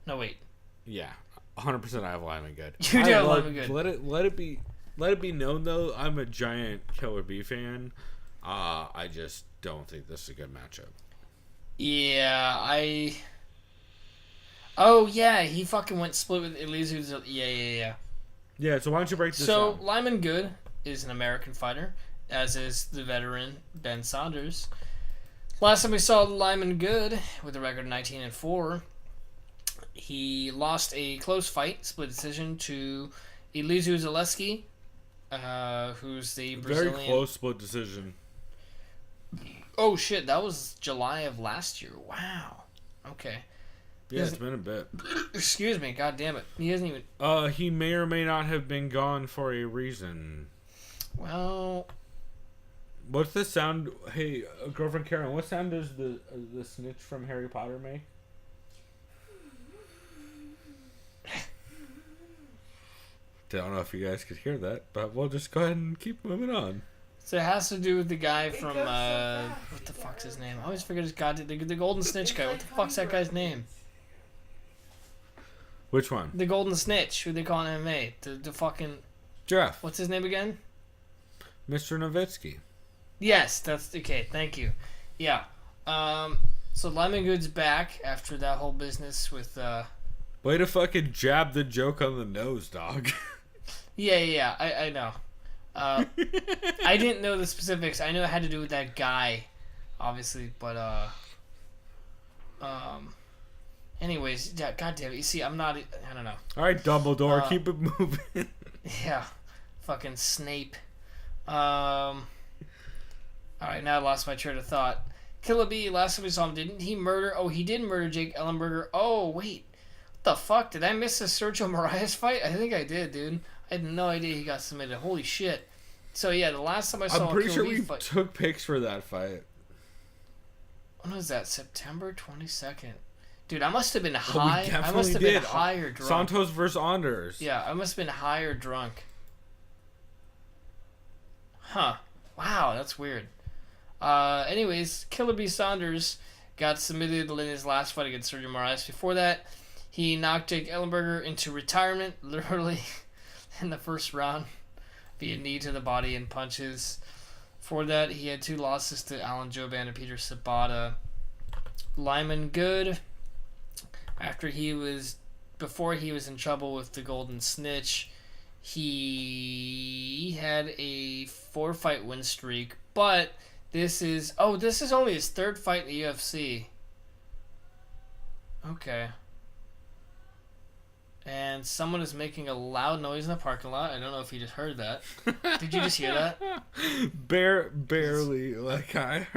No, wait. Yeah, 100% I have Lyman Good. You do have Lyman Good. Let it be known though, I'm a giant Killer B fan. I just don't think this is a good matchup. Yeah, Oh, yeah, he fucking went split with Elizu. Yeah. Yeah, so why don't you break this down? So, down? Lyman Good is an American fighter, as is the veteran Ben Saunders. Last time we saw Lyman Good, with a record of 19-4, he lost a close fight, split decision, to Elizu Zaleski, who's the Brazilian... Very close split decision. Oh, shit, that was July of last year. Wow. Okay. Yeah, it's been a bit. Excuse me, god damn it. He hasn't even... he may or may not have been gone for a reason. Well... What's the sound... Hey, girlfriend Karen, what sound does the snitch from Harry Potter make? Don't know if you guys could hear that, but we'll just go ahead and keep moving on. So it has to do with the guy from, what the fuck's his name? I always forget his goddamn... The Golden Snitch guy. What the fuck's that guy's name? Which one? The Golden Snitch, who they call in MMA. The fucking... Jeff. What's his name again? Mr. Nowitzki. Yes, that's... Okay, thank you. Yeah. So Lyman Good's back after that whole business with... Way to fucking jab the joke on the nose, dog. Yeah, I know. I didn't know the specifics. I knew it had to do with that guy, obviously, but anyways, yeah, goddamn it. You see, I'm not. I don't know. All right, Dumbledore, keep it moving. Yeah, fucking Snape. All right, now I lost my train of thought. Killer B. Last time we saw him, didn't he murder? Oh, he did murder Jake Ellenberger. Oh wait, what the fuck? Did I miss a Sergio Moraes fight? I think I did, dude. I had no idea he got submitted. Holy shit. So, yeah, the last time I saw I'm pretty sure we took pics for that fight. When was that? September 22nd. Dude, I must have been high. I must have been high or drunk. Santos versus Anders. Yeah, I must have been high or drunk. Huh. Wow, that's weird. Anyways, Killer B. Saunders got submitted in his last fight against Sergio Moraes. Before that, he knocked Jake Ellenberger into retirement, literally, in the first round via knee to the body and punches. For that, he had 2 losses to Alan Joban and Peter Sabata. Lyman Good, before he was in trouble with the Golden Snitch, he had a 4-fight win streak, but this is only his 3rd fight in the UFC. Okay. And someone is making a loud noise in the parking lot. I don't know if you just heard that. Did you just hear that? Barely. Like, I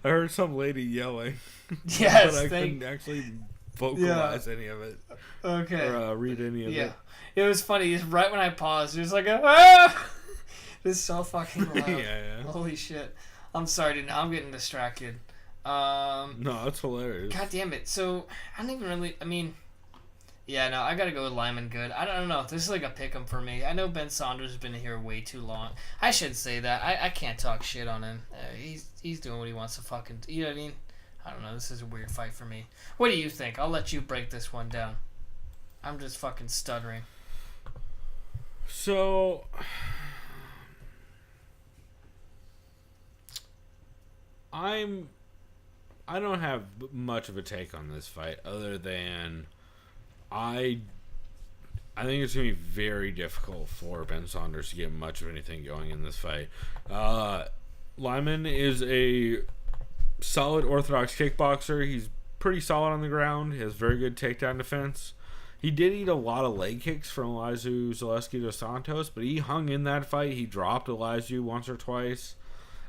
heard some lady yelling. Yes, but I couldn't actually vocalize any of it. Okay. Or read any of it. It was funny. It's right when I paused, it was like, ah! This is so fucking loud. Yeah. Holy shit. I'm sorry, dude. Now I'm getting distracted. No, that's hilarious. God damn it. So, I don't even really... I mean... Yeah, no, I gotta go with Lyman Good. I don't know. This is like a pick'em for me. I know Ben Saunders has been here way too long. I should say that. I can't talk shit on him. He's doing what he wants to fucking... You know what I mean? I don't know. This is a weird fight for me. What do you think? I'll let you break this one down. I'm just fucking stuttering. So, I don't have much of a take on this fight other than I think it's going to be very difficult for Ben Saunders to get much of anything going in this fight. Lyman is a solid orthodox kickboxer. He's pretty solid on the ground. He has very good takedown defense. He did eat a lot of leg kicks from Elizu Zaleski dos Santos, but he hung in that fight. He dropped Elizu once or twice.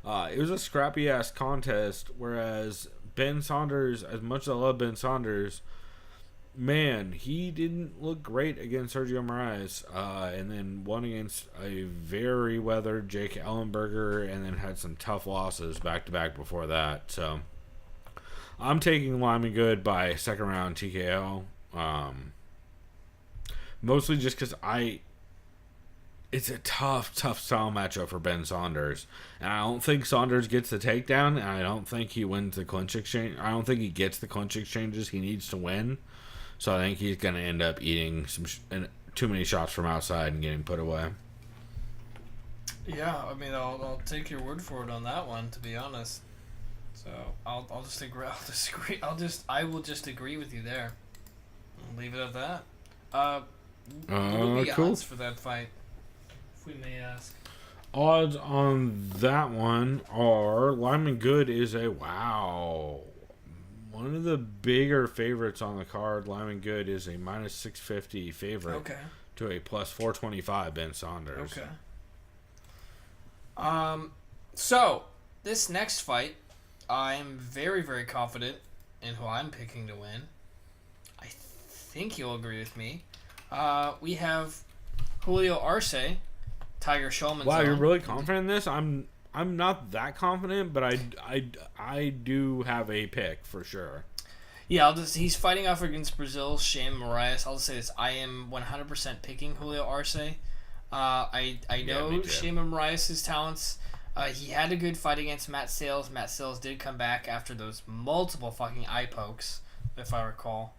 It was a scrappy-ass contest, whereas Ben Saunders, as much as I love Ben Saunders, man, he didn't look great against Sergio Moraes, and then won against a very weathered Jake Ellenberger, and then had some tough losses back-to-back before that. So I'm taking Lyman Good by second round TKO. Mostly just because it's a tough style matchup for Ben Saunders. And I don't think Saunders gets the takedown, and I don't think he wins the clinch exchange. I don't think he gets the clinch exchanges he needs to win. So I think he's going to end up eating too many shots from outside and getting put away. Yeah, I mean, I'll take your word for it on that one, to be honest. So I'll just agree. I will just agree with you there. I'll leave it at that. What would be cool. odds for that fight, if we may ask? Odds on that one are Lyman Good is one of the bigger favorites on the card. Lyman Good is a minus 650 favorite to a plus 425 Ben Saunders. Okay. So this next fight, I'm very, very confident in who I'm picking to win. I think you'll agree with me. We have Julio Arce, Tiger Showman's Wow, you're really confident in this? I'm not that confident, but I do have a pick for sure. Yeah, he's fighting off against Brazil's Shane Moraes. I'll just say this: I am 100% picking Julio Arce. I know Shane Moraes' talents. He had a good fight against Matt Sales. Matt Sales did come back after those multiple fucking eye pokes, if I recall.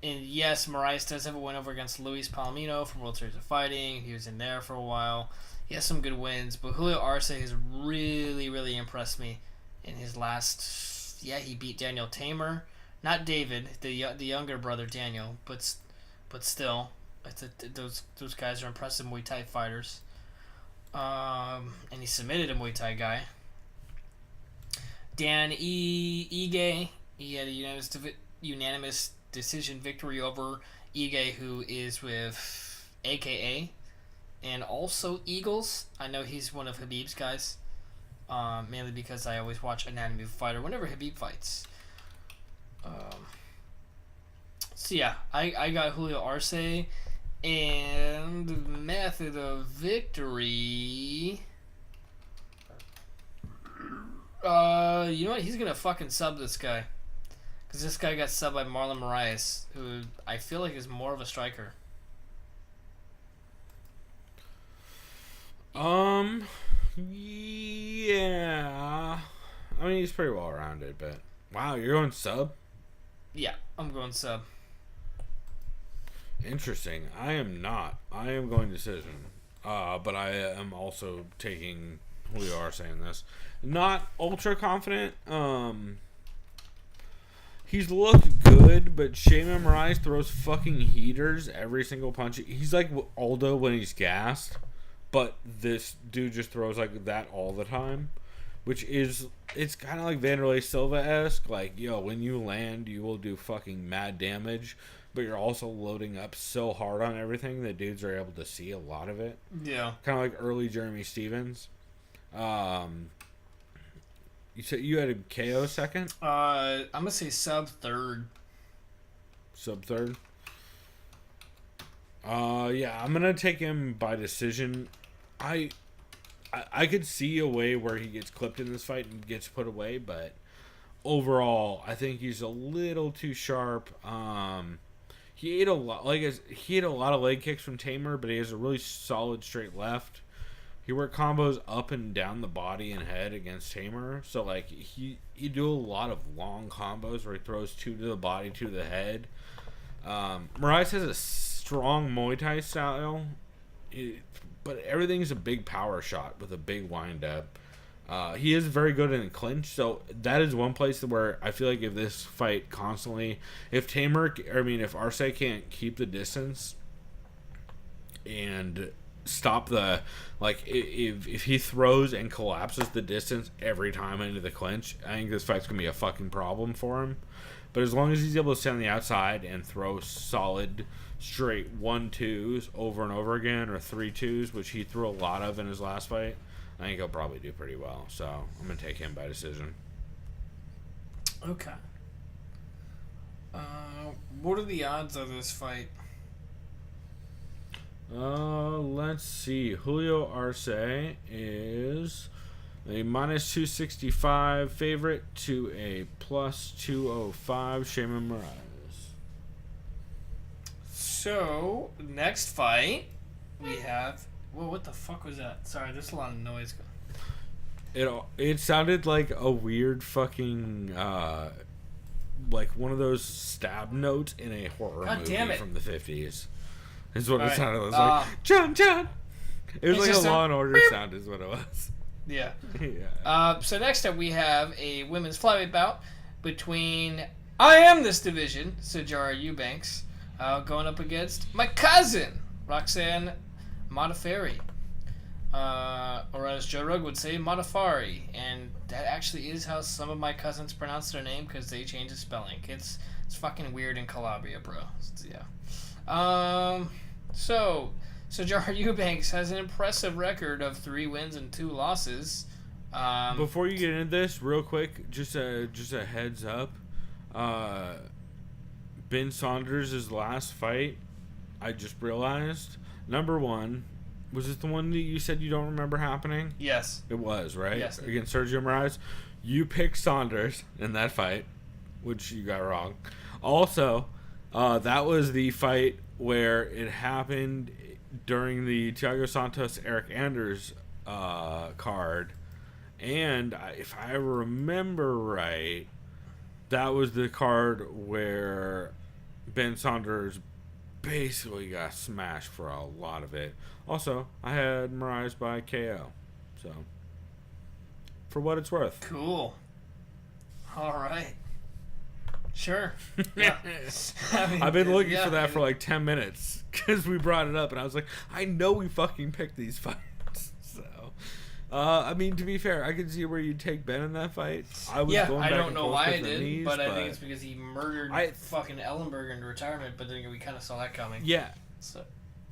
And yes, Moraes does have a win over against Luis Palomino from World Series of Fighting. He was in there for a while. He has some good wins, but Julio Arce has really, really impressed me in his last... Yeah, he beat Daniel Tamer. Not David, the younger brother Daniel, but still, those guys are impressive Muay Thai fighters. And he submitted a Muay Thai guy. Dan Ige, he had a unanimous decision victory over Ige, who is with AKA and also Eagles. I know he's one of Habib's guys, mainly because I always watch Anatomy of a Fighter whenever Habib fights. So yeah, I got Julio Arce, and method of victory. You know what? He's gonna fucking sub this guy. Because this guy got subbed by Marlon Moraes, who I feel like is more of a striker. Yeah. I mean, he's pretty well rounded, but... Wow, you're going sub? Yeah, I'm going sub. Interesting. I am not. I am going decision. But I am also taking Julio Arce in this. Not ultra confident. He's looked good, but Shayman Moraes throws fucking heaters every single punch. He's like Aldo when he's gassed, but this dude just throws like that all the time, which is, it's kind of like Vanderlei Silva-esque. Like, yo, when you land, you will do fucking mad damage, but you're also loading up so hard on everything that dudes are able to see a lot of it. Yeah. Kind of like early Jeremy Stevens. You said you had a KO second? I'm gonna say sub third. Sub third? Yeah, I'm gonna take him by decision. I could see a way where he gets clipped in this fight and gets put away, but overall, I think he's a little too sharp. He ate a lot of leg kicks from Tamer, but he has a really solid straight left. he worked combos up and down the body and head against Tamer. So, like, he do a lot of long combos where he throws 2 to the body, 2 to the head. Moraes has a strong Muay Thai style, but everything's a big power shot with a big wind-up. He is very good in clinch, so that is one place where I feel like if this fight constantly... if Arce can't keep the distance and stop the... like, if he throws and collapses the distance every time into the clinch, I think this fight's going to be a fucking problem for him. But as long as he's able to stay on the outside and throw solid, straight 1-2s over and over again, or 3-2s, which he threw a lot of in his last fight, I think he'll probably do pretty well. So I'm going to take him by decision. Okay. What are the odds of this fight? Let's see. Julio Arce is a minus 265 favorite to a plus 205 Shaman Moraes. So, next fight, we have... Whoa, what the fuck was that? Sorry, there's a lot of noise. It sounded like a weird fucking... like one of those stab notes in a horror movie from the 50s. Is what it sounded like. It was like, John! It was like a Law and Order sound is what it was. Yeah. Yeah. So next up we have a women's flyweight bout between I am this division, Sijara Eubanks, going up against my cousin, Roxanne Modafferi. Or as Joe Rogan would say, Modafari. And that actually is how some of my cousins pronounce their name because they change the spelling. It's fucking weird in Calabria, bro. Yeah. So Sijara Eubanks has an impressive record of 3 wins and 2 losses. Before you get into this, real quick, just a heads up. Ben Saunders' last fight, I just realized, number 1, was it the one that you said you don't remember happening? Yes. It was, right? Yes. Against Sergio Moraes. You picked Saunders in that fight, which you got wrong. Also, that was the fight where it happened during the Thiago Santos Eric Anders card, and if I remember right, that was the card where Ben Saunders basically got smashed for a lot of it. Also, I had Moraes by KO, so for what it's worth. Cool. All right. Sure. Yeah. I've been looking for that for like 10 minutes because we brought it up, and I was like, I know we fucking picked these fights. So, I mean, to be fair, I could see where you'd take Ben in that fight. I don't know why I did, but I think it's because he murdered fucking Ellenberger into retirement, but then we kind of saw that coming. Yeah. So.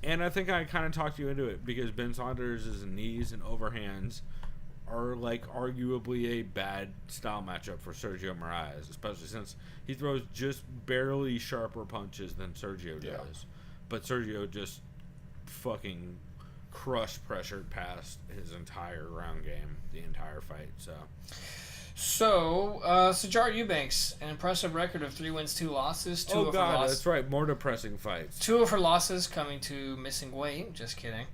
And I think I kind of talked you into it because Ben Saunders' knees and overhands are like arguably a bad style matchup for Sergio Moraes, especially since he throws just barely sharper punches than Sergio does. But Sergio just fucking pressured past his entire round game, the entire fight. So Sijara Eubanks, an impressive record of 3 wins, 2 losses. Two of her losses. That's right. More depressing fights. 2 of her losses coming to missing weight. Just kidding.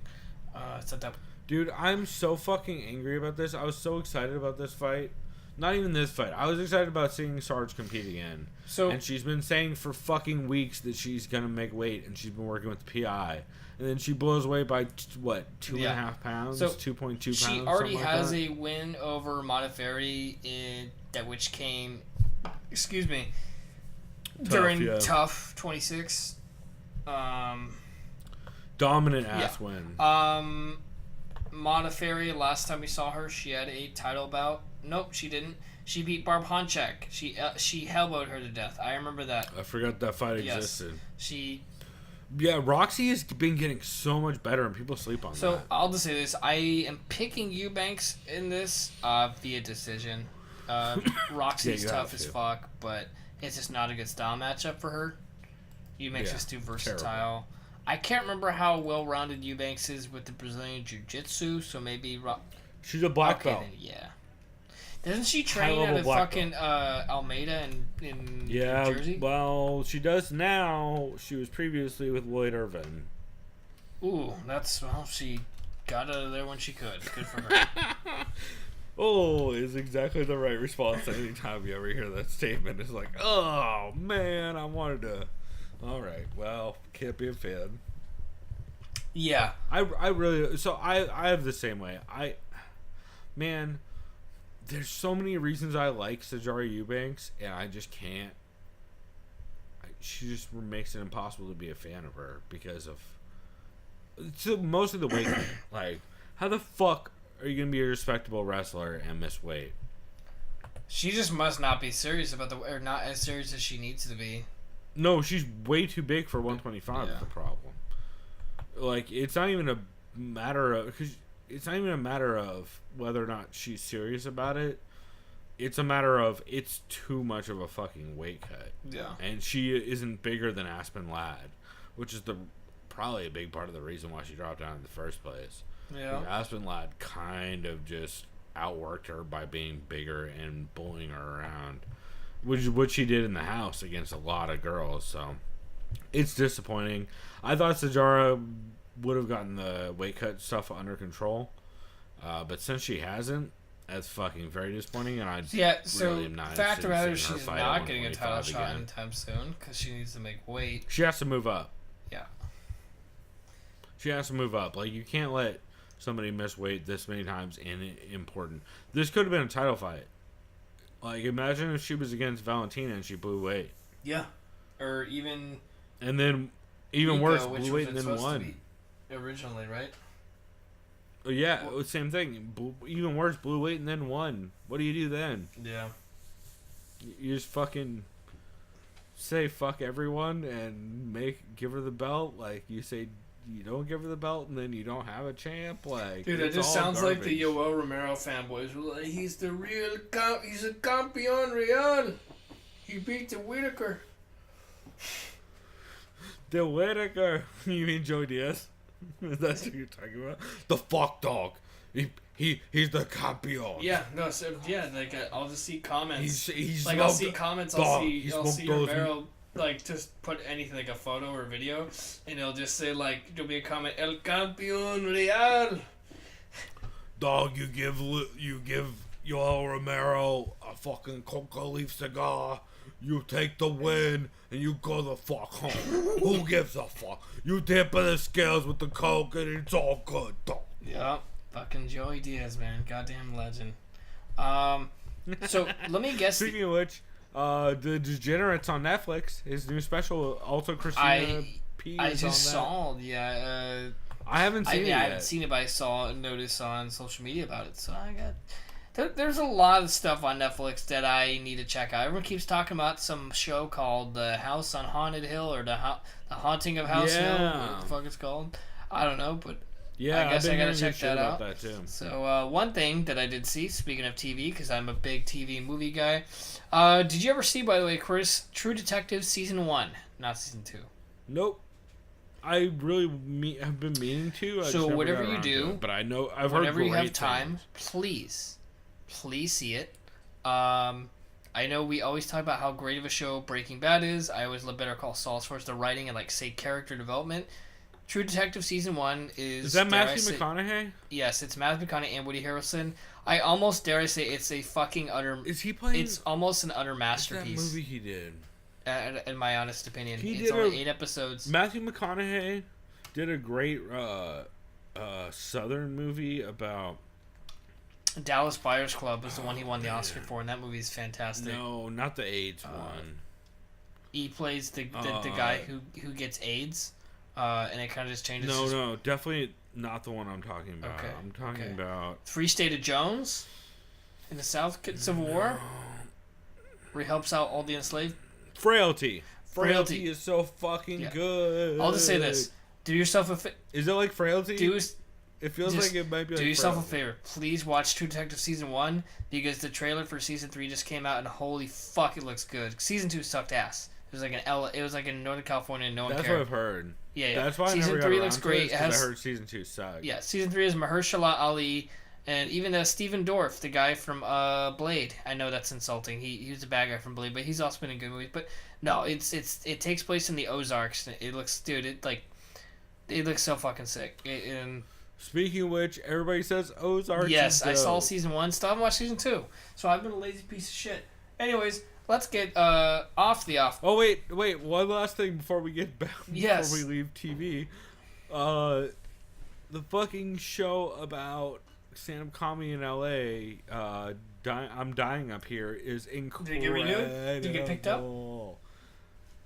Dude, I'm so fucking angry about this. I was so excited about this fight. Not even this fight. I was excited about seeing Sarge compete again. And she's been saying for fucking weeks that she's going to make weight, and she's been working with the PI. And then she blows away by, 2.5 pounds? 2.2 pounds? She already has a win over Modafferi, which came, during Tough 26. Dominant ass win. Modafferi, last time we saw her, she had a title bout. Nope, she didn't. She beat Barb Honchak. She elbowed her to death. I remember that. I forgot that fight existed. Yeah, Roxy has been getting so much better, and people sleep on that. So, I'll just say this. I am picking Eubanks in this via decision. Roxy's tough as fuck, but it's just not a good style matchup for her. Eubanks is too versatile. Terrible. I can't remember how well-rounded Eubanks is with the Brazilian Jiu-Jitsu, so maybe... She's a black belt. Then, yeah. Doesn't she train at a fucking Almeida in Jersey? Well, she does now. She was previously with Lloyd Irvin. Ooh, that's... Well, she got out of there when she could. Good for her. Oh, is exactly the right response anytime you ever hear that statement. It's like, oh, man, I wanted to... All right, well, can't be a fan. Yeah. I really... So, I have the same way. Man, there's so many reasons I like Sijara Eubanks, and I just can't... She just makes it impossible to be a fan of her because of... So mostly the weight. Like, how the fuck are you going to be a respectable wrestler and miss weight? She just must not be serious about or not as serious as she needs to be. No, she's way too big for 125 is the problem. Like, it's not even a matter of... Cause it's not even a matter of whether or not she's serious about it. It's a matter of it's too much of a fucking weight cut. Yeah. And she isn't bigger than Aspen Ladd, which is probably a big part of the reason why she dropped down in the first place. Yeah. Aspen Ladd kind of just outworked her by being bigger and bullying her around, which is what she did in the house against a lot of girls. So it's disappointing. I thought Sijara would have gotten the weight cut stuff under control, but since she hasn't, that's fucking very disappointing. And so am not fact of the matter is she's she's not getting a title shot anytime soon because she needs to make weight. She has to move up. Yeah. She has to move up. Like, you can't let somebody miss weight this many times and important. This could have been a title fight. Like, imagine if she was against Valentina and she blew weight. Yeah. Or even... And then, even Nico, worse, blew weight and then won. Originally, right? Yeah, same thing. Even worse, blew weight and then won. What do you do then? Yeah. You just fucking say fuck everyone and give her the belt? Like, you say... You don't give her the belt, and then you don't have a champ. Like, dude, it just sounds garbage. Like the Yoel Romero fanboys were like, he's the real he's a campeon real. He beat the Whitaker. The Whitaker? You mean Joe Diaz? That's what you're talking about? The fuck dog. He's the campeon. Yeah, no, so yeah, like I'll just see comments. He's like I'll see comments. I'll see Romero. Like, just put anything, like a photo or a video, and it'll just say, like, there'll be a comment, El Campeón Real. Dog, you give Yoel Romero a fucking coca leaf cigar, you take the win, and you go the fuck home. Who gives a fuck? You dip in the scales with the coke, and it's all good, dog. Yeah, fucking Joey Diaz, man. Goddamn legend. So, let me guess. Speaking of which... The Degenerates on Netflix, his new special, also Christina P. I just saw, yeah. I haven't seen it yet. I haven't seen it, but I saw a notice on social media about it, so I got... There's a lot of stuff on Netflix that I need to check out. Everyone keeps talking about some show called The House on Haunted Hill, or The Haunting of House Hill, what the fuck it's called. I don't know, but... Yeah, I guess I gotta check that out. That too. So one thing that I did see, speaking of TV, because I'm a big TV movie guy, did you ever see, by the way, Chris, True Detective Season 1, not Season 2? Nope. I really have been meaning to. So whatever you do, but I know I've heard whenever you have time, please see it. I know we always talk about how great of a show Breaking Bad is. I always love Better Call Saul as far as the writing and, like, say, character development. True Detective Season 1 is... Is that Matthew McConaughey? Yes, it's Matthew McConaughey and Woody Harrelson. I almost dare I say it's a fucking utter... Is he playing... It's almost an utter masterpiece. What's that movie he did? In my honest opinion. It's only 8 episodes. Matthew McConaughey did a great Southern movie about... Dallas Buyers Club was the one he won the Oscar for, and that movie is fantastic. No, not the AIDS one. He plays the guy who gets AIDS. And it kind of just changes. No, definitely not the one I'm talking about. Okay, I'm talking about Free State of Jones in the South Civil War, where he helps out all the enslaved. Frailty is so fucking good. I'll just say this: do yourself a favor. Is it like Frailty? It feels like it might be. Do yourself a favor. Please watch True Detective Season 1 because the trailer for Season 3 just came out, and holy fuck, it looks good. Season 2 sucked ass. It was like in Northern California, and no one cared. That's what I've heard. Yeah. That's why Season 3 looks great. I heard Season 2 sucked. Yeah, Season 3 is Mahershala Ali, and even Stephen Dorff, the guy from Blade. I know that's insulting. He was a bad guy from Blade, but he's also been in good movies. But no, it takes place in the Ozarks. It looks, dude, it looks so fucking sick. Speaking of which, everybody says Ozark. Yes, I saw season 1. Still haven't watched season 2. So I've been a lazy piece of shit. Anyways, let's get off. Oh wait! One last thing before we get back. Yes. Before we leave TV, the fucking show about stand-up comedy in LA. I'm dying up here is incredible. Did it get renewed? Did it get picked up?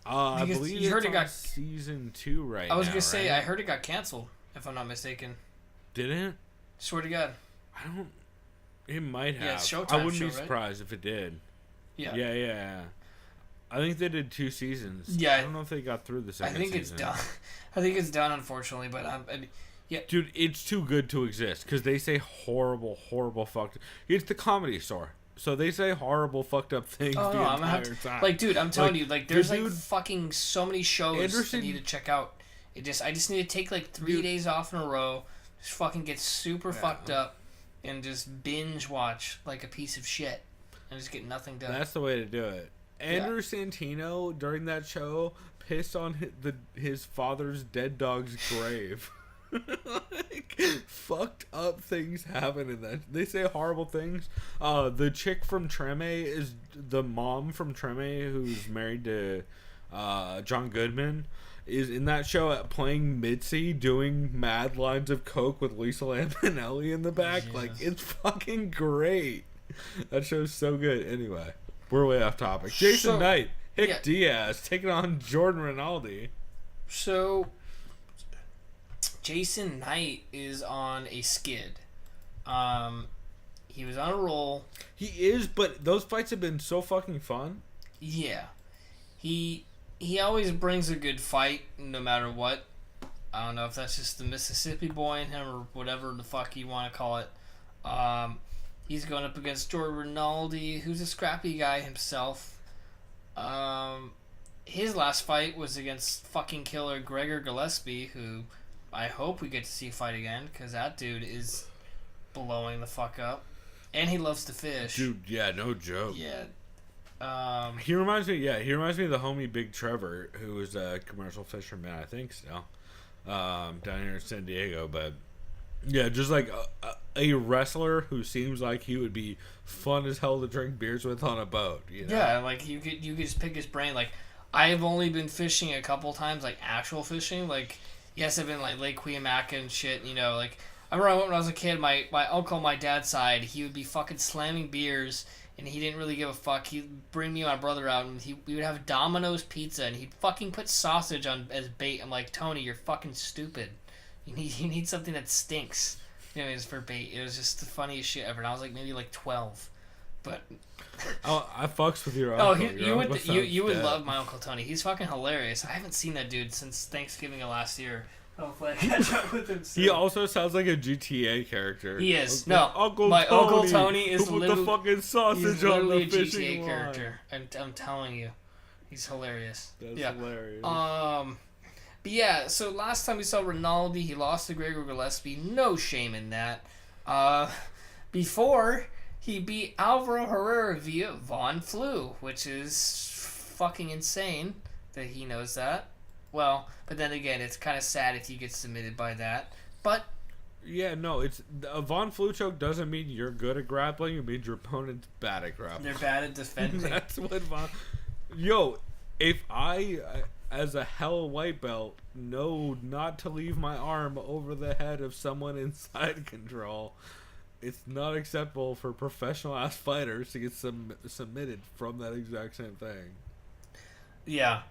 I believe you heard it got season 2 right now. I was gonna say I heard it got canceled. If I'm not mistaken. Didn't? Swear to God. I don't. It might have. Yeah, it's Showtime. I wouldn't show, be surprised if it did. Yeah. Yeah. I think they did 2 seasons. Yeah. I don't know if they got through the second season. It's done. I think it's done, unfortunately. But yeah. Dude, it's too good to exist because they say horrible, fucked. It's the Comedy Store, so they say horrible, fucked up things the entire time. Like, dude, I'm telling you, like, there's fucking so many shows I need to check out. I just need to take like 3 days off in a row, just fucking get super fucked up, and just binge watch like a piece of shit, and just get nothing done. That's the way to do it. Andrew Santino during that show pissed on his father's dead dog's grave. Like, fucked up things happen in that. They say horrible things. The chick from Treme is the mom from Treme who's married to John Goodman. Is in that show playing Mitzi doing mad lines of coke with Lisa Lampanelli in the back. Yes. Like, it's fucking great. That show's so good. Anyway, we're way off topic. Jason Knight, Diaz taking on Jordan Rinaldi. So, Jason Knight is on a skid. He was on a roll. He is, but those fights have been so fucking fun. Yeah. He always brings a good fight, no matter what. I don't know if that's just the Mississippi boy in him or whatever the fuck you want to call it. He's going up against Jordan Rinaldi, who's a scrappy guy himself. His last fight was against fucking killer Gregor Gillespie, who I hope we get to see fight again, because that dude is blowing the fuck up. And he loves to fish. Dude, yeah, no joke. Yeah. He reminds me of the homie Big Trevor, who was a commercial fisherman, I think, still, down here in San Diego. But yeah, just like a wrestler who seems like he would be fun as hell to drink beers with on a boat. You know? Yeah, like you could just pick his brain. Like, I've only been fishing a couple times, like actual fishing. Like, yes, I've been like Lake Cuyamaca and shit. You know, like I remember when I was a kid, my uncle on my dad's side, he would be fucking slamming beers. And he didn't really give a fuck. He'd bring me and my brother out, and we would have Domino's pizza, and he'd fucking put sausage on as bait. I'm like, Tony, you're fucking stupid. You need something that stinks. You know, it's for bait. It was just the funniest shit ever. And I was like maybe like 12, but. Oh, I fucks with your uncle. You would love my Uncle Tony. He's fucking hilarious. I haven't seen that dude since Thanksgiving of last year. Hopefully I catch up with him soon. He also sounds like a GTA character. He is. Uncle Tony is literally the fucking sausage on the fishing GTA character. I'm telling you, he's hilarious. That's hilarious. But yeah, so last time we saw Rinaldi, he lost to Gregor Gillespie. No shame in that. Before he beat Alvaro Herrera via Von Flue, which is fucking insane that he knows that. Well, but then again, it's kind of sad if you get submitted by that. But yeah, no, it's a Von Flue choke doesn't mean you're good at grappling. It means your opponent's bad at grappling. They're bad at defending. That's what Von. Yo, if I, as a hell white belt, know not to leave my arm over the head of someone in side control, it's not acceptable for professional ass fighters to get submitted from that exact same thing. Yeah.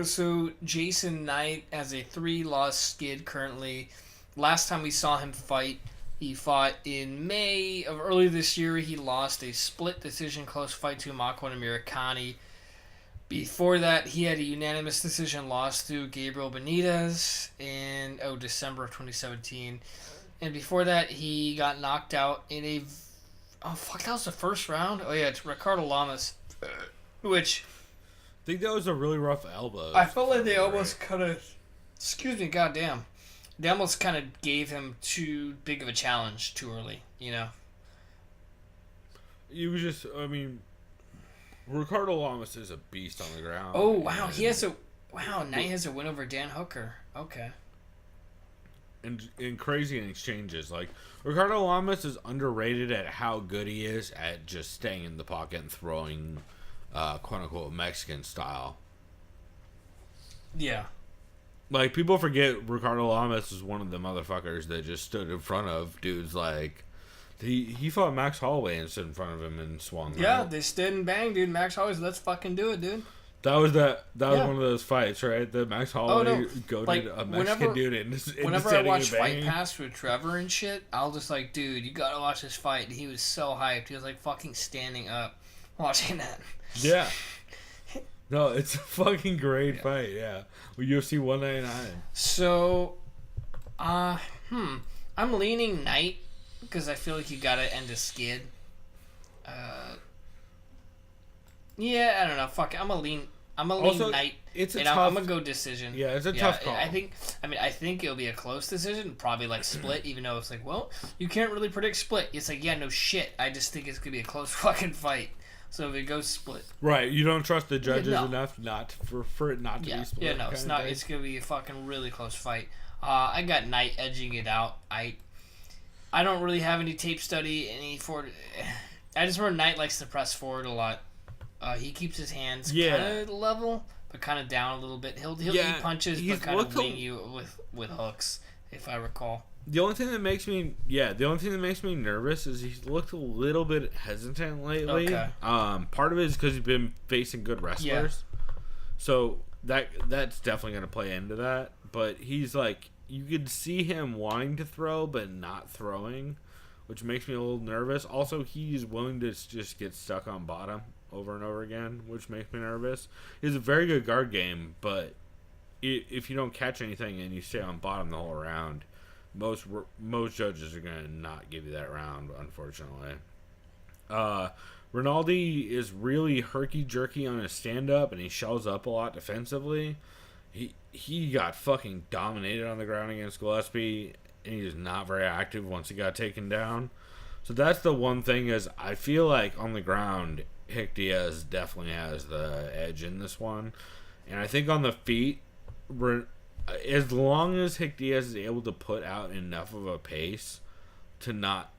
So Jason Knight has a 3-loss skid currently. Last time we saw him fight, he fought in May of earlier this year. He lost a split decision close fight to Makwan Amirkhani. Before that, he had a unanimous decision loss to Gabriel Benitez in December of 2017. And before that, he got knocked out in a... Oh, fuck, that was the first round? Oh, yeah, it's Ricardo Lamas. Which... I think that was a really rough elbow. I felt like they almost kind of... Excuse me, goddamn. They almost kind of gave him too big of a challenge too early, you know? He was just... I mean... Ricardo Lamas is a beast on the ground. Oh, wow. He has a... Wow, Knight has a win over Dan Hooker. Okay. and crazy in exchanges. Like, Ricardo Lamas is underrated at how good he is at just staying in the pocket and throwing, quote-unquote, Mexican style. Yeah. Like, people forget Ricardo Lamas was one of the motherfuckers that just stood in front of dudes like... He fought Max Holloway and stood in front of him and swung. Yeah, they stood and banged, dude. Max Holloway's, let's fucking do it, dude. That was one of those fights, right? The Max Holloway goaded a Mexican dude into whenever I watch Fight Pass with Trevor and shit, I'll just like, dude, you gotta watch this fight. He was so hyped. He was like fucking standing up watching that. Yeah. No, it's a fucking great fight, yeah. With UFC 199. So, I'm leaning Knight because I feel like you gotta end a skid. Yeah, I don't know. Fuck it. I'm gonna lean Knight. I'm gonna go decision. Yeah, it's a tough call. I think it'll be a close decision, probably like split. Even though it's like, well, you can't really predict split. It's like, yeah, no shit. I just think it's gonna be a close fucking fight. So if it goes split, right? You don't trust the judges enough for it not to be split. Yeah, no, it's not. It's gonna be a fucking really close fight. I got Knight edging it out. I don't really have any tape study. I just remember Knight likes to press forward a lot. He keeps his hands kind of level, but kind of down a little bit. He'll eat punches, but kind of wing you with hooks, if I recall. The only thing that makes me nervous is he's looked a little bit hesitant lately. Okay. Part of it is because he's been facing good wrestlers, so that's definitely going to play into that. But he's like, you could see him wanting to throw but not throwing, which makes me a little nervous. Also, he's willing to just get stuck on bottom over and over again, which makes me nervous. He has a very good guard game, but if you don't catch anything and you stay on bottom the whole round, most judges are going to not give you that round, unfortunately. Rinaldi is really herky-jerky on his stand-up, and he shells up a lot defensively. He got fucking dominated on the ground against Gillespie, and he was not very active once he got taken down. So that's the one thing is I feel like on the ground, Hick Diaz definitely has the edge in this one. And I think on the feet, as long as Hick Diaz is able to put out enough of a pace to not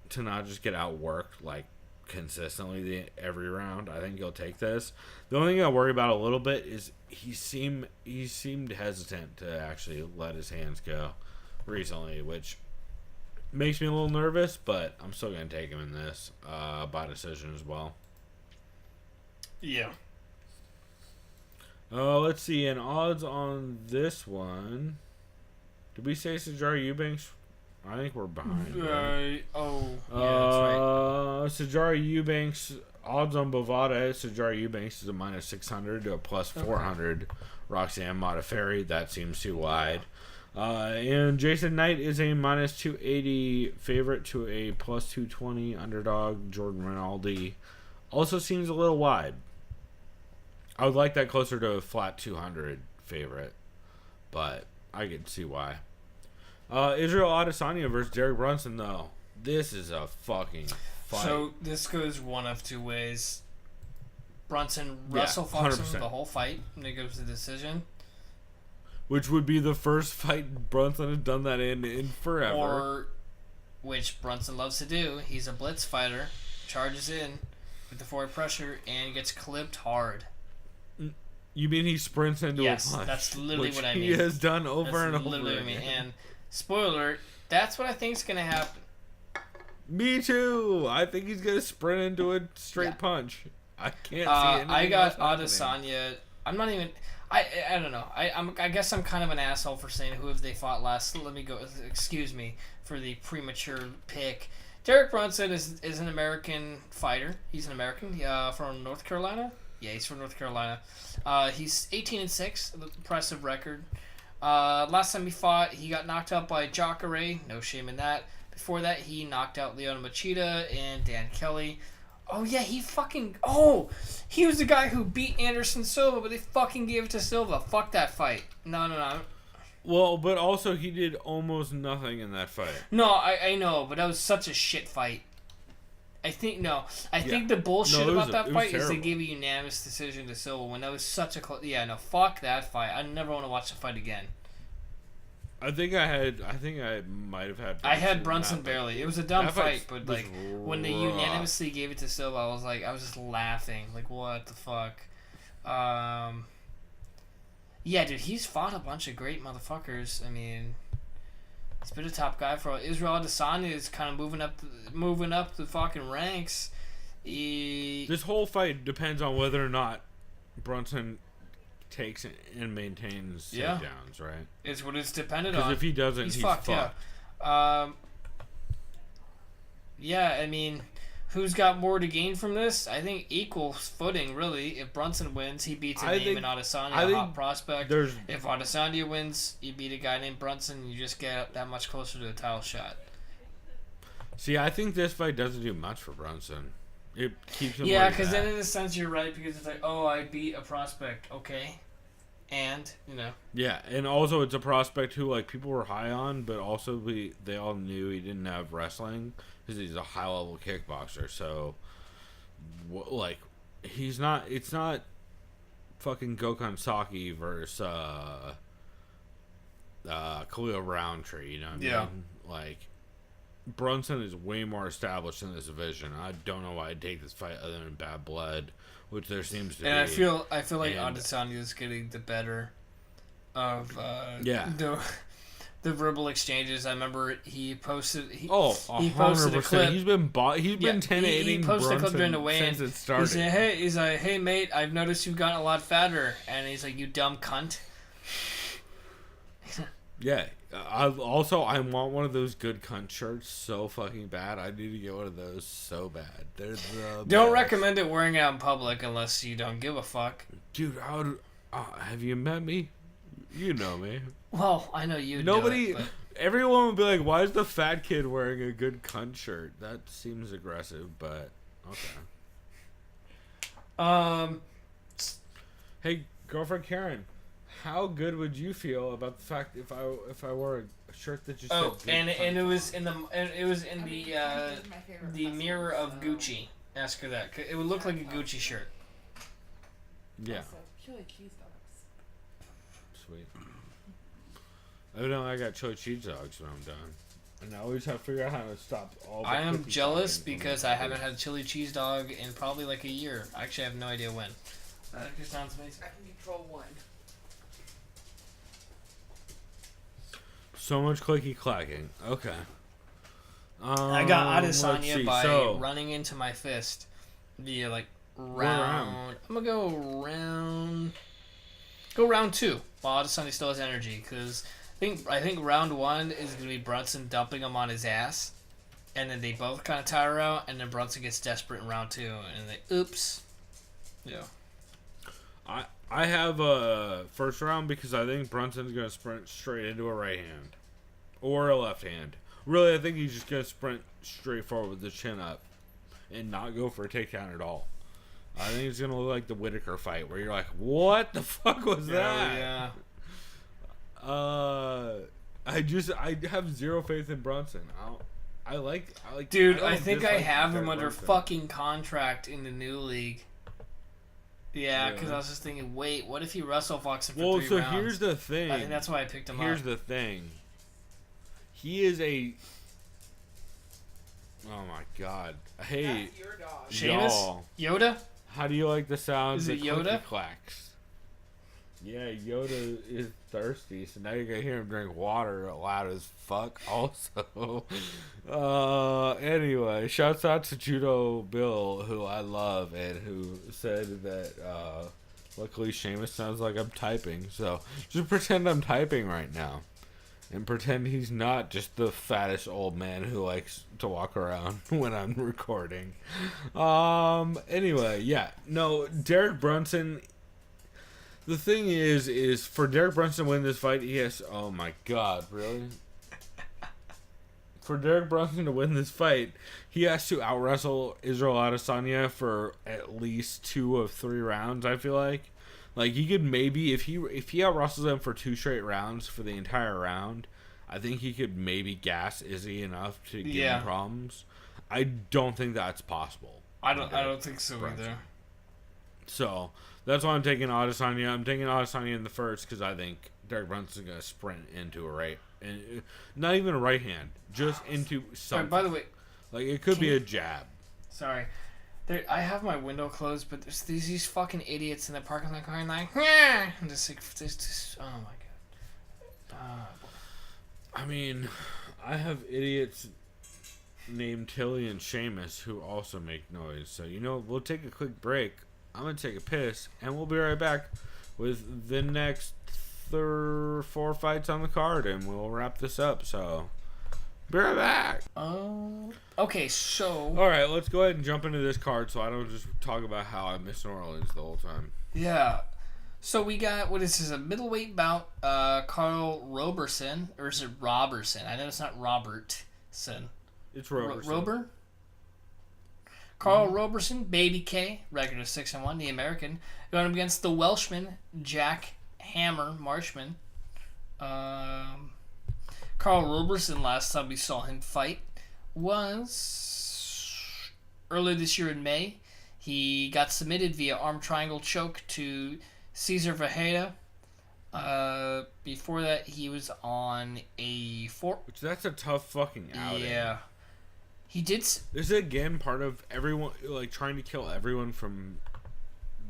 just get outworked like consistently every round, I think he'll take this. The only thing I worry about a little bit is he seemed hesitant to actually let his hands go recently, which makes me a little nervous, but I'm still going to take him in this by decision as well. Yeah. Let's see. And odds on this one. Did we say Sijara Eubanks? I think we're behind. Right? Yeah, that's right. Sijara Eubanks, odds on Bovada. Sijara Eubanks is a minus 600 to a plus 400. Roxanne Modafferi, that seems too wide. And Jason Knight is a minus 280 favorite to a plus 220 underdog. Jordan Rinaldi also seems a little wide. I would like that closer to a flat 200 favorite, but I can see why. Israel Adesanya versus Derek Brunson, though. This is a fucking fight. So this goes one of two ways. Brunson wrestle-fucks him the whole fight, and it goes to decision. Which would be the first fight Brunson has done that in forever. Or, which Brunson loves to do, he's a blitz fighter, charges in with the forward pressure, and gets clipped hard. You mean he sprints into a punch? Yes, that's literally what I mean. He has done over and over again. What I mean. And, spoiler alert, that's what I think is going to happen. Me too. I think he's going to sprint into a straight punch. I can't see anything I got else Adesanya. I'm not even... I don't know. I guess I'm kind of an asshole for saying who have they fought last. Let me go. Excuse me for the premature pick. Derek Brunson is an American fighter. He's an American from North Carolina. Yeah, he's from North Carolina. He's 18-6, impressive record. Last time he fought, he got knocked out by Jacare. No shame in that. Before that, he knocked out Leon Machida and Dan Kelly. Oh, yeah, he was the guy who beat Anderson Silva, but they fucking gave it to Silva. Fuck that fight. No. Well, but also he did almost nothing in that fight. No, I know, but that was such a shit fight. I think the bullshit about that fight is they gave a unanimous decision to Silva when that was such a close... Yeah, no, fuck that fight. I never want to watch the fight again. I think I might have had. I had Brunson barely. It was a dumb fight, but like when they unanimously gave it to Silva, I was just laughing. Like, what the fuck? Yeah, dude, he's fought a bunch of great motherfuckers. I mean, he's been a top guy for Israel Adesanya is kind of moving up the fucking ranks. This whole fight depends on whether or not Brunson takes and maintains takedowns, right? It's what it's dependent on. Because if he doesn't, he's fucked. Yeah, I mean, who's got more to gain from this? I think equal footing, really. If Brunson wins, he beats a name in Adesanya, a hot prospect. If Adesanya wins, you beat a guy named Brunson, you just get that much closer to a title shot. See, I think this fight doesn't do much for Brunson. It keeps him. Yeah, because then in a sense you're right, because it's like, oh, I beat a prospect, okay, and Yeah, and also it's a prospect who like people were high on, but also they all knew he didn't have wrestling because he's a high level kickboxer. So, like, he's not. It's not fucking Gokhan Saki versus Khalil Roundtree. You know what I mean? Like. Brunson is way more established in this division. I don't know why I'd take this fight other than bad blood, which there seems to be. And I feel like Adesanya is getting the better of the verbal exchanges. I remember he posted. He posted a clip. He's been 10-8ing He posted a clip during the weigh-in. Since it started. He's like, hey mate, I've noticed you've gotten a lot fatter, and he's like, you dumb cunt. Yeah. I want one of those good cunt shirts so fucking bad. I need to get one of those so bad. They're the Don't recommend it wearing it out in public unless you don't give a fuck. Dude, have you met me? You know me. Well, I know you. Nobody. Everyone would be like, "Why is the fat kid wearing a good cunt shirt?" That seems aggressive, but okay. Hey, girlfriend Karen. How good would you feel about the fact if I wore a shirt that just said and it was in the mirror of Gucci. Ask her that. It would look like a Gucci shirt. Yeah. Also, chili cheese dogs. Sweet. I know I got chili cheese dogs when I'm done, and I always have to figure out how to stop all. I am jealous because I haven't had a chili cheese dog in probably like a year. Actually, I have no idea when. That just sounds amazing. I can control one. So much clicky clacking. Okay. I got Adesanya by running into my fist via like round. I'm gonna go round 2 while Adesanya still has energy, because I think round 1 is gonna be Brunson dumping him on his ass, and then they both kind of tire out, and then Brunson gets desperate in round 2, and they oops. Yeah. I have a first round because I think Brunson's going to sprint straight into a right hand. Or a left hand. Really, I think he's just going to sprint straight forward with the chin up. And not go for a takedown at all. I think it's going to look like the Whitaker fight where you're like, what the fuck was that? Yeah. I have zero faith in Brunson. Dude, I think I have him under fucking contract in the new league. Yeah, because I was just thinking, wait, what if he WrestleFox him for 3 rounds? Here's the thing. I think that's why I picked him up. Here's the thing. He is a... Oh, my God. Hey, that's your dog. Seamus? Yoda? How do you like the sounds of Yoda? Clacks? Yeah, Yoda is thirsty, so now you're going to hear him drink water loud as fuck also. Anyway, shouts out to Judo Bill, who I love, and who said that, luckily Seamus sounds like I'm typing, so just pretend I'm typing right now. And pretend he's not just the fattest old man who likes to walk around when I'm recording. Anyway, yeah. No, Derek Brunson... The thing is for Derek Brunson to win this fight, he has... Oh, my God, really? For Derek Brunson to win this fight, he has to out-wrestle Israel Adesanya for at least 2 of 3 rounds, I feel like. Like, he could maybe... If he out-wrestles him for 2 straight rounds for the entire round, I think he could maybe gas Izzy enough to give him problems. I don't think that's possible. I don't think so either. So... That's why I'm taking Adesanya. I'm taking Adesanya in the first because I think Derek Brunson's going to sprint into a and not even a right hand, just into something. Sorry, by the way, like it could be a jab. Sorry. I have my window closed, but there's these fucking idiots in the parking lot going like, yeah, and just like, oh my god. I mean, I have idiots named Tilly and Seamus who also make noise. So we'll take a quick break. I'm gonna take a piss, and we'll be right back with the next 4 fights on the card, and we'll wrap this up. So. Be right back. Okay, so... Alright, let's go ahead and jump into this card so I don't just talk about how I miss New Orleans the whole time. Yeah. So we got, what is this, a middleweight bout, Carl Roberson, or is it Robertson? I know it's not Robertson. It's Roberson. Rober? Carl Roberson, Baby K, record of 6-1, the American, going up against the Welshman, Jack Hammer Marshman. Carl Roberson, last time we saw him fight was earlier this year in May. He got submitted via arm triangle choke to Cesar Vajeda. Before that, he was on a Which that's a tough fucking outing. Yeah. He did... This is, again, part of everyone, like, trying to kill everyone from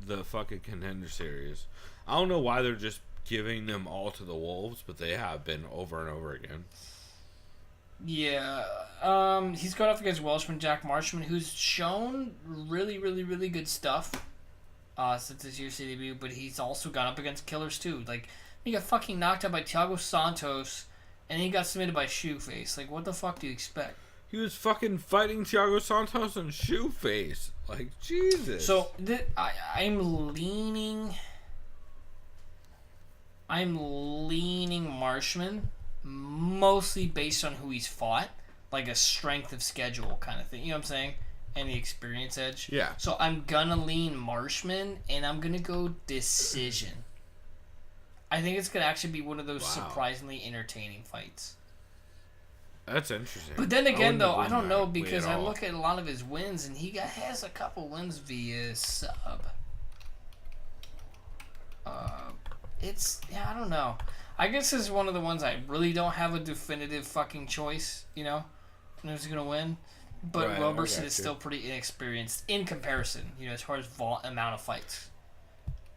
the fucking Contender Series. I don't know why they're just giving them all to the Wolves, but they have been over and over again. Yeah. He's got off against Welshman Jack Marshman, who's shown really, really, really good stuff since his UFC debut, but he's also gone up against killers too. Like, he got fucking knocked out by Thiago Santos, and he got submitted by Shoeface. Like, what the fuck do you expect? He was fucking fighting Thiago Santos and Shoeface. Like, Jesus. So, I'm leaning Marshman, mostly based on who he's fought, like a strength of schedule kind of thing. You know what I'm saying? And the experience edge. Yeah. So I'm gonna lean Marshman, and I'm gonna go decision. I think it's gonna actually be one of those surprisingly entertaining fights. That's interesting. But then again, though, I don't know, because I look at a lot of his wins, and he has a couple wins via sub. I don't know. I guess this is one of the ones I really don't have a definitive fucking choice, who's going to win. But right, Roberson is still pretty inexperienced in comparison, as far as amount of fights.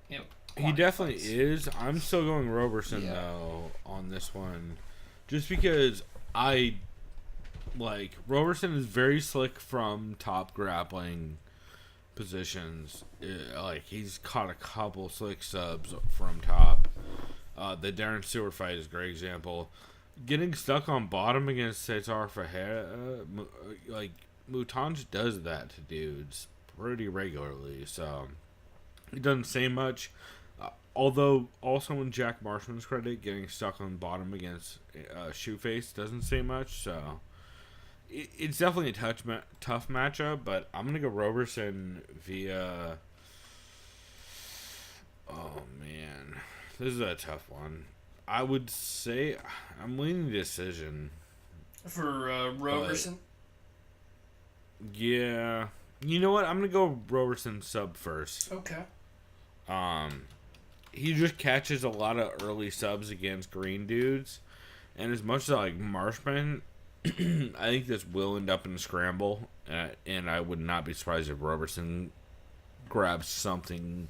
He definitely is. I'm still going Roberson, though, on this one. Just because Roberson is very slick from top grappling positions. He's caught a couple slick subs from top. The Darren Stewart fight is a great example. Getting stuck on bottom against Cesar Ferreira, Mutanj does that to dudes pretty regularly, so he doesn't say much. Although, also in Jack Marshman's credit, getting stuck on bottom against Shoeface doesn't say much, so it's definitely a tough matchup, but I'm going to go Roberson via... Oh, man. This is a tough one. I would say I'm leaning decision. For Roberson? Yeah. You know what? I'm going to go Roberson sub first. Okay. He just catches a lot of early subs against green dudes. And as much as I like Marshman, I think this will end up in a scramble. And I would not be surprised if Roberson grabs something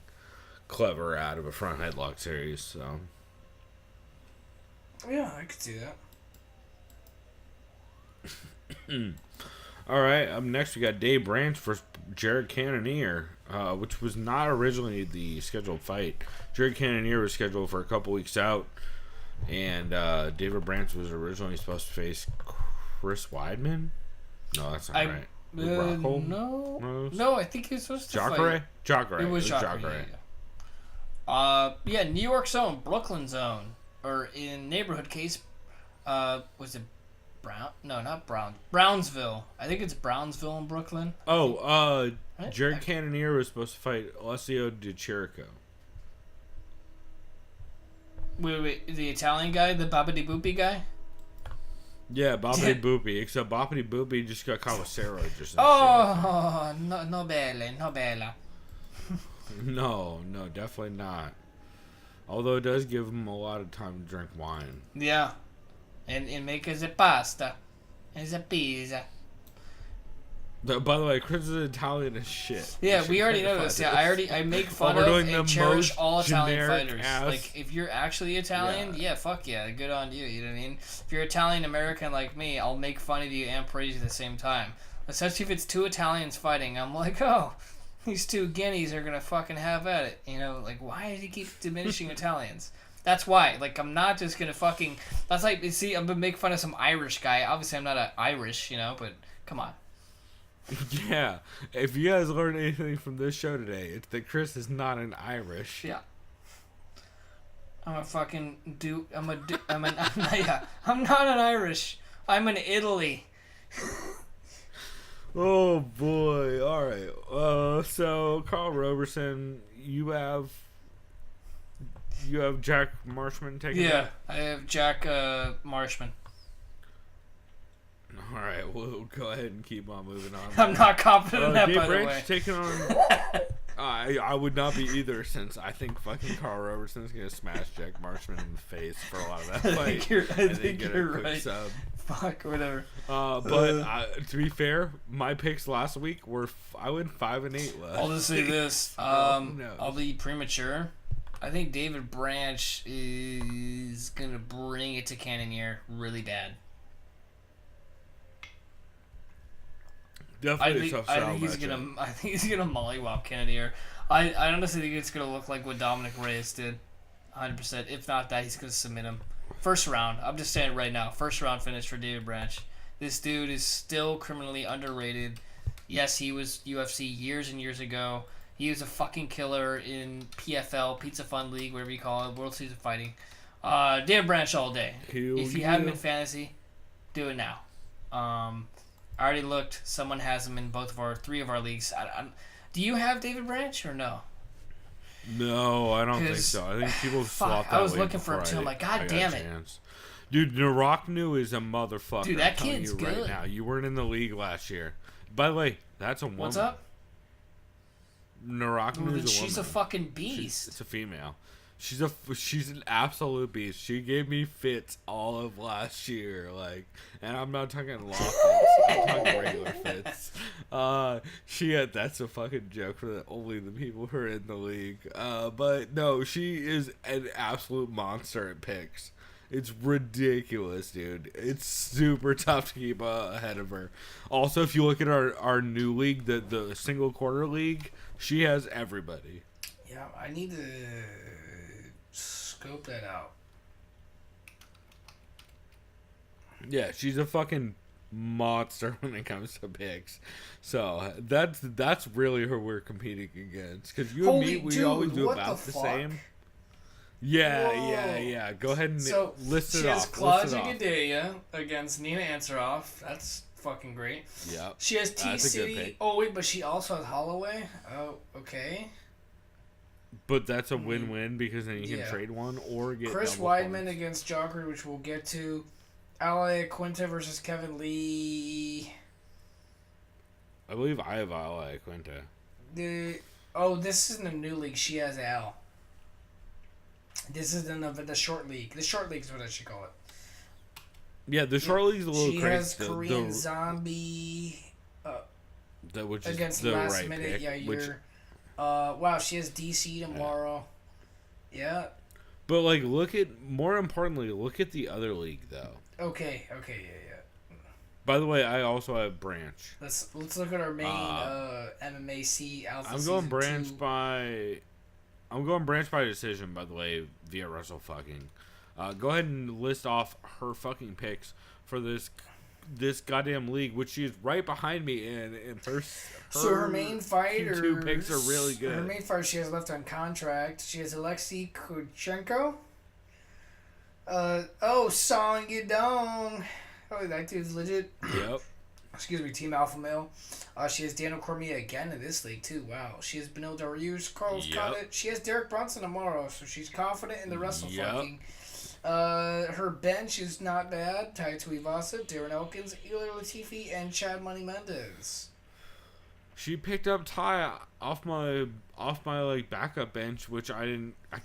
clever out of a front headlock series. So. Yeah, I could see that. All right, up next we got Dave Branch versus Jared Cannonier, which was not originally the scheduled fight. Jared Cannonier was scheduled for a couple weeks out, and David Branch was originally supposed to face Chris Weidman. No, that's not right. No, I think he was supposed to fight. Jacare. It was Jacare. Yeah, New York zone, Brooklyn zone, or in neighborhood case, was it Brown? No, not Brown. Brownsville. I think it's Brownsville in Brooklyn. Oh, Jared Cannonier was supposed to fight Alessio Di Chirico. Wait, the Italian guy, the Babidi Boopy guy? Yeah, Babidi Boopy, except Babidi Boopy just got caught with steroids or something. Oh, no bella. No, definitely not. Although it does give him a lot of time to drink wine. Yeah. and make us a pasta, as a pizza. By the way, Chris is Italian as shit. Yeah, we already know this. Yeah, I make fun of and cherish all Italian fighters. Like, if you're actually Italian, yeah, fuck yeah, good on you. You know what I mean? If you're Italian American like me, I'll make fun of you and praise you at the same time. Especially if it's two Italians fighting, I'm like, oh, these two guineas are gonna fucking have at it. You know, like, why does he keep diminishing Italians? That's why. Like, I'm not just gonna fucking. That's like, see, I'm gonna make fun of some Irish guy. Obviously, I'm not Irish, you know, but come on. Yeah, if you guys learned anything from this show today, it's that Chris is not an Irish. Yeah. I'm a fucking dude. I'm not an Irish. I'm an Italy. Oh boy! All right. So Carl Roberson, you have Jack Marshman taking. Yeah, I have Jack Marshman. All right, we'll go ahead and keep on moving on. I'm not confident in that, Dave by Branch the way. taking on. I would not be either, since I think fucking Carl Roberson is gonna smash Jack Marshman in the face for a lot of that fight. I think you're right. Sub. Fuck, whatever. But to be fair, my picks last week were I went 5-8 last. I'll just say this. I'll be premature. I think David Branch is gonna bring it to Cannonier really bad. Definitely I think he's gonna mollywop Cannonier. I honestly think it's gonna look like what Dominic Reyes did, 100%. If not that, he's gonna submit him. First round. I'm just saying right now. First round finish for David Branch. This dude is still criminally underrated. Yes, he was UFC years and years ago. He was a fucking killer in PFL, Pizza Fun League, whatever you call it, World Series of Fighting. David Branch all day. If you have him in fantasy, do it now. I already looked. Someone has him in three of our leagues. Do you have David Branch or no? No, I don't think so. I think people swap that. I was looking for him too. I'm like, God damn it. Dude, Naraknu is a motherfucker. Dude, that kid's good. Right now. You weren't in the league last year. By the way, that's a woman. What's up? Naraknu is a woman. She's a fucking beast. It's a female. She's an absolute beast. She gave me fits all of last year, and I'm not talking law fits. I'm talking regular fits. That's a fucking joke for only the people who are in the league. But no, she is an absolute monster at picks. It's ridiculous, dude. It's super tough to keep ahead of her. Also, if you look at our new league, the single quarter league, she has everybody. Yeah, I need to scope that out. Yeah, she's a fucking monster when it comes to picks. So that's really who we're competing against. Because you and me, we always do about the same. Yeah. Go ahead and list it off. She has Claudia Gadeya against Nina Ansaroff. That's fucking great. Yeah. She has T-City. Oh, wait, but she also has Holloway? Oh, okay. But that's a win-win because then you can trade one or get Chris Weidman against Jocker, which we'll get to. Ale Quinta versus Kevin Lee. I believe I have Ale Quinta. This isn't a new league. She has Al. This is the short league. The short league is what I should call it. Yeah, the short league is a little crazy. She has Korean Zombie which is against the last right minute pick. Wow, she has DC tomorrow. Yeah. But more importantly, look at the other league though. Okay, yeah. By the way, I also have Branch. Let's look at our main MMAC Alpha. I'm going Branch by decision, by the way, via Russell fucking. Go ahead and list off her fucking picks for this goddamn league, which she's right behind me in. And her main fighter, two picks are really good. Her main fighter she has left on contract. She has Alexei Kuchenko. Song Yudong. Oh, that dude's legit. Yep. Excuse me, Team Alpha Male. She has Daniel Cormier again in this league, too. Wow. She has Benil Dariush, Carlos Condit. She has Derek Brunson tomorrow, so she's confident in the wrestle fucking. Her bench is not bad. Tai Tuivasa, Darren Elkins, Ilir Latifi, and Chad Money Mendez. She picked up Ty off my like backup bench, which I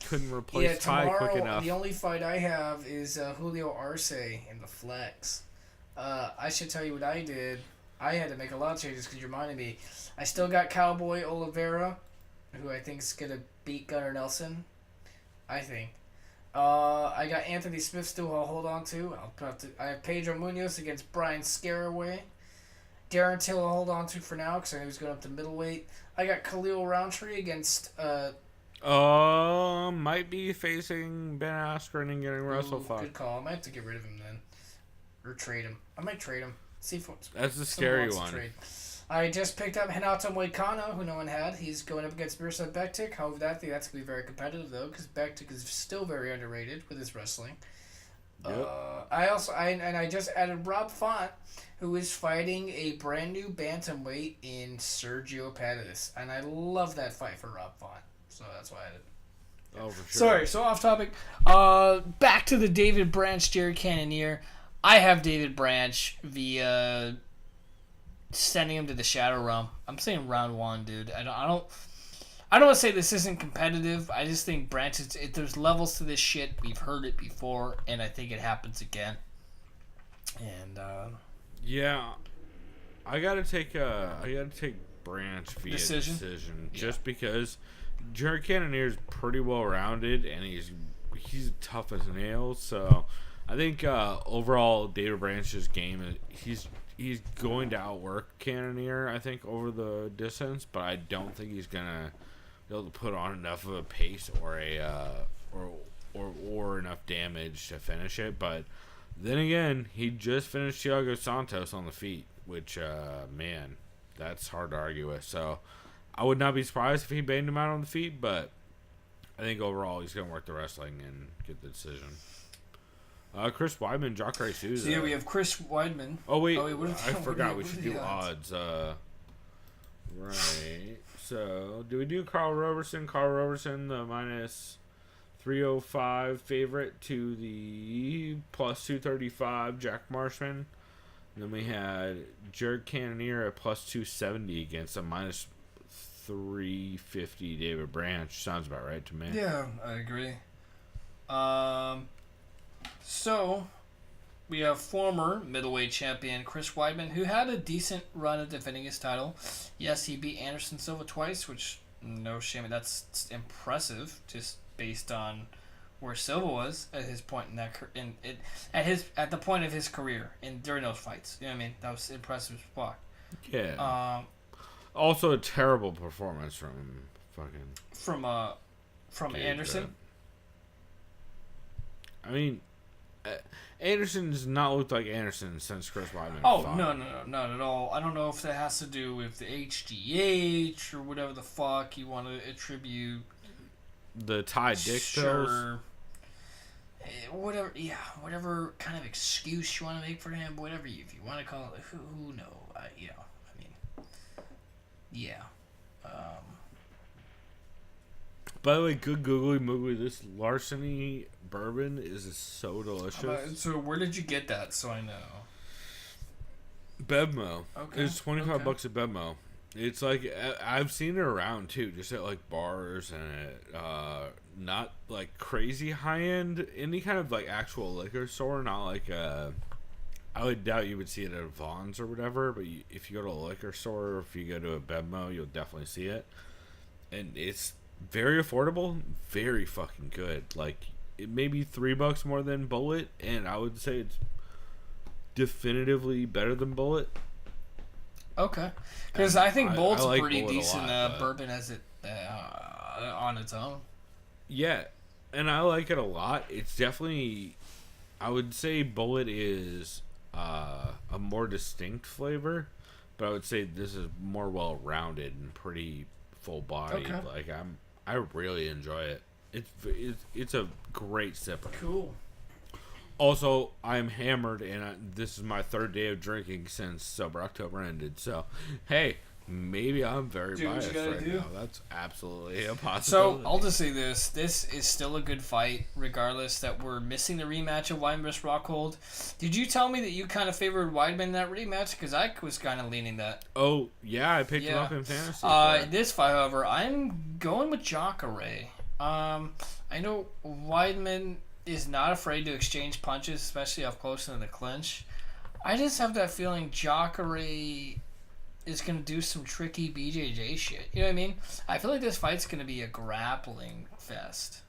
couldn't replace Ty quick enough. The only fight I have is Julio Arce in the flex. I should tell you what I did. I had to make a lot of changes because you reminded me. I still got Cowboy Oliveira, who I think is gonna beat Gunnar Nelson. I think. I got Anthony Smith still. I'll hold on to. I have Pedro Munoz against Brian Scaraway. Darren Till I'll hold on to for now because I know he's going up to middleweight. I got Khalil Roundtree against... might be facing Ben Askren and getting WrestleFuck. Good call. I might have to get rid of him then. Or trade him. I might trade him. See if that's the scary one. I just picked up Renato Moicano, who no one had. He's going up against Miroslav Bektic. However, I think that's going to be very competitive, though, because Bektic is still very underrated with his wrestling. Yep. I just added Rob Font, who is fighting a brand new bantamweight in Sergio Pettis, and I love that fight for Rob Font. So that's why I did. Oh, for sure. Sorry, so off topic. Back to the David Branch, Jared Cannonier. I have David Branch via sending him to the Shadow Realm. I'm saying round 1, dude. I don't want to say this isn't competitive. I just think Branch there's levels to this shit. We've heard it before, and I think it happens again. And yeah, I gotta take Branch via decision. Just because Jared Cannonier is pretty well rounded and he's tough as nails. So I think overall David Branch's game, he's going to outwork Cannonier, I think, over the distance, but I don't think he's gonna be able to put on enough of a pace or enough damage to finish it. But then again, he just finished Thiago Santos on the feet, which man, that's hard to argue with. So I would not be surprised if he banged him out on the feet, but I think overall he's gonna work the wrestling and get the decision. Chris Weidman, Jacare Souza. So yeah, we have Chris Weidman. Oh wait, I forgot we should do odds. Right. So do we do Carl Roberson? Carl Roberson, the minus 305 favorite to the plus 235 Jack Marshman. And then we had Jared Cannonier at plus 270 against a minus 350 David Branch. Sounds about right to me. Yeah, I agree. So, we have former middleweight champion Chris Weidman, who had a decent run at defending his title. Yes, he beat Anderson Silva twice, which, no shame, that's impressive, just based on where Silva was at his point at the point of his career during those fights. You know what I mean? That was impressive as fuck. Yeah. Also, a terrible performance from Anderson. I mean, Anderson does not look like Anderson since Chris Weidman. Oh, no, not at all. I don't know if that has to do with the HGH or whatever the fuck you want to attribute. The Thai dick pills? Whatever, yeah, whatever kind of excuse you want to make for him, whatever if you want to call it, who knows, yeah. By the way, good googly moogly, this larceny bourbon is so delicious. So where did you get that, so I know? Bevmo. Okay. It's $25 at Bevmo. It's like, I've seen it around too, just at like bars and not like crazy high end, any kind of like actual liquor store, not like I would doubt you would see it at Vaughn's or whatever, but if you go to a liquor store or if you go to a Bevmo, you'll definitely see it. And it's very affordable, very fucking good. Like, it may be $3 more than Bullet, and I would say it's definitively better than Bullet. Okay, because I think Bullet's like pretty Bullet decent bourbon as it on its own. Yeah, and I like it a lot. It's definitely, I would say Bullet is a more distinct flavor, but I would say this is more well-rounded and pretty full-bodied. Okay. Like, I really enjoy it. It's a great sipper. Cool. Also, I'm hammered, and this is my third day of drinking since Sober October ended. So, hey, maybe I'm very biased right now. That's absolutely a possibility. So, I'll just say this. This is still a good fight, regardless that we're missing the rematch of Weidman vs. Rockhold. Did you tell me that you kind of favored Weidman in that rematch? Because I was kind of leaning that. Oh, yeah, I picked him up in fantasy. This fight, however, I'm going with Jacare. I know Weidman is not afraid to exchange punches, especially up close in the clinch. I just have that feeling Jacare is going to do some tricky BJJ shit. You know what I mean? I feel like this fight's going to be a grappling fest.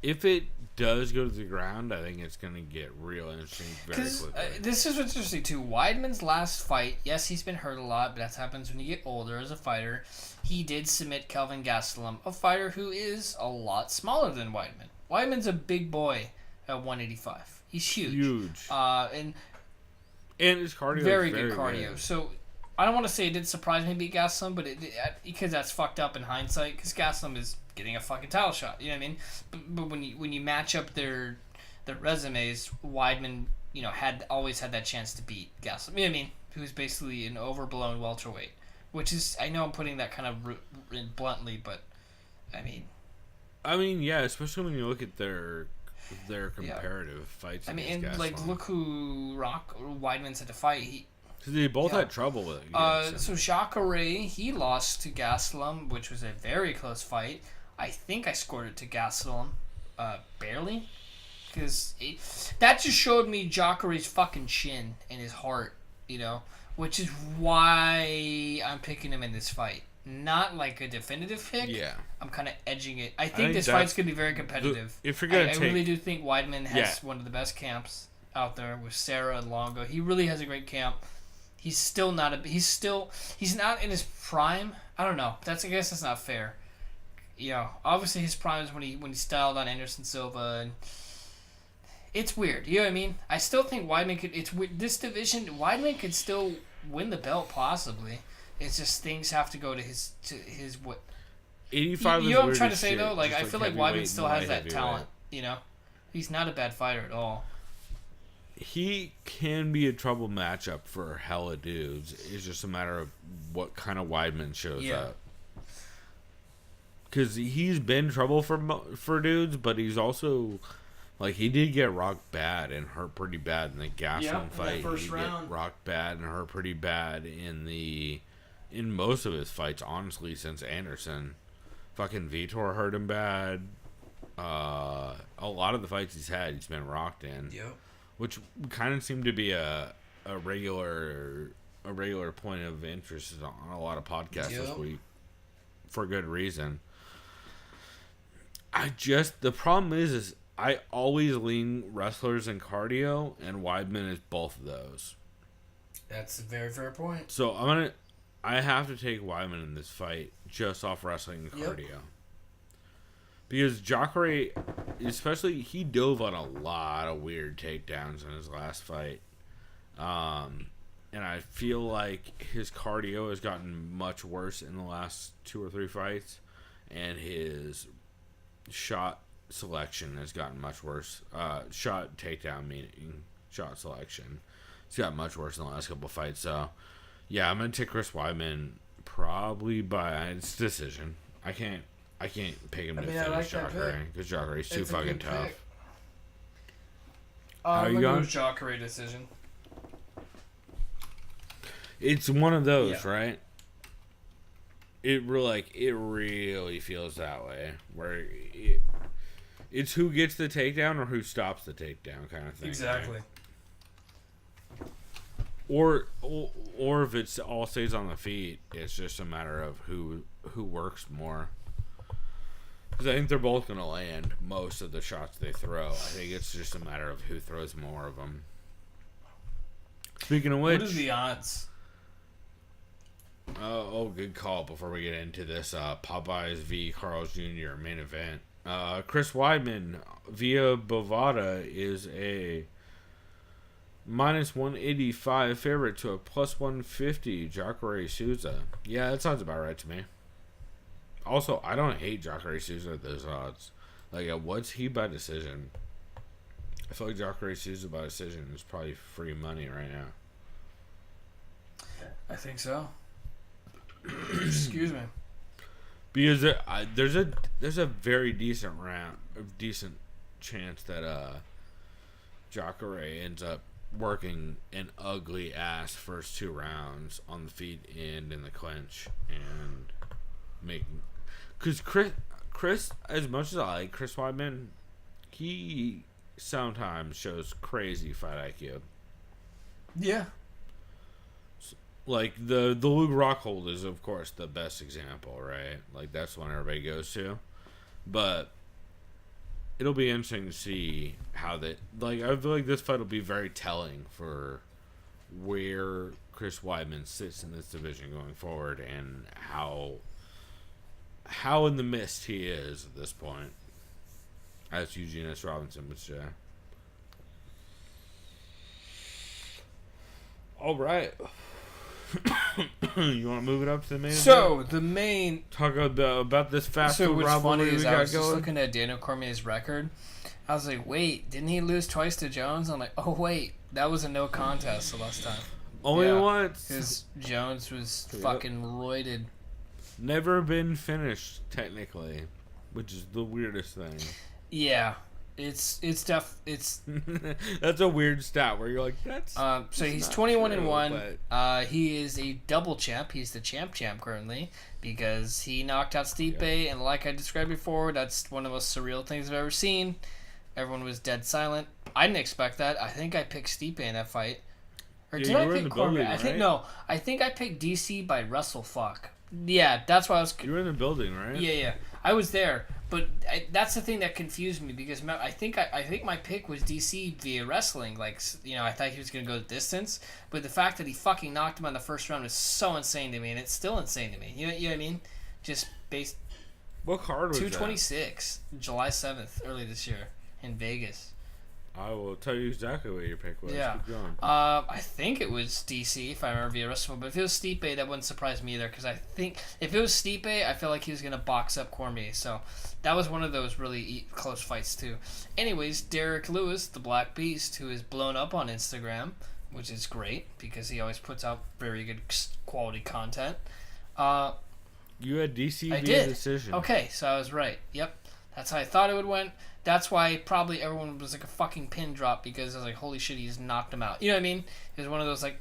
If it does go to the ground, I think it's going to get real interesting very quickly. This is what's interesting, too. Weidman's last fight, yes, he's been hurt a lot, but that happens when you get older as a fighter. He did submit Kelvin Gastelum, a fighter who is a lot smaller than Weidman. Weidman's a big boy at 185. He's huge. And his cardio very is good cardio. Good. So I don't want to say it did surprise me beat Gastelum, but because that's fucked up in hindsight. Because Gastelum is getting a fucking title shot. You know what I mean? But when you match up their resumes, Weidman had always had that chance to beat Gastelum. You know what I mean? Who's basically an overblown welterweight. Which is, I know I'm putting that kind of bluntly, but I mean, yeah, especially when you look at their comparative fights. I mean, and like, look who Weidman's had to fight. They both had trouble with it. So Jacare, he lost to Gastelum, which was a very close fight. I think I scored it to Gastelum, barely, because that just showed me Jacare's fucking chin and his heart, which is why I'm picking him in this fight. Not like a definitive pick. Yeah. I'm kind of edging it. I think this fight's going to be very competitive. If you're gonna I really do think Weidman has one of the best camps out there with Sarah and Longo. He really has a great camp. He's still not he's not in his prime. I don't know. I guess that's not fair. Obviously his prime is when he styled on Anderson Silva, and it's weird. You know what I mean? I still think Weidman could. It's this division. Weidman could still win the belt possibly. It's just things have to go to his what. 85. You know what I'm trying to say though? Like I feel like Weidman still has that talent. He's not a bad fighter at all. He can be a trouble matchup for hella dudes. It's just a matter of what kind of Weidman shows up. Because he's been trouble for dudes, but he's also like he did get rocked bad and hurt pretty bad in the Gastelum fight. He got rocked bad and hurt pretty bad in most of his fights. Honestly, since Anderson, fucking Vitor hurt him bad. A lot of the fights he's had, he's been rocked in. Yep. Which kind of seemed to be a regular point of interest on a lot of podcasts this week, for good reason. The problem is I always lean wrestlers and cardio, and Weidman is both of those. That's a very fair point. So I have to take Weidman in this fight just off wrestling and cardio. Because Jacare, especially, he dove on a lot of weird takedowns in his last fight. And I feel like his cardio has gotten much worse in the last 2 or 3 fights. And his shot selection has gotten much worse. Shot takedown, meaning shot selection. It's gotten much worse in the last couple of fights. So, yeah, I'm going to take Chris Weidman probably by its decision. I can't pick him to finish Jacare because Jacare is too fucking tough. How you going? Jacare decision. It's one of those, right? It really feels that way, where it's who gets the takedown or who stops the takedown kind of thing. Exactly. Right? Or if it's all stays on the feet, it's just a matter of who works more. Because I think they're both going to land most of the shots they throw. I think it's just a matter of who throws more of them. Speaking of which... What are the odds? Good call before we get into this. Popeyes v. Carl's Jr. main event. Chris Weidman via Bovada is a -185 favorite to a +150 Jacare Souza. Yeah, that sounds about right to me. Also, I don't hate Jacare Souza at those odds. Like, what's he by decision? I feel like Jacare Souza by decision is probably free money right now. I think so. Excuse me. Because there's a very decent chance that Jacare ends up working an ugly ass first 2 rounds on the feet and in the clinch and making, because Chris, as much as I like Chris Weidman, he sometimes shows crazy fight IQ. Yeah. Like the Luke Rockhold is of course the best example, right? Like that's the one everybody goes to, but it'll be interesting to see how that. Like I feel like this fight will be very telling for where Chris Weidman sits in this division going forward and how in the mist he is at this point, as Eugene S. Robinson would say. All right. You want to move it up to the main? So the main talk about this fast food rivalry. So what's funny is I was going? just looking at Daniel Cormier's record. I was like, wait, didn't he lose twice to Jones? I'm like, oh wait, that was a no contest the last time. Only once. Because Jones was fucking roided. Never been finished technically, which is the weirdest thing. Yeah. It's that's a weird stat where you're like, that's so he's 21-1. He is a double champ. He's the champ currently because he knocked out Stipe, and like I described before, that's one of the most surreal things I've ever seen. Everyone was dead silent. I didn't expect that. I think I picked Stipe in that fight. Or did I pick Cormier? I think no. I think I picked DC by Russell Fuck. Yeah, that's why I was. You were in the building, right? Yeah. I was there, but that's the thing that confused me because I think my pick was DC via wrestling. Like, you know, I thought he was gonna go the distance, but the fact that he fucking knocked him on the first round is so insane to me, and it's still insane to me. You know what I mean? Just based. What card was 226, July 7th, early this year in Vegas. I will tell you exactly what your pick was. Yeah. Keep going. I think it was DC, if I remember via wrestling. But if it was Stipe, that wouldn't surprise me either. Because I think if it was Stipe, I feel like he was going to box up Cormier. So that was one of those really close fights, too. Anyways, Derrick Lewis, the Black Beast, who is blown up on Instagram, which is great because he always puts out very good quality content. You had DC via decision. Okay, so I was right. Yep. That's how I thought it would went. That's why probably everyone was like a fucking pin drop because I was like, holy shit, he just knocked him out. You know what I mean? It was one of those like,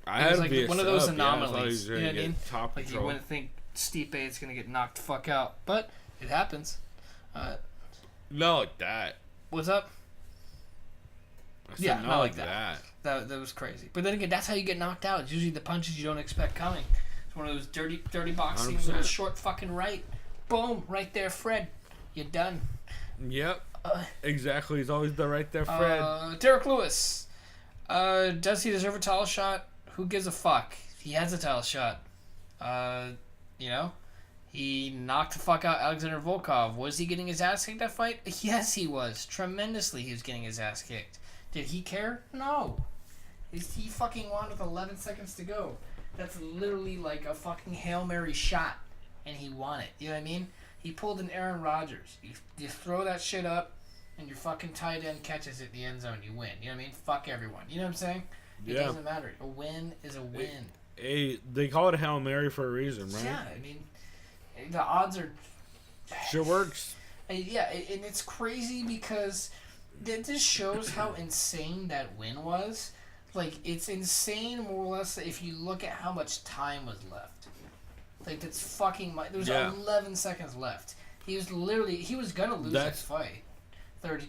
one of those anomalies. You know what I mean? Like you wouldn't think Stipe is gonna get knocked the fuck out, but it happens. Not like that. What's up? Yeah, not like that. That was crazy. But then again, that's how you get knocked out. It's usually the punches you don't expect coming. It's one of those dirty boxing with a short fucking right. Boom, right there, Fred. You're done. Yep. Exactly. He's always the right there, Fred. Derrick Lewis. Does he deserve a title shot? Who gives a fuck? He has a title shot. You know? He knocked the fuck out Alexander Volkov. Was he getting his ass kicked that fight? Yes, he was. Tremendously, he was getting his ass kicked. Did he care? No. He fucking won with 11 seconds to go. That's literally like a fucking Hail Mary shot. And he won it. You know what I mean? He pulled an Aaron Rodgers. You throw that shit up, and your fucking tight end catches it in the end zone. You win. You know what I mean? Fuck everyone. You know what I'm saying? It doesn't matter. A win is a win. They call it a Hail Mary for a reason, right? Yeah, I mean, the odds are... Sure works. Yeah, and it's crazy because it just shows how insane that win was. Like, it's insane more or less if you look at how much time was left. Like, that's fucking... There was 11 seconds left. He was going to lose that fight. 30.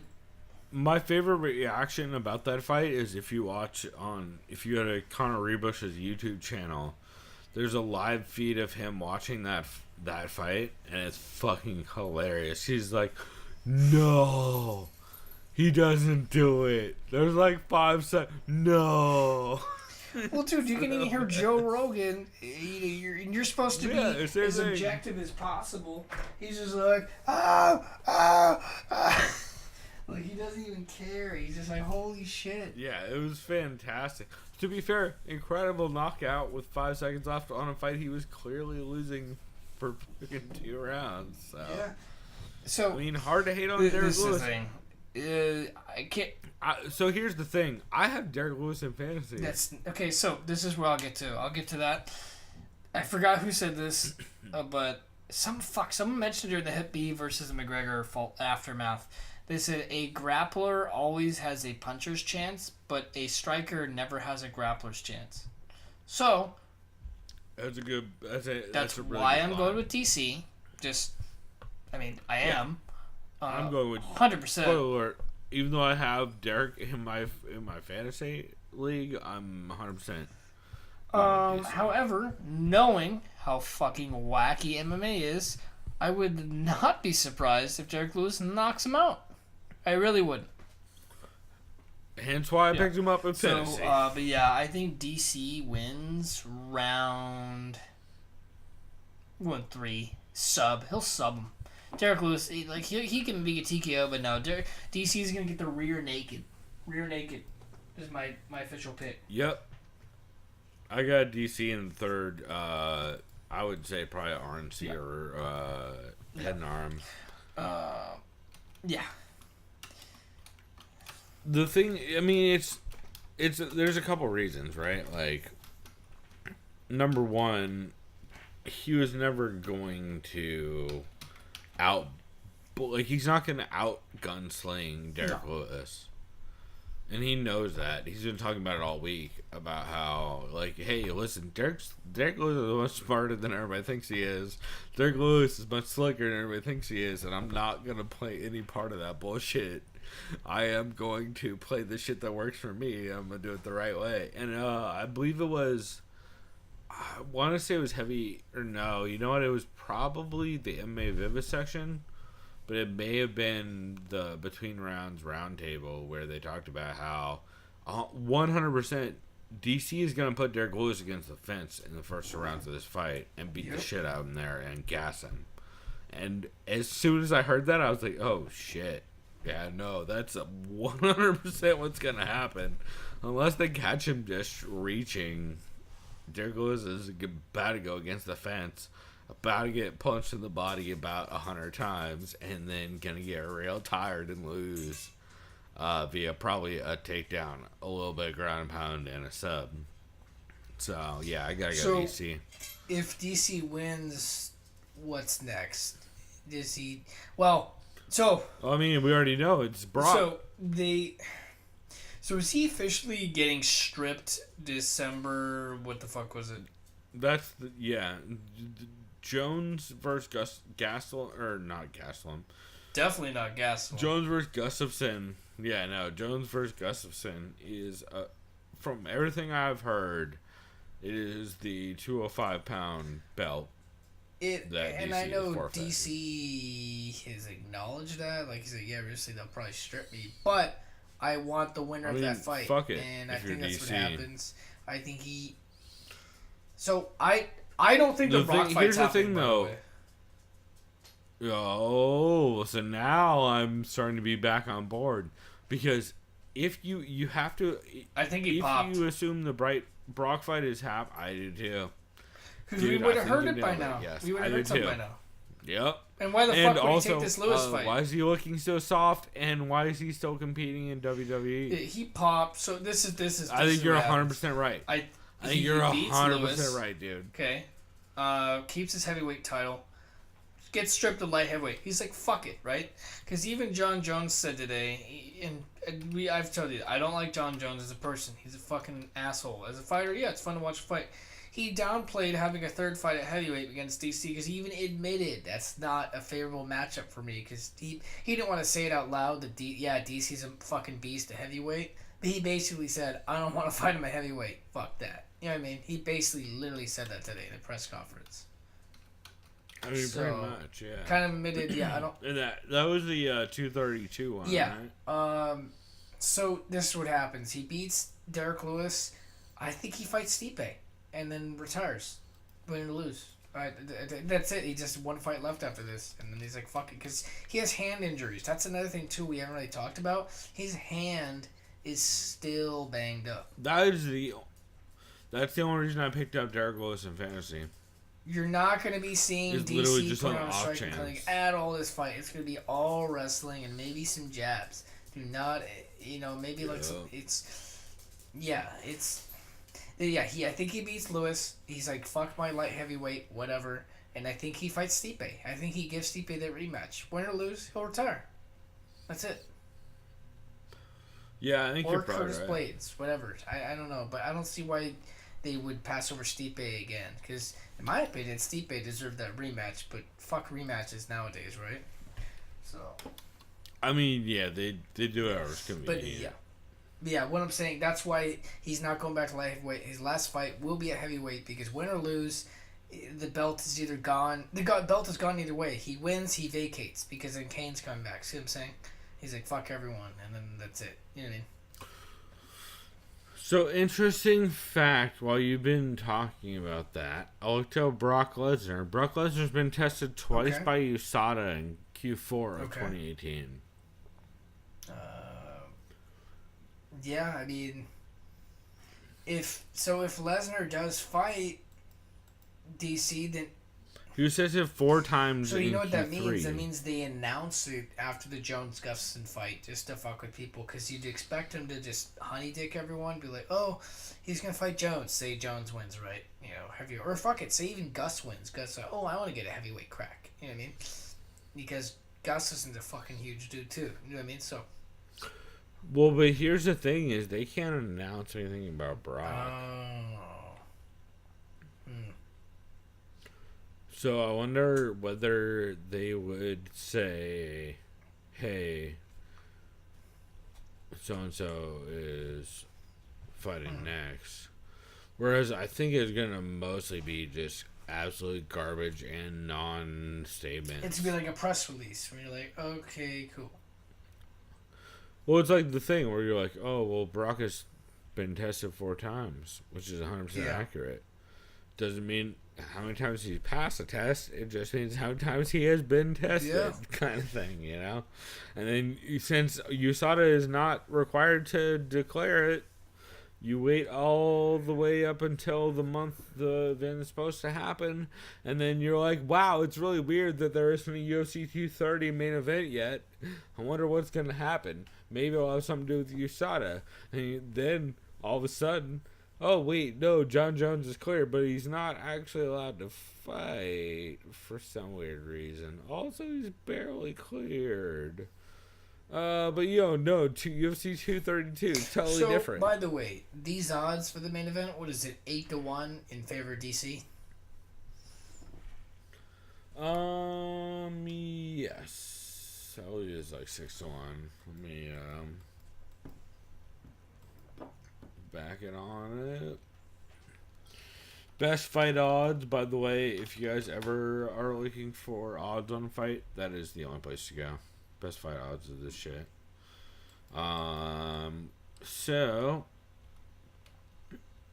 My favorite reaction about that fight is if you go to Conor Rebush's YouTube channel, there's a live feed of him watching that fight, and it's fucking hilarious. He's like, no, he doesn't do it. There's like 5 seconds. No. Well, dude, you can even hear Joe Rogan. You're supposed to be as objective as possible. He's just like, like he doesn't even care. He's just like, holy shit. Yeah, it was fantastic. To be fair, incredible knockout with 5 seconds left on a fight he was clearly losing for 2 rounds. So. Yeah. So I mean, hard to hate on Derrick Lewis. This is the thing. I can't. So here's the thing. I have Derrick Lewis in fantasy. That's okay. So this is where I'll get to. I'll get to that. I forgot who said this, but someone mentioned during the Hip B versus the McGregor aftermath. They said a grappler always has a puncher's chance, but a striker never has a grappler's chance. So that's a good. That's a really why good I'm line. going with DC. I am. I'm going with 100%. Spoiler alert, even though I have Derrick in my fantasy league, I'm 100%. However, knowing how fucking wacky MMA is, I would not be surprised if Derrick Lewis knocks him out. I really wouldn't. Hence why I picked him up in fantasy. But yeah, I think DC wins round 3. He'll sub him. Derrick Lewis, he can be a TKO, but no, DC is gonna get the rear naked. Rear naked is my official pick. Yep. I got DC in third. I would say probably RNC or head and arm. Yeah. The thing, I mean, it's there's a couple reasons, right? Like, number one, he was never going to he's not going to out gunsling Derrick Lewis. And he knows that. He's been talking about it all week, about how, hey, listen, Derrick Lewis is much smarter than everybody thinks he is. Derrick Lewis is much slicker than everybody thinks he is, and I'm not going to play any part of that bullshit. I am going to play the shit that works for me. I'm going to do it the right way. And I believe it was, I want to say it was heavy, or no, you know what? It was probably the MMA Vivisection. But it may have been the Between Rounds Roundtable where they talked about how 100% DC is going to put Derrick Lewis against the fence in the first 2 rounds of this fight and beat the shit out of him there and gas him. And as soon as I heard that, I was like, oh, shit. Yeah, no, that's 100% what's going to happen. Unless they catch him just reaching, Derrick Lewis is about to go against the fence. About to get punched in the body about 100 times, and then gonna get real tired and lose via probably a takedown, a little bit of ground and pound, and a sub. So yeah, I gotta go DC. If DC wins, what's next? Does he? Well, so I mean, we already know it's Brock. So is he officially getting stripped December? What the fuck was it? That's Jones versus Gastelum, or not Gastelum. Definitely not Gastelum. Jones versus Gustafsson. Yeah, no, Jones versus Gustafsson is, from everything I've heard, it is the 205-pound belt. I know DC has acknowledged that. Like he said, yeah, obviously they'll probably strip me, but I want the winner of that fight. Fuck it. And I think that's what happens. I think he. So I don't think the Brock fight's happening, though. Oh, so now I'm starting to be back on board. Because if you have to... I think he popped. If you assume the Brock fight is I do too. Because we would have heard it by now. Yes, we would have heard something by now. Yep. And why the fuck would he take this Lewis fight? Why is he looking so soft, and why is he still competing in WWE? He popped. So this is. I think you're 100% right. I think you're 100% right, dude. Okay. Keeps his heavyweight title. Gets stripped of light heavyweight. He's like, fuck it, right? Because even John Jones said today, I've told you, I don't like John Jones as a person. He's a fucking asshole. As a fighter, yeah, it's fun to watch a fight. He downplayed having a third fight at heavyweight against DC because he even admitted that's not a favorable matchup for me because he didn't want to say it out loud that DC's a fucking beast at heavyweight. But he basically said, I don't want to fight him at heavyweight. Fuck that. You know what I mean? He basically literally said that today in a press conference. I mean, pretty much, yeah. Kind of admitted, I don't... And that was the 232 one, right? So this is what happens. He beats Derrick Lewis. I think he fights Stipe and then retires. Win or lose. That's it. He just one fight left after this. And then he's like, fuck it. Because he has hand injuries. That's another thing, too, we haven't really talked about. His hand is still banged up. That's the only reason I picked up Derrick Lewis in fantasy. You're not going to be seeing DC put on a striking clinic at all this fight. It's going to be all wrestling and maybe some jabs. Do not, maybe like some, it's Yeah, I think he beats Lewis. He's like, fuck my light heavyweight, whatever. And I think he fights Stipe. I think he gives Stipe that rematch. Win or lose, he'll retire. That's it. Yeah, I think you're probably Curtis right. Blades, whatever. I don't know, but I don't see why they would pass over Stipe again. Because, in my opinion, Stipe deserved that rematch, but fuck rematches nowadays, right? So. I mean, yeah, they do it as convenient. But, yeah, what I'm saying, that's why he's not going back to light heavyweight. His last fight will be at heavyweight because win or lose, the belt is either gone. The belt is gone either way. He wins, he vacates because then Kane's coming back. See what I'm saying? He's like, fuck everyone, and then that's it. You know what I mean? So, interesting fact, while you've been talking about that, I looked up Brock Lesnar. Brock Lesnar's been tested twice by USADA in Q4 of 2018. Yeah, I mean, if Lesnar does fight DC, then he says it 4 times. So you know what that Q3. means? That means they announce it after the Jones Gustafson fight just to fuck with people, because you'd expect him to just honey dick everyone, be like, oh, he's gonna fight Jones. Say Jones wins, right? You know, heavy, or fuck it, say even Gus wins. Gus, oh, I want to get a heavyweight crack. You know what I mean? Because Gustafson's a fucking huge dude too. You know what I mean? So. Well, but here's the thing: is they can't announce anything about Brock. So I wonder whether they would say, "Hey, so and so is fighting next," whereas I think it's gonna mostly be just absolute garbage and non-statements. It's gonna be like a press release where you're like, "Okay, cool." Well, it's like the thing where you're like, oh, well, Brock has been tested 4 times, which is 100% accurate. Doesn't mean how many times he's passed the test. It just means how many times he has been tested, kind of thing, you know? And then since USADA is not required to declare it, you wait all the way up until the month the event is supposed to happen, and then you're like, wow, it's really weird that there isn't a UFC 230 main event yet. I wonder what's going to happen. Maybe it'll have something to do with USADA. And then, all of a sudden, oh, wait, no, John Jones is clear, but he's not actually allowed to fight for some weird reason. Also, he's barely cleared. But no, UFC 232 is totally different. By the way, these odds for the main event, what is it, 8-1 in favor of DC? Yes. I believe it's like 6-1. Let me back it on it. Best fight odds, by the way, if you guys ever are looking for odds on a fight, that is the only place to go. Best fight odds of this shit. So,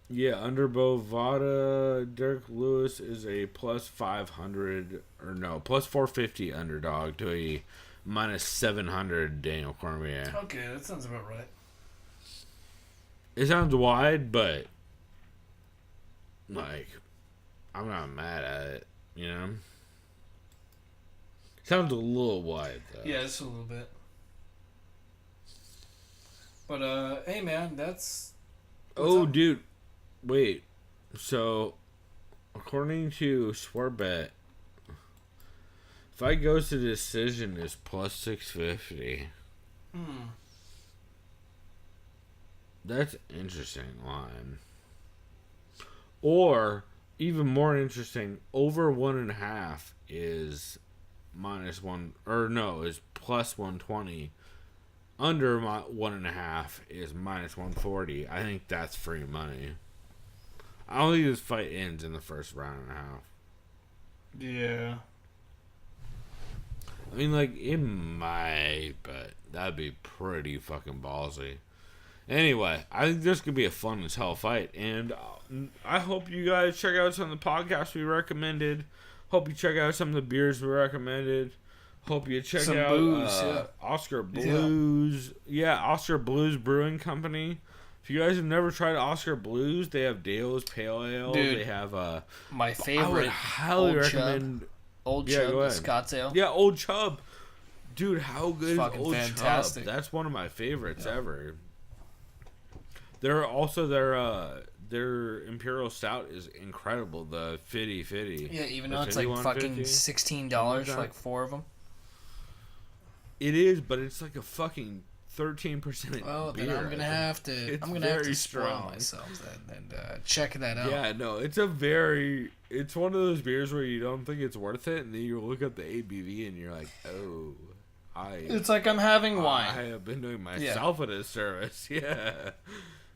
yeah, under Bovada, Derrick Lewis is a plus 500, or no, plus 450 underdog to a minus 700 Daniel Cormier. Okay, that sounds about right. It sounds wide, but, like, I'm not mad at it, you know? Sounds a little wide, though. Yeah, just a little bit. But, hey, man, that's... Oh, dude. Wait. So, according to Sportbet, fight goes to decision is plus 650. That's an interesting line. Or, even more interesting, over 1.5 is... is plus 120. Under 1.5 is minus 140. I think that's free money. I don't think this fight ends in the first round and a half. Yeah. I mean, like, it might, but that'd be pretty fucking ballsy. Anyway, I think this could be a fun as hell fight, and I hope you guys check out some of the podcasts we recommended. Hope you check out some of the beers we recommended. Hope you check out booze, Oscar Blues. Yeah, Oscar Blues Brewing Company. If you guys have never tried Oscar Blues, they have Dale's Pale Ale. Dude, they have my favorite. I would highly recommend Old Chub, the Scots Ale. Yeah, Old Chub. Dude, how good is Old fantastic. Chub? That's one of my favorites ever. They're also their their Imperial Stout is incredible. The Fitty. Yeah, even though it's like fucking $16 for like 4 of them. It is, but it's like a fucking 13% Oh, beer. then I'm gonna have to spoil myself and check that out. Yeah, no, it's one of those beers where you don't think it's worth it, and then you look up the ABV and you're like, oh, it's like I'm having wine. I have been doing myself a disservice. Yeah,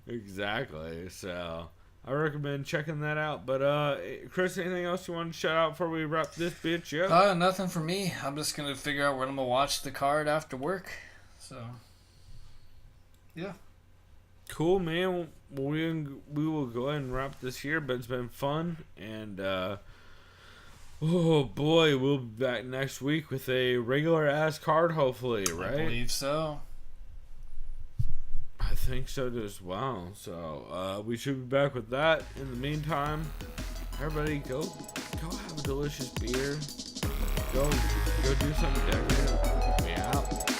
exactly. So I recommend checking that out. But Chris, anything else you want to shout out before we wrap this bitch up? Nothing for me. I'm just gonna figure out when I'm gonna watch the card after work. So. Yeah. Cool, man. We will go ahead and wrap this here, but it's been fun. And, oh, boy, we'll be back next week with a regular-ass card, hopefully, right? I believe so. I think so, as well. So, we should be back with that. In the meantime, everybody, go have a delicious beer. Go do something decorative. Be out.